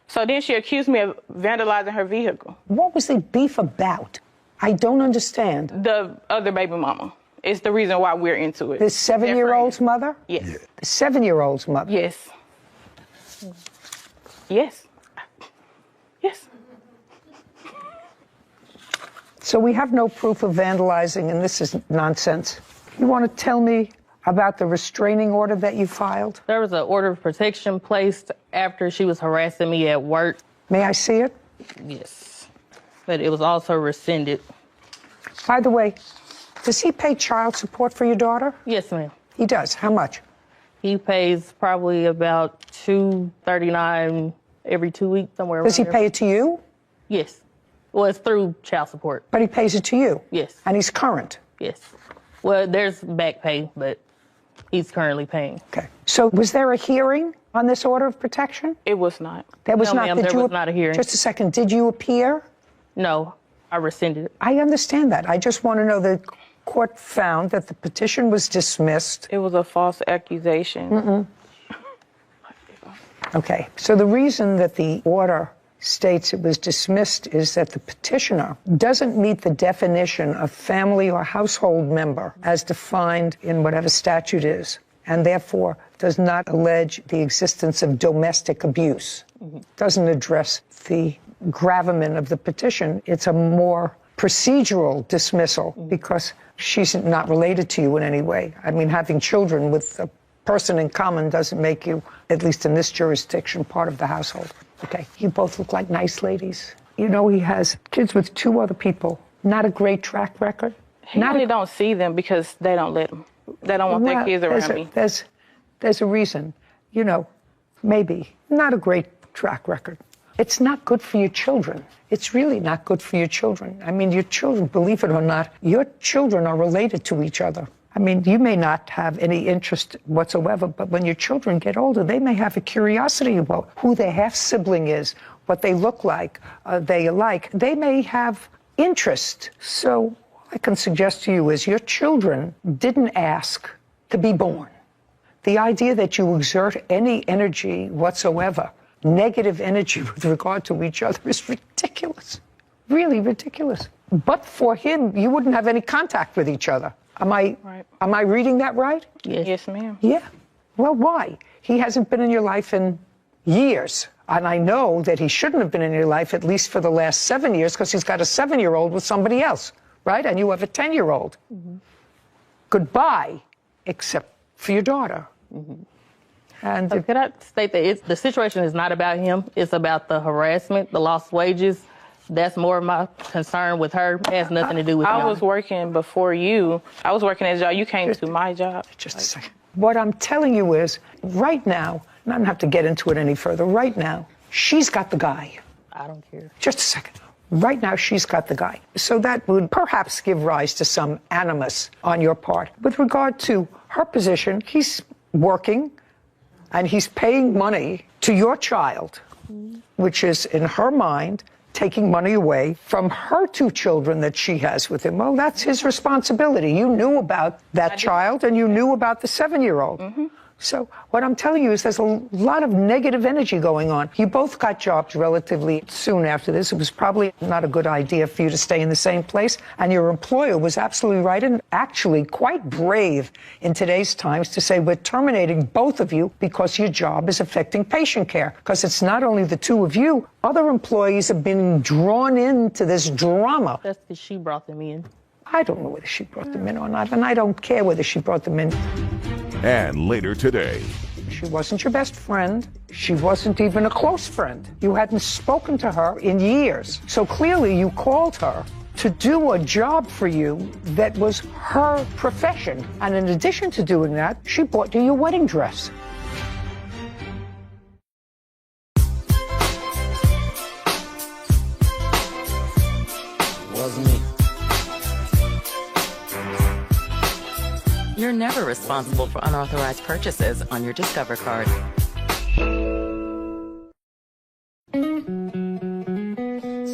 So then she accused me of vandalizing her vehicle. What was the beef about? I don't understand. The other baby mama is the reason why we're into it. The 7-year-old's mother? Yes. Yeah. The 7-year-old's mother? Yes. Yes. Yes. So we have no proof of vandalizing, and this is nonsense. You want to tell me about the restraining order that you filed? There was an order of protection placed after she was harassing me at work. May I see it? Yes. But it was also rescinded. By the way, does he pay child support for your daughter? Yes, ma'am. He does. How much? He pays probably about $239 every 2 weeks, somewhere around Does he there. pay it to you? Yes. Well, it's through child support. But he pays it to you? Yes. And he's current? Yes. Well, there's back pay, but he's currently paying. Okay. So was there a hearing on this order of protection? It was not. There was No, not. ma'am, Did there you, was not a hearing. Just a second. Did you appear? No, I rescinded it. I understand that. I just want to know the court found that the petition was dismissed. It was a false accusation. Mm-mm. Okay. So the reason that the order states it was dismissed is that the petitioner doesn't meet the definition of family or household member as defined in whatever statute is, and therefore does not allege the existence of domestic abuse. Doesn't address the gravamen of the petition. It's a more procedural dismissal because she's not related to you in any way. I mean, having children with a person in common doesn't make you, at least in this jurisdiction, part of the household. Okay, you both look like nice ladies. You know, he has kids with 2 other people. Not a great track record. He really don't see them because they don't let them. They don't want their kids around me. There's a reason. You know, maybe. Not a great track record. It's not good for your children. It's really not good for your children. I mean, your children, believe it or not, your children are related to each other. I mean, you may not have any interest whatsoever, but when your children get older, they may have a curiosity about who their half-sibling is, what they look like, they alike. They may have interest. So what I can suggest to you is your children didn't ask to be born. The idea that you exert any energy whatsoever, negative energy with regard to each other, is ridiculous. Really ridiculous. But for him, you wouldn't have any contact with each other. Am I reading that right? Yes, ma'am. Yeah. Well, why? He hasn't been in your life in years. And I know that he shouldn't have been in your life at least for the last 7 years because he's got a 7-year-old with somebody else, right? And you have a 10-year-old. Mm-hmm. Goodbye, except for your daughter. Mm-hmm. And can I state that the situation is not about him. It's about the harassment, the lost wages. That's more of my concern with her. It has nothing to do with him. I was working before you. I was working at a job. You came to my job. Just a second. What I'm telling you is, right now, and I don't have to get into it any further, right now, she's got the guy. I don't care. Just a second. Right now, she's got the guy. So that would perhaps give rise to some animus on your part. With regard to her position, he's working and he's paying money to your child, which is, in her mind, taking money away from her 2 children that she has with him. Well, that's his responsibility. You knew about that child, and you knew about the 7-year-old. So what I'm telling you is there's a lot of negative energy going on. You both got jobs relatively soon after this. It was probably not a good idea for you to stay in the same place. And your employer was absolutely right and actually quite brave in today's times to say, we're terminating both of you because your job is affecting patient care. Because it's not only the 2 of you, other employees have been drawn into this drama. That's because she brought them in. I don't know whether she brought them in or not, and I don't care whether she brought them in. And later today. She wasn't your best friend. She wasn't even a close friend. You hadn't spoken to her in years. So clearly you called her to do a job for you that was her profession. And in addition to doing that, she bought you your wedding dress. Wasn't me. You're never responsible for unauthorized purchases on your Discover card.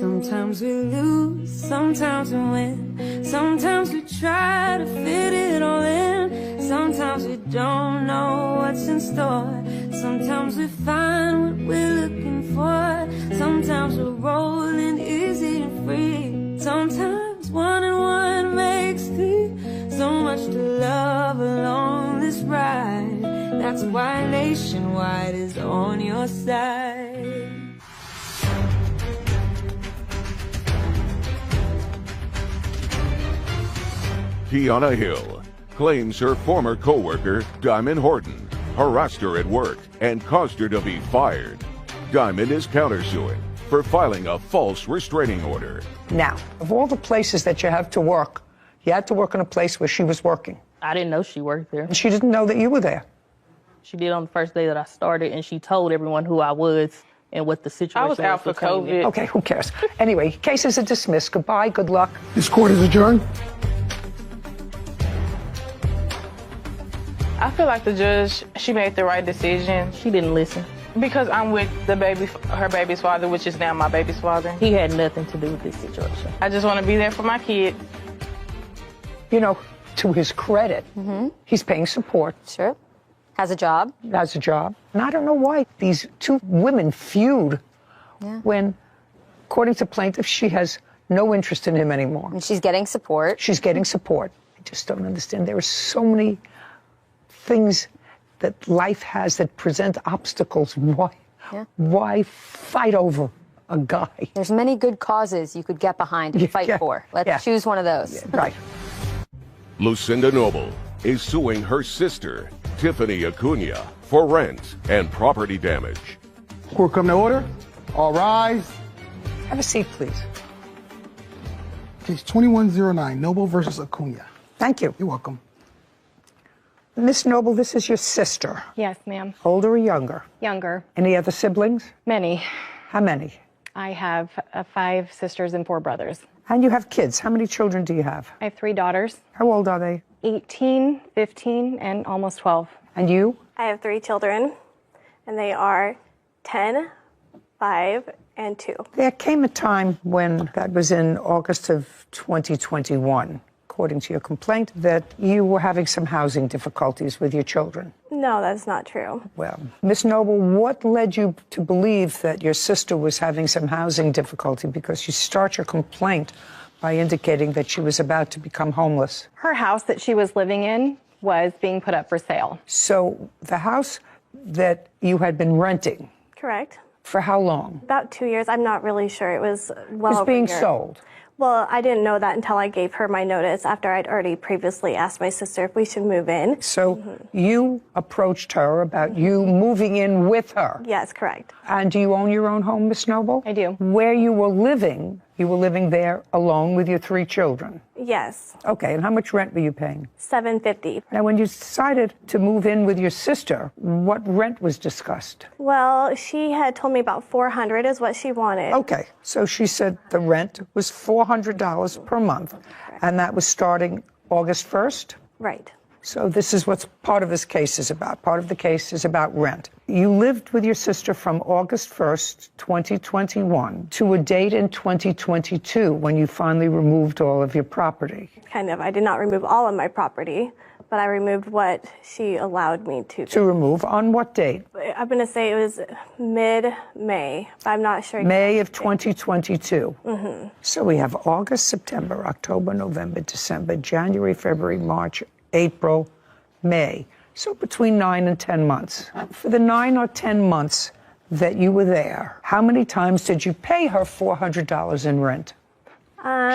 Sometimes we lose, sometimes we win. Sometimes we try to fit it all in. Sometimes we don't know what's in store. Sometimes we find what we're looking for. Sometimes we're rolling easy and free. Sometimes 1 and 1 makes 3. So much to love along this ride. That's why Nationwide is on your side. Kiana Hill claims her former co-worker, Diamond Horton, harassed her at work and caused her to be fired. Diamond is countersuing for filing a false restraining order. Now, of all the places that you have to work, you had to work in a place where she was working. I didn't know she worked there. And she didn't know that you were there. She did on the first day that I started, and she told everyone who I was and what the situation was. I was out for COVID. Okay, who cares? Anyway, cases are dismissed. Goodbye, good luck. This court is adjourned. I feel like the judge, she made the right decision. She didn't listen. Because I'm with her baby's father, which is now my baby's father. He had nothing to do with this situation. I just want to be there for my kid. You know, to his credit, he's paying support. Sure. Has a job. Has a job. And I don't know why these 2 women feud when, according to Plaintiff, she has no interest in him anymore. And she's getting support. She's getting support. I just don't understand. There are so many things that life has that present obstacles. Why fight over a guy? There's many good causes you could get behind and fight for. Let's choose one of those. Right. Lucinda Noble is suing her sister, Tiffany Acuna, for rent and property damage. Court come to order. All rise. Have a seat, please. Case 2109, Noble versus Acuna. Thank you. You're welcome. Miss Noble, this is your sister. Yes, ma'am. Older or younger? Younger. Any other siblings? Many. How many? I have 5 sisters and 4 brothers. And you have kids. How many children do you have? I have 3 daughters. How old are they? 18, 15, and almost 12. And you? I have 3 children, and they are 10, 5, and 2. There came a time when, that was in August of 2021, according to your complaint, that you were having some housing difficulties with your children. No, that's not true. Well, Miss Noble, what led you to believe that your sister was having some housing difficulty? Because you start your complaint by indicating that she was about to become homeless. Her house that she was living in was being put up for sale. So the house that you had been renting. Correct. For how long? About 2 years. I'm not really sure. It was well It was over being a year. sold. Well, I didn't know that until I gave her my notice after I'd already previously asked my sister if we should move in. So you approached her about you moving in with her. Yes, correct. And do you own your own home, Miss Noble? I do. Where you were living there alone with your 3 children? Yes. Okay, and how much rent were you paying? $750. Now, when you decided to move in with your sister, what rent was discussed? Well, she had told me about $400 is what she wanted. Okay, so she said the rent was $400 per month, and that was starting August 1st? Right. So this is what part of this case is about. Part of the case is about rent. You lived with your sister from August 1st, 2021 to a date in 2022 when you finally removed all of your property. Kind of. I did not remove all of my property, but I removed what she allowed me to. To remove on what date? I'm going to say it was mid-May, but I'm not sure. May of 2022. Mm-hmm. So we have August, September, October, November, December, January, February, March, April, May. So between 9 and 10 months. For the 9 or 10 months that you were there, how many times did you pay her $400 in rent?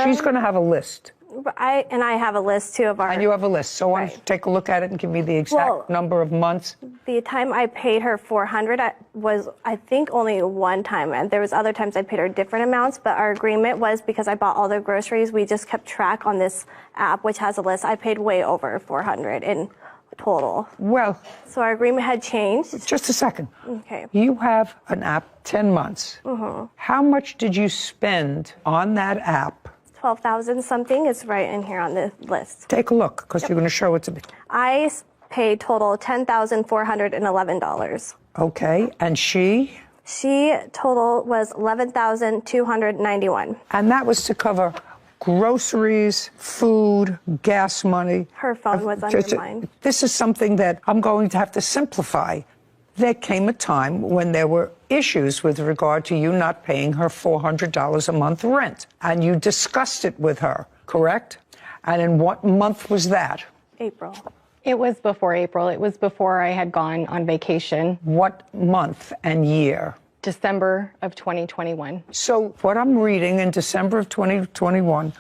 She's going to have a list. I have a list too of our. And you have a list. So why don't you take a look at it and give me the exact number of months? The time I paid her $400 was, I think, only one time, and there was other times I paid her different amounts. But our agreement was, because I bought all the groceries, we just kept track on this app, which has a list. I paid way over $400 in total. Well, so our agreement had changed. Just a second. Okay. You have an app 10 months. Mm-hmm. How much did you spend on that app? 12,000 something. It's right in here on the list. Take a look, because you're going to show it to me. I paid total $10,411. Okay, and she? She total was $11,291. And that was to cover groceries, food, gas money. Her phone was under mine. This is something that I'm going to have to simplify. There came a time when there were issues with regard to you not paying her $400 a month rent. And you discussed it with her, correct? And in what month was that? April. It was before April. It was before I had gone on vacation. What month and year? December of 2021. So what I'm reading in December of 2021,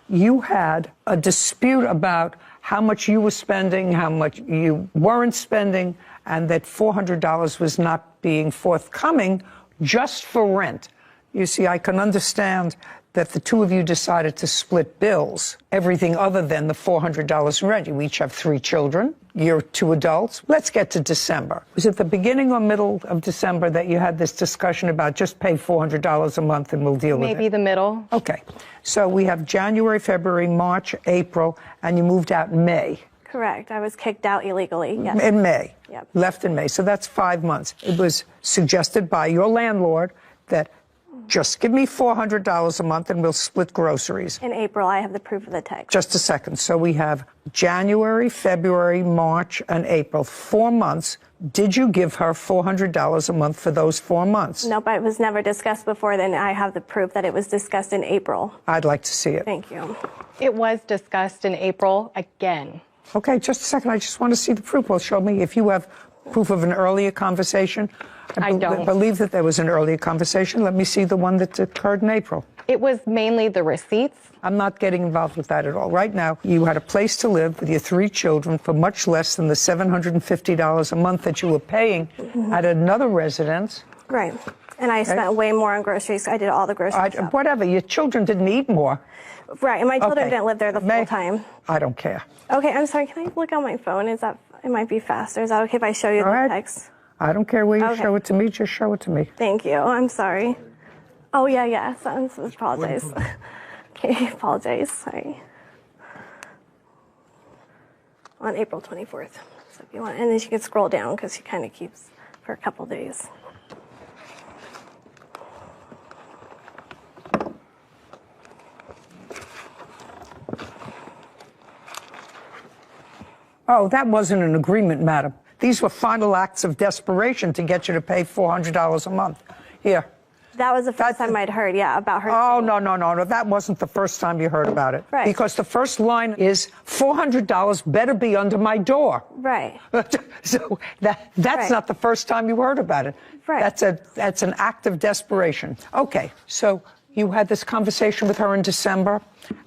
you had a dispute about how much you were spending, how much you weren't spending, and that $400 was not being forthcoming just for rent. You see, I can understand that the two of you decided to split bills, everything other than the $400 in rent. You each have 3 children. You're 2 adults. Let's get to December. Was it the beginning or middle of December that you had this discussion about just pay $400 a month and we'll deal with it? Maybe the middle. Okay. So we have January, February, March, April, and you moved out in May. Correct. I was kicked out illegally. Yes. In May. Yep. Left in May. So that's 5 months. It was suggested by your landlord that just give me $400 a month and we'll split groceries. In April, I have the proof of the text. Just a second. So we have January, February, March, and April. 4 months. Did you give her $400 a month for those 4 months? Nope, it was never discussed before. Then I have the proof that it was discussed in April. I'd like to see it. Thank you. It was discussed in April again. Okay, just a second. I just want to see the proof. Well, show me if you have proof of an earlier conversation. I don't. Believe that there was an earlier conversation. Let me see the one that occurred in April. It was mainly the receipts. I'm not getting involved with that at all. Right now, you had a place to live with your 3 children for much less than the $750 a month that you were paying at another residence. Right. And I spent way more on groceries. I did all the groceries. Whatever. Your children didn't eat more. Right. And my children didn't live there the full time. I don't care. Okay. I'm sorry. Can I look on my phone? It might be faster. Is that okay if I show you the text? I don't care where you show it to me. Just show it to me. Thank you. I'm sorry. Oh, yeah. So I apologize. Okay, apologize. Sorry. On April 24th. So if you want, and then you can scroll down because she kind of keeps for a couple days. Oh, that wasn't an agreement, madam. These were final acts of desperation to get you to pay $400 a month. Here. That was the first time I'd heard, about her. Oh, no. That wasn't the first time you heard about it. Right. Because the first line is $400 better be under my door. Right. So that's not the first time you heard about it. Right. That's an act of desperation. Okay, so you had this conversation with her in December,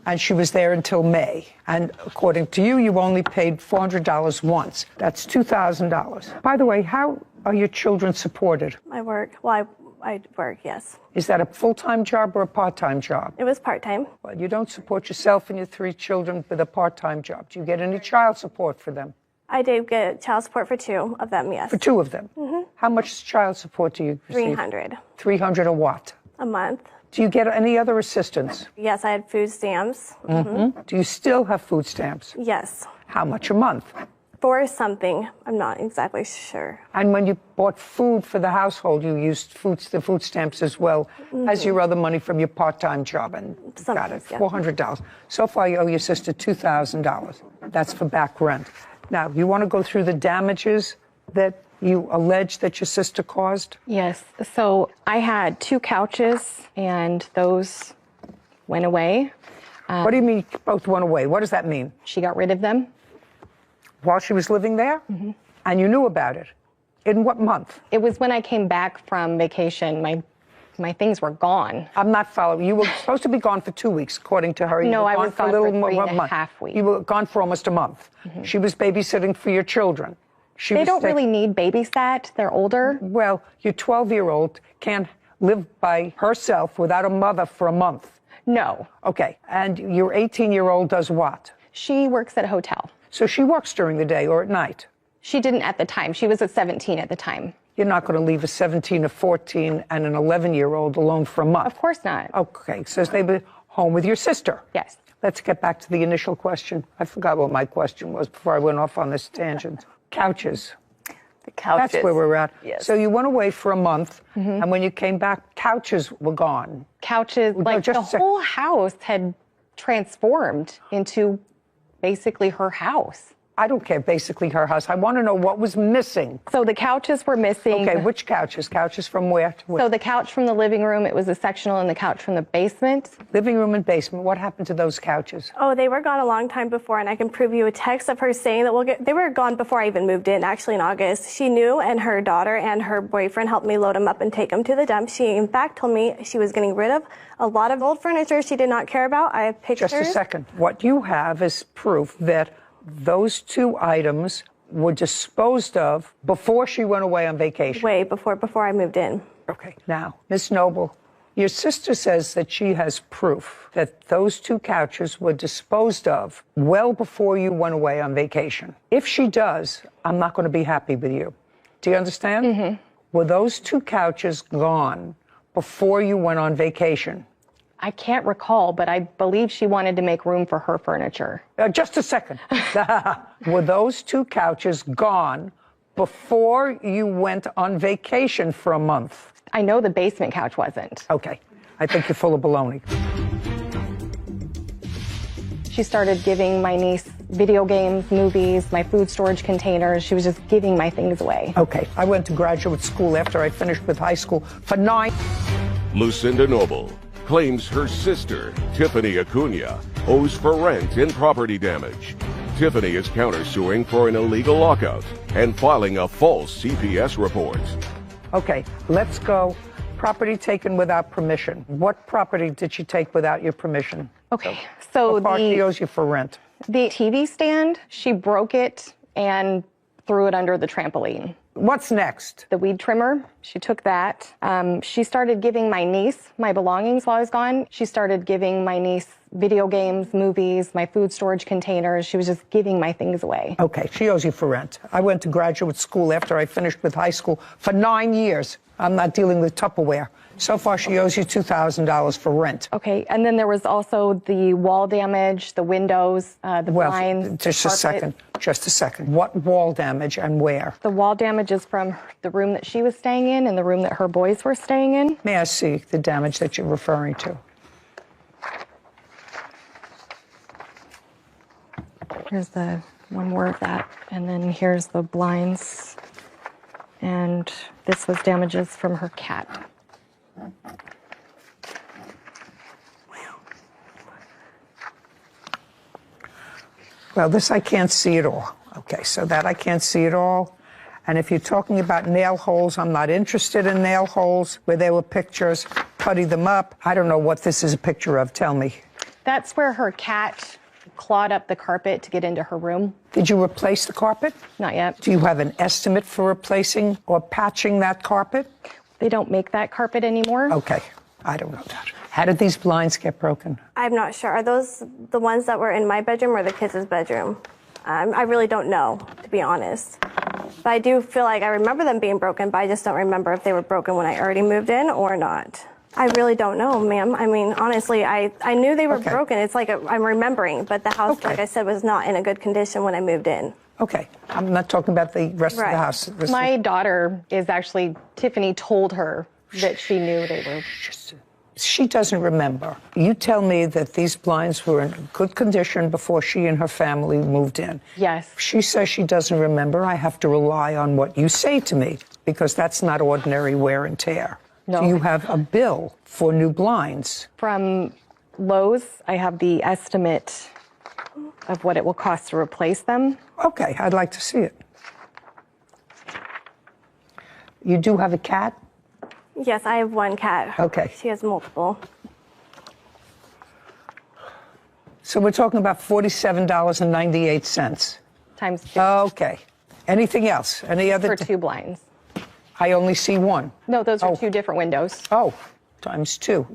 and she was there until May. And according to you, you only paid $400 once. That's $2,000. By the way, how are your children supported? I work. Well, I work, yes. Is that a full-time job or a part-time job? It was part-time. Well, you don't support yourself and your 3 children with a part-time job. Do you get any child support for them? I did get child support for 2 of them, yes. For 2 of them? Mm-hmm. How much child support do you receive? $300. $300 a what? A month. Do you get any other assistance? Yes, I had food stamps. Mm-hmm. Do you still have food stamps? Yes. How much a month? For something, I'm not exactly sure. And when you bought food for the household, you used the food stamps as well as your other money from your part-time job, and got it, yeah. $400. So far, you owe your sister $2,000. That's for back rent. Now, you want to go through the damages that you allege that your sister caused? Yes. So I had 2 couches, and those went away. What do you mean both went away? What does that mean? She got rid of them. While she was living there? And you knew about it? In what month? It was when I came back from vacation. My things were gone. I'm not following. You were supposed to be gone for 2 weeks, according to her. No, I was gone for 3.5 weeks. You were gone for almost a month. She was babysitting for your children. They don't really need babysat. They're older. Well, your 12-year-old can't live by herself without a mother for a month. No. Okay. And your 18-year-old does what? She works at a hotel. So she works during the day or at night? She didn't at the time. She was at 17 at the time. You're not going to leave a 17, a 14, and an 11-year-old alone for a month? Of course not. Okay, so they were home with your sister? Yes. Let's get back to the initial question. I forgot what my question was before I went off on this tangent. Couches. The couches. That's where we're at. Yes. So you went away for a month, and when you came back, couches were gone. Couches, like the whole house had transformed into basically her house. I don't care, basically her house. I want to know what was missing. So the couches were missing. Okay, which couches? Couches from where to where? So the couch from the living room, it was a sectional, and the couch from the basement. Living room and basement. What happened to those couches? Oh, they were gone a long time before, and I can prove you a text of her saying that they were gone before I even moved in, actually in August. She knew, and her daughter and her boyfriend helped me load them up and take them to the dump. She, in fact, told me she was getting rid of a lot of old furniture she did not care about. I have pictures. Just a second. What you have is proof that those 2 items were disposed of before she went away on vacation. Way before I moved in. Okay. Now, Miss Noble, your sister says that she has proof that those 2 couches were disposed of well before you went away on vacation. If she does, I'm not going to be happy with you. Do you understand? Were those 2 couches gone before you went on vacation? I can't recall, but I believe she wanted to make room for her furniture. Just a second. Were those 2 couches gone before you went on vacation for a month? I know the basement couch wasn't. Okay. I think you're full of baloney. She started giving my niece video games, movies, my food storage containers. She was just giving my things away. Okay. I went to graduate school after I finished with high school for 9... Lucinda Noble claims her sister, Tiffany Acuna, owes for rent and property damage. Tiffany is countersuing for an illegal lockout and filing a false CPS report. Okay, let's go. Property taken without permission. What property did she take without your permission? Okay, so what part she owes you for rent? The TV stand, she broke it and threw it under the trampoline. What's next? The weed trimmer. She took that. She started giving my niece my belongings while I was gone. She started giving my niece video games, movies, my food storage containers. She was just giving my things away. Okay, she owes you for rent. I went to graduate school after I finished with high school for 9 years. I'm not dealing with Tupperware. So far, she owes you $2,000 for rent. Okay, and then there was also the wall damage, the windows, the blinds, just carpet. a second. Just a second. What wall damage and where? The wall damage is from the room that she was staying in and the room that her boys were staying in. May I see the damage that you're referring to? Here's the one more of that, and then here's the blinds, and this was damages from her cat. Well, this I can't see at all. Okay, so that I can't see at all. And if you're talking about nail holes, I'm not interested in nail holes where there were pictures, putty them up. I don't know what this is a picture of. Tell me. That's where her cat clawed up the carpet to get into her room. Did you replace the carpet? Not yet. Do you have an estimate for replacing or patching that carpet? They don't make that carpet anymore. Okay, I don't know that. How did these blinds get broken? I'm not sure. Are those the ones that were in my bedroom or the kids' bedroom? I really don't know, to be honest. But I do feel like I remember them being broken, but I just don't remember if they were broken when I already moved in or not. I really don't know, ma'am. I mean, honestly, I knew they were broken. It's like I'm remembering, but the house, like I said, was not in a good condition when I moved in. Okay, I'm not talking about the rest of the house. My daughter is actually, Tiffany told her that she knew they were. She doesn't remember. You tell me that these blinds were in good condition before she and her family moved in. Yes. She says she doesn't remember. I have to rely on what you say to me, because that's not ordinary wear and tear. No. Do you have a bill for new blinds? From Lowe's, I have the estimate of what it will cost to replace them. Okay, I'd like to see it. You do have a cat? Yes, I have one cat. Okay. She has multiple. So we're talking about $47.98. Times 2. Okay. Anything else? Any other? For 2 blinds. I only see one. No, those are 2 different windows. Oh, times 2.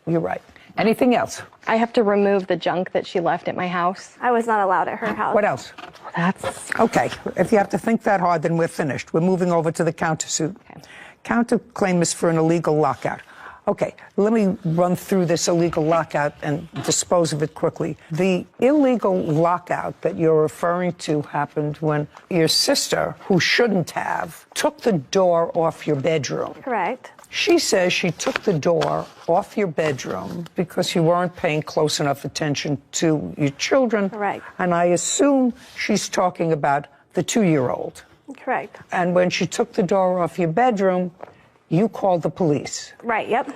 You're right. Anything else? I have to remove the junk that she left at my house. I was not allowed at her house. What else? That's... Okay. If you have to think that hard, then we're finished. We're moving over to the countersuit. Okay. Counterclaim is for an illegal lockout. Okay, let me run through this illegal lockout and dispose of it quickly. The illegal lockout that you're referring to happened when your sister, who shouldn't have, took the door off your bedroom. Correct. She says she took the door off your bedroom because you weren't paying close enough attention to your children. Correct. And I assume she's talking about the 2-year-old. Correct. And when she took the door off your bedroom, you called the police. Right, yep.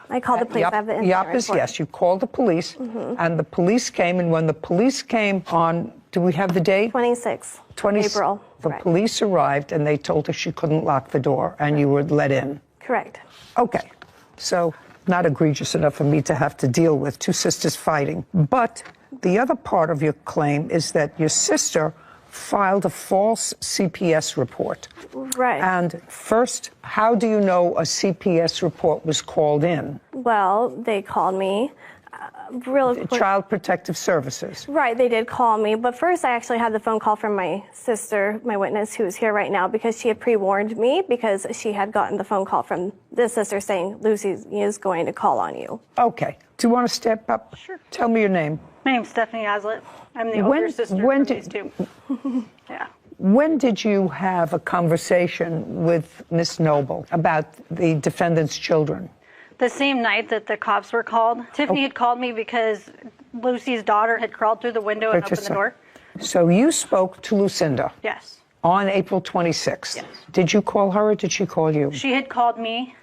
I called the police. I have the incident report. Yes, you called the police, and the police came, and when the police came on, do we have the date? 26th April. The police arrived, and they told her she couldn't lock the door, and you were let in. Correct. Okay, so not egregious enough for me to have to deal with 2 sisters fighting. But the other part of your claim is that your sister filed a false CPS report. Right. And first, how do you know a CPS report was called in? Well, they called me. Child Protective Services. Right, they did call me. But first, I actually had the phone call from my sister, my witness, who is here right now, because she had pre-warned me because she had gotten the phone call from this sister saying, Lucy is going to call on you. Okay. Do you want to step up? Sure. Tell me your name. My name's Stephanie Aslett. I'm the older sister from these 2. Yeah. When did you have a conversation with Miss Noble about the defendant's children? The same night that the cops were called. Tiffany had called me because Lucy's daughter had crawled through the window and opened the door. So you spoke to Lucinda? Yes. On April 26th? Yes. Did you call her or did she call you? She had called me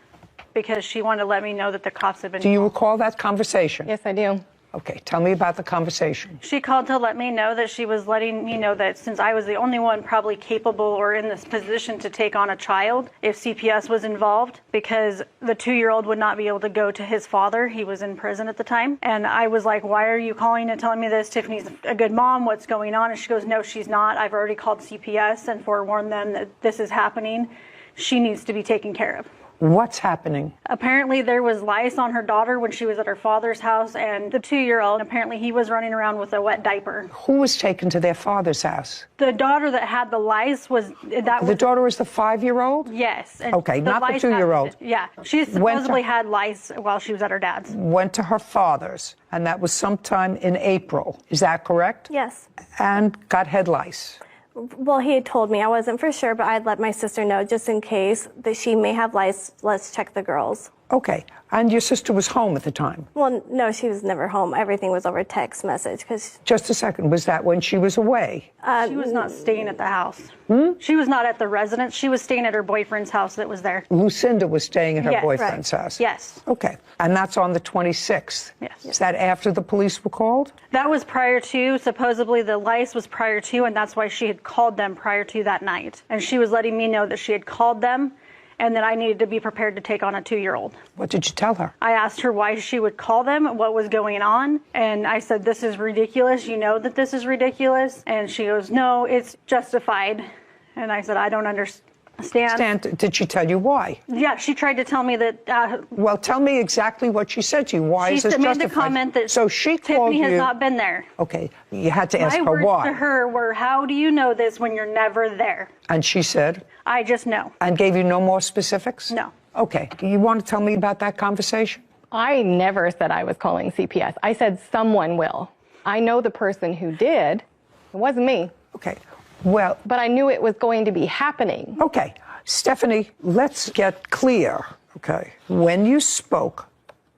because she wanted to let me know that the cops had been Do you recall that conversation? Yes, I do. Okay, tell me about the conversation. She called to let me know that she was letting me know that since I was the only one probably capable or in this position to take on a child if CPS was involved, because the 2-year-old would not be able to go to his father. He was in prison at the time. And I was like, why are you calling and telling me this? Tiffany's a good mom. What's going on? And she goes, no, she's not. I've already called CPS and forewarned them that this is happening. She needs to be taken care of. What's happening? Apparently there was lice on her daughter when she was at her father's house, and the 2-year-old, apparently he was running around with a wet diaper. Who was taken to their father's house? The daughter that had the lice was... The daughter was the 5-year-old? Yes. And okay, not the 2-year-old. Yeah. She supposedly had lice while she was at her dad's. Went to her father's, and that was sometime in April. Is that correct? Yes. And got head lice. Well, he had told me. I wasn't for sure, but I'd let my sister know just in case that she may have lice. Let's check the girls. Okay. And your sister was home at the time? Well, no, she was never home. Everything was over text message. Just a second. Was that when she was away? She was not staying at the house. She was not at the residence. She was staying at her boyfriend's house that was there. Lucinda was staying at her Yes, boyfriend's right. house? Yes. Okay. And that's on the 26th? Yes. Is that after the police were called? That was prior to. Supposedly the lice was prior to, and that's why she had called them prior to that night. And she was letting me know that she had called them and that I needed to be prepared to take on a 2-year-old. What did you tell her? I asked her why she would call them, what was going on, and I said, this is ridiculous. You know that this is ridiculous? And she goes, no, it's justified. And I said, I don't understand. Did she tell you why? Yeah, she tried to tell me that... well, tell me exactly what she said to you. Why is this justified? She made the comment that so she called Tiffany you. has not been there. Okay, you had to ask her My words why. to her were, how do you know this when you're never there? And she said? I just know. And gave you no more specifics? No. Okay, you want to tell me about that conversation? I never said I was calling CPS. I said someone will. I know the person who did. It wasn't me. Okay, well... But I knew it was going to be happening. Okay, Stephanie, let's get clear, okay? When you spoke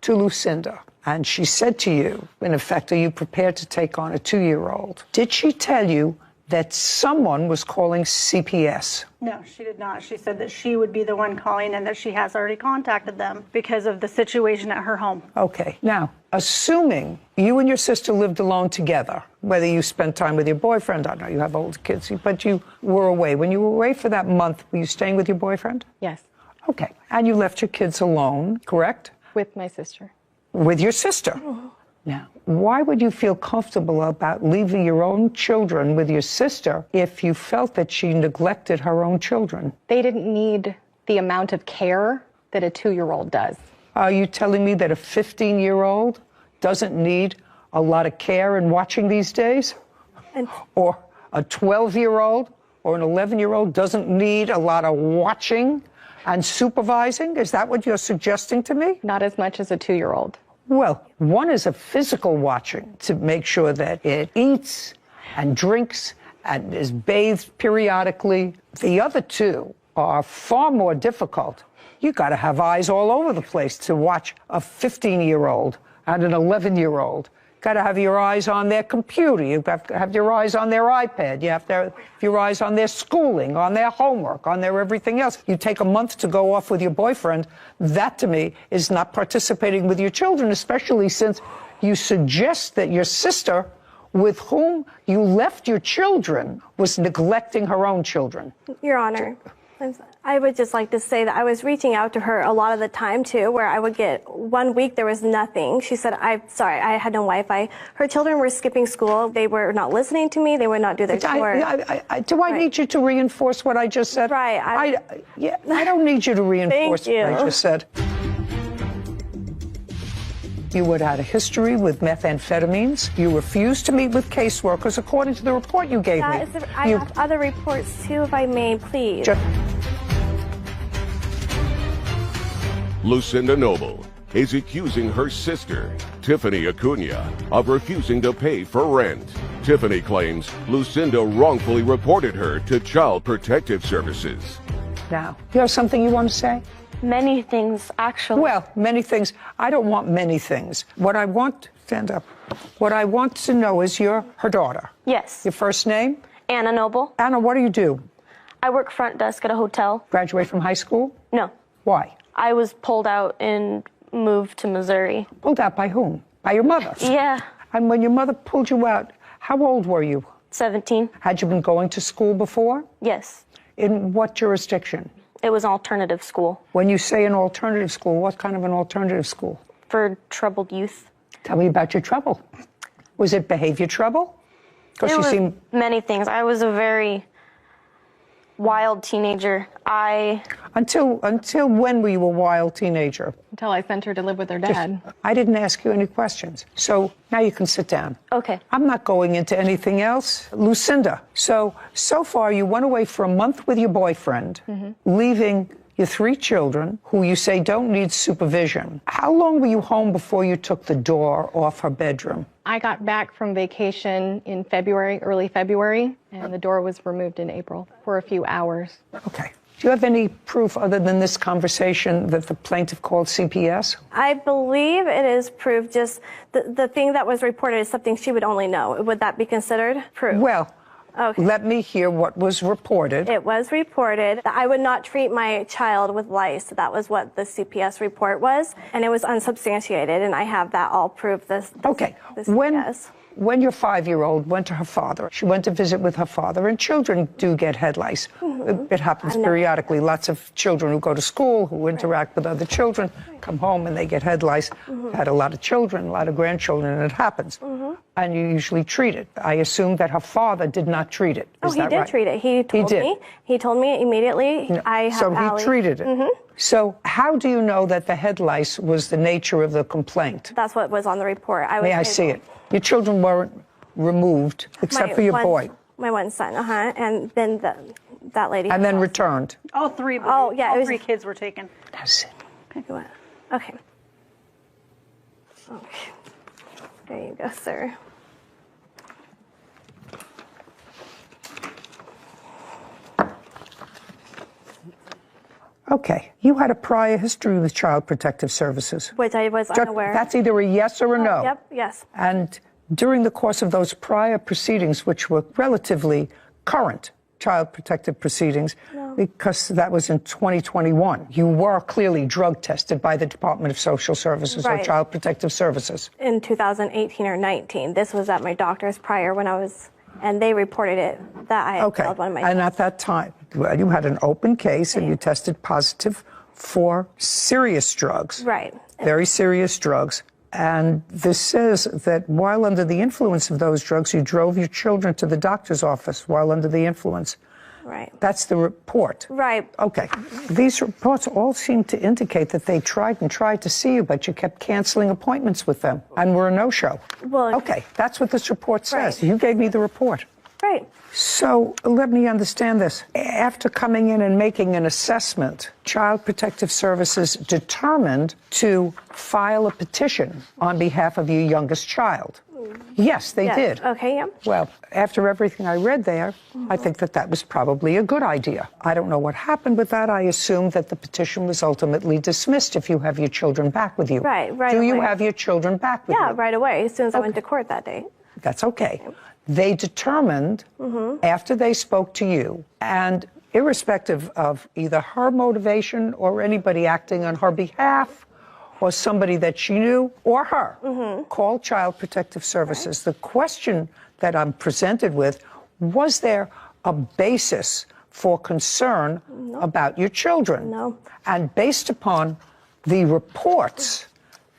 to Lucinda, and she said to you, in effect, are you prepared to take on a 2-year-old? Did she tell you that someone was calling CPS? No, she did not. She said that she would be the one calling and that she has already contacted them because of the situation at her home. Okay. Now, assuming you and your sister lived alone together, whether you spent time with your boyfriend, I know you have older kids, but you were away. When you were away for that month, were you staying with your boyfriend? Yes. Okay. And you left your kids alone, correct? With my sister. With your sister. Now, why would you feel comfortable about leaving your own children with your sister if you felt that she neglected her own children? They didn't need the amount of care that a 2-year-old does. Are you telling me that a 15-year-old doesn't need a lot of care and watching these days? Or a 12-year-old or an 11-year-old doesn't need a lot of watching and supervising? Is that what you're suggesting to me? Not as much as a 2-year-old. Well, one is a physical watching to make sure that it eats and drinks and is bathed periodically. The other two are far more difficult. You got to have eyes all over the place to watch a 15-year-old and an 11-year-old. Got to have your eyes on their computer. You've got to have your eyes on their iPad. You have to have your eyes on their schooling, on their homework, on their everything else. You take a month to go off with your boyfriend. That, to me, is not participating with your children, especially since you suggest that your sister, with whom you left your children, was neglecting her own children. Your Honor, I would just like to say that I was reaching out to her a lot of the time, too, where I would get 1 week there was nothing. She said, I'm sorry, I had no Wi-Fi. Her children were skipping school. They were not listening to me. They would not do their work. Do I need you to reinforce what I just said? Right. I don't need you to reinforce what I just said. You would have had a history with methamphetamines. You refused to meet with caseworkers, according to the report you gave me. I have other reports, too, if I may, please. Lucinda Noble is accusing her sister, Tiffany Acuna, of refusing to pay for rent. Tiffany claims Lucinda wrongfully reported her to Child Protective Services. Now, you have something you want to say? Many things, actually. Well, many things. I don't want many things. What I want, stand up. What I want to know is you're her daughter. Yes. Your first name? Anna Noble. Anna, what do you do? I work front desk at a hotel. Graduate from high school? No. Why? I was pulled out and moved to Missouri. Pulled out by whom? By your mother? Yeah. And when your mother pulled you out, how old were you? 17. Had you been going to school before? Yes. In what jurisdiction? It was an alternative school. When you say an alternative school, what kind of an alternative school? For troubled youth. Tell me about your trouble. Was it behavior trouble? It was many things. I was a very wild teenager. Until when were you a wild teenager? Until I sent her to live with her dad. I didn't ask you any questions. So now you can sit down. Okay. I'm not going into anything else. Lucinda, so far you went away for a month with your boyfriend, leaving your 3 children who you say don't need supervision. How long were you home before you took the door off her bedroom? I got back from vacation in February, early February, and the door was removed in April for a few hours. Okay. Do you have any proof other than this conversation that the plaintiff called CPS? I believe it is proof. Just the thing that was reported is something she would only know. Would that be considered proof? Well, okay. Let me hear what was reported. It was reported that I would not treat my child with lice. That was what the CPS report was, and it was unsubstantiated, and I have that all proved. Okay. When your 5-year-old went to her father, she went to visit with her father, and children do get head lice. It happens periodically. Lots of children who go to school, who interact with other children, come home and they get head lice. Had a lot of children, a lot of grandchildren, and it happens. And you usually treat it. I assume that her father did not treat it. Is that right? He did treat it. He told me immediately. No. So he treated it. So how do you know that the head lice was the nature of the complaint? That's what was on the report. May I see it? Your children weren't removed, except for your boy. My one son, and then that lady. And then returned. All three. Oh, yeah. All three kids were taken. That's it. Okay. Okay. There you go, sir. Okay. You had a prior history with Child Protective Services. Which I was unaware. That's either a yes or a no. Yep, yes. And during the course of those prior proceedings, which were relatively current Child Protective proceedings, because that was in 2021, you were clearly drug tested by the Department of Social Services or Child Protective Services. In 2018 or 19. This was at my doctor's prior when I was, and they reported it that I had failed one of my And at that time, you had an open case and you tested positive for serious drugs. Right. Very serious drugs. And this says that while under the influence of those drugs, you drove your children to the doctor's office while under the influence. Right. That's the report. Right. Okay. These reports all seem to indicate that they tried to see you, but you kept canceling appointments with them and were a no-show. Well, okay. That's what this report says. You gave me the report. Right. So let me understand this. After coming in and making an assessment, Child Protective Services determined to file a petition on behalf of your youngest child. Yes, they did. Okay, yeah. Well, after everything I read there, I think that was probably a good idea. I don't know what happened with that. I assume that the petition was ultimately dismissed if you have your children back with you. Right away. Do you have your children back with you? Yeah, right away, as soon as I went to court that day. That's okay. They determined, after they spoke to you, and irrespective of either her motivation or anybody acting on her behalf, or somebody that she knew, or her, called Child Protective Services. The question that I'm presented with, was there a basis for concern about your children? No. And based upon the reports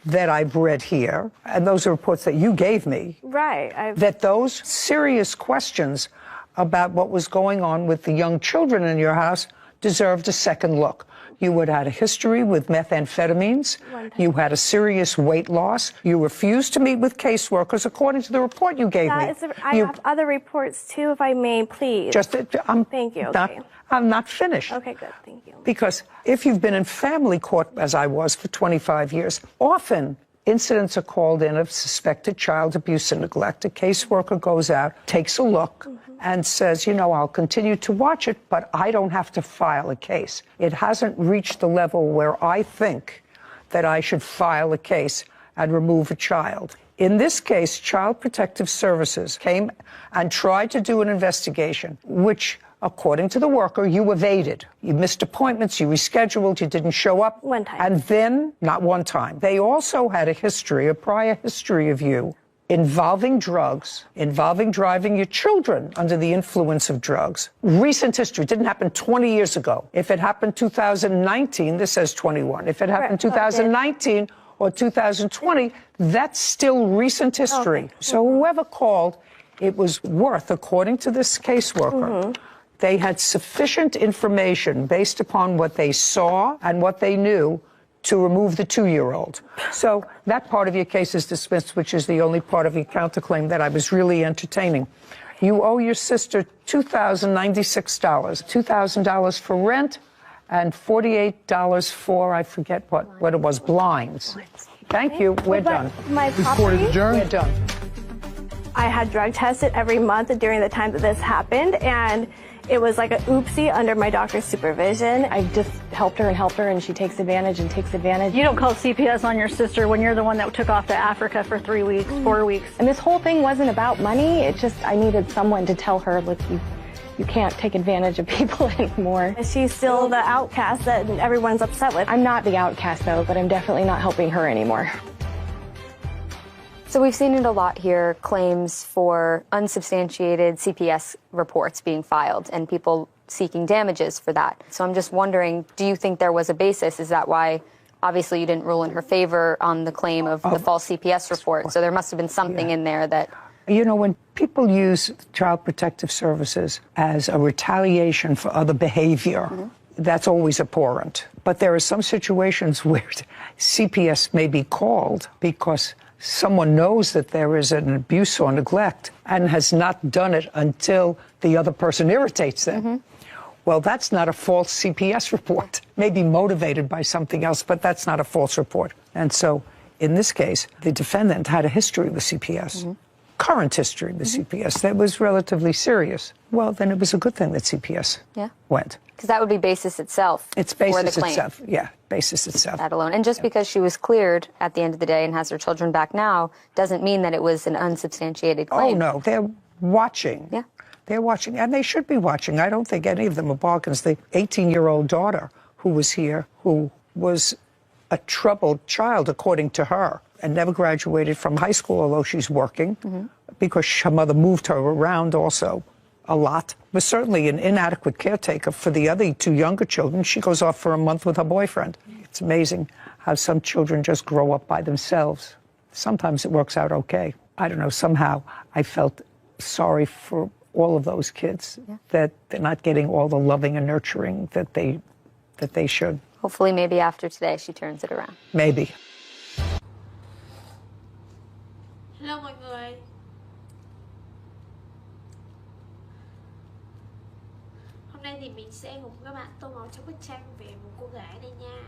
that I've read here, and those are reports that you gave me, right, that those serious questions about what was going on with the young children in your house deserved a second look. You had had a history with methamphetamines. You had a serious weight loss. You refused to meet with caseworkers, according to the report you gave me. I have other reports, too, if I may, please. Thank you. I'm not finished. Okay, good. Thank you. Because if you've been in family court, as I was for 25 years, often incidents are called in of suspected child abuse and neglect. A caseworker goes out, takes a look, and says, you know, I'll continue to watch it, but I don't have to file a case. It hasn't reached the level where I think that I should file a case and remove a child. In this case, Child Protective Services came and tried to do an investigation, which, according to the worker, you evaded. You missed appointments, you rescheduled, you didn't show up. One time. And then, not one time, they also had a prior history of you involving drugs, involving driving your children under the influence of drugs. Recent history. Didn't happen 20 years ago. If it happened 2019, this says 21. If it happened 2019 or 2020, that's still recent history. So whoever called, it was worth, according to this caseworker, they had sufficient information based upon what they saw and what they knew to remove the 2-year-old. So that part of your case is dismissed, which is the only part of your counterclaim that I was really entertaining. You owe your sister $2,096, $2,000 for rent and $48 for, I forget what it was, blinds. Thank you. We're done. My property? We're done. I had drug tested every month during the time that this happened, and it was like an oopsie under my doctor's supervision. I just helped her, and she takes advantage and takes advantage. You don't call CPS on your sister when you're the one that took off to Africa for 3 weeks, 4 weeks. And this whole thing wasn't about money. It just, I needed someone to tell her, look, you can't take advantage of people anymore. She's still the outcast that everyone's upset with. I'm not the outcast, though, but I'm definitely not helping her anymore. So we've seen it a lot here, claims for unsubstantiated CPS reports being filed and people seeking damages for that. So I'm just wondering, do you think there was a basis? Is that why, obviously, you didn't rule in her favor on the claim of the false CPS report? So there must have been something in there that... You know, when people use Child Protective Services as a retaliation for other behavior, that's always abhorrent. But there are some situations where CPS may be called because someone knows that there is an abuse or neglect and has not done it until the other person irritates them. Well, that's not a false CPS report. Maybe motivated by something else, but that's not a false report. And so, in this case, the defendant had a history with CPS, current history with CPS that was relatively serious. Well, then it was a good thing that CPS went. Because that would be basis itself. It's for basis the claim. itself. Yeah, basis itself. That alone. And just because she was cleared at the end of the day and has her children back now doesn't mean that it was an unsubstantiated claim. Oh, no. They're watching. Yeah. They're watching, and they should be watching. I don't think any of them are bargains. The 18-year-old daughter who was here, who was a troubled child, according to her, and never graduated from high school, although she's working, because her mother moved her around also a lot, was certainly an inadequate caretaker for the other two younger children. She goes off for a month with her boyfriend. It's amazing how some children just grow up by themselves. Sometimes it works out okay. I don't know, somehow I felt sorry for all of those kids, that they're not getting all the loving and nurturing that they should. Hopefully, maybe after today, she turns it around. Maybe. Hello mọi người. Hôm nay thì mình sẽ cùng các bạn tô màu cho bức tranh về một cô gái đây nha.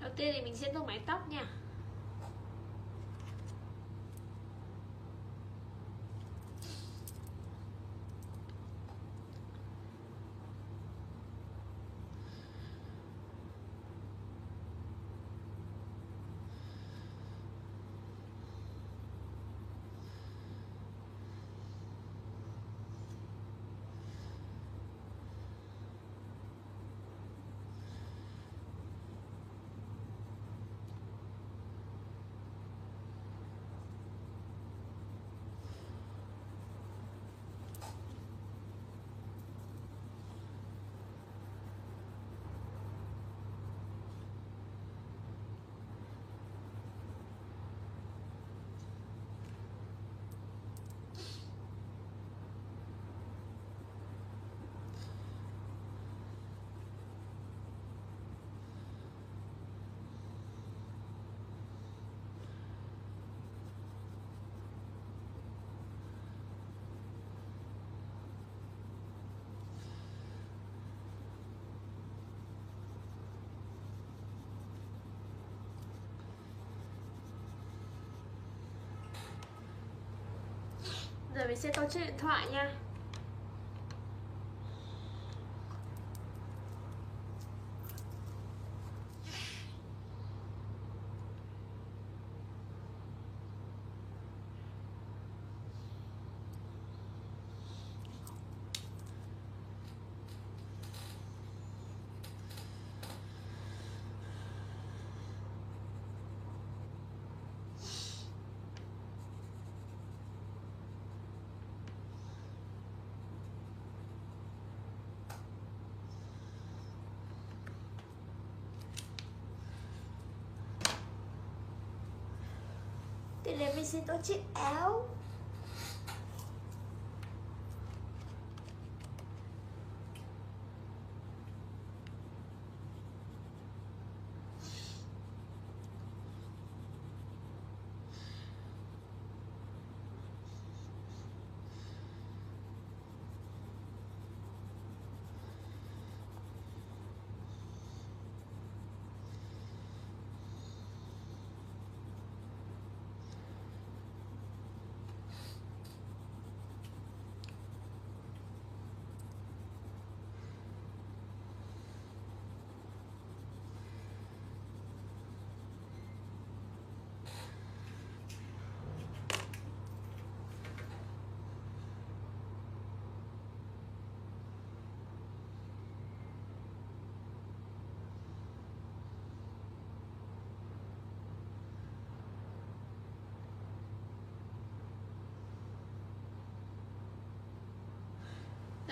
Đầu tiên thì mình sẽ tô mái tóc nha. Giờ mình sẽ tô chiếc điện thoại nha. Tiếp đến mình sẽ tô chiếc áo.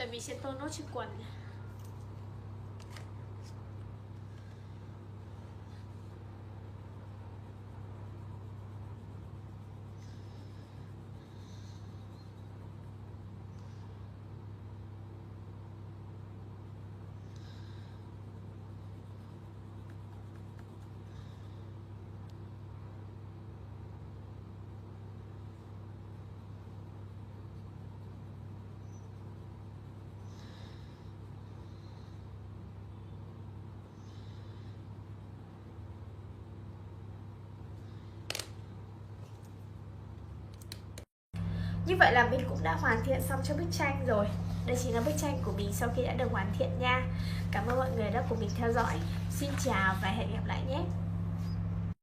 Tại vì sẽ tô nốt chiếc quần. Như vậy là mình cũng đã hoàn thiện xong cho bức tranh rồi. Đây chính là bức tranh của mình sau khi đã được hoàn thiện nha. Cảm ơn mọi người đã cùng mình theo dõi. Xin chào và hẹn gặp lại nhé.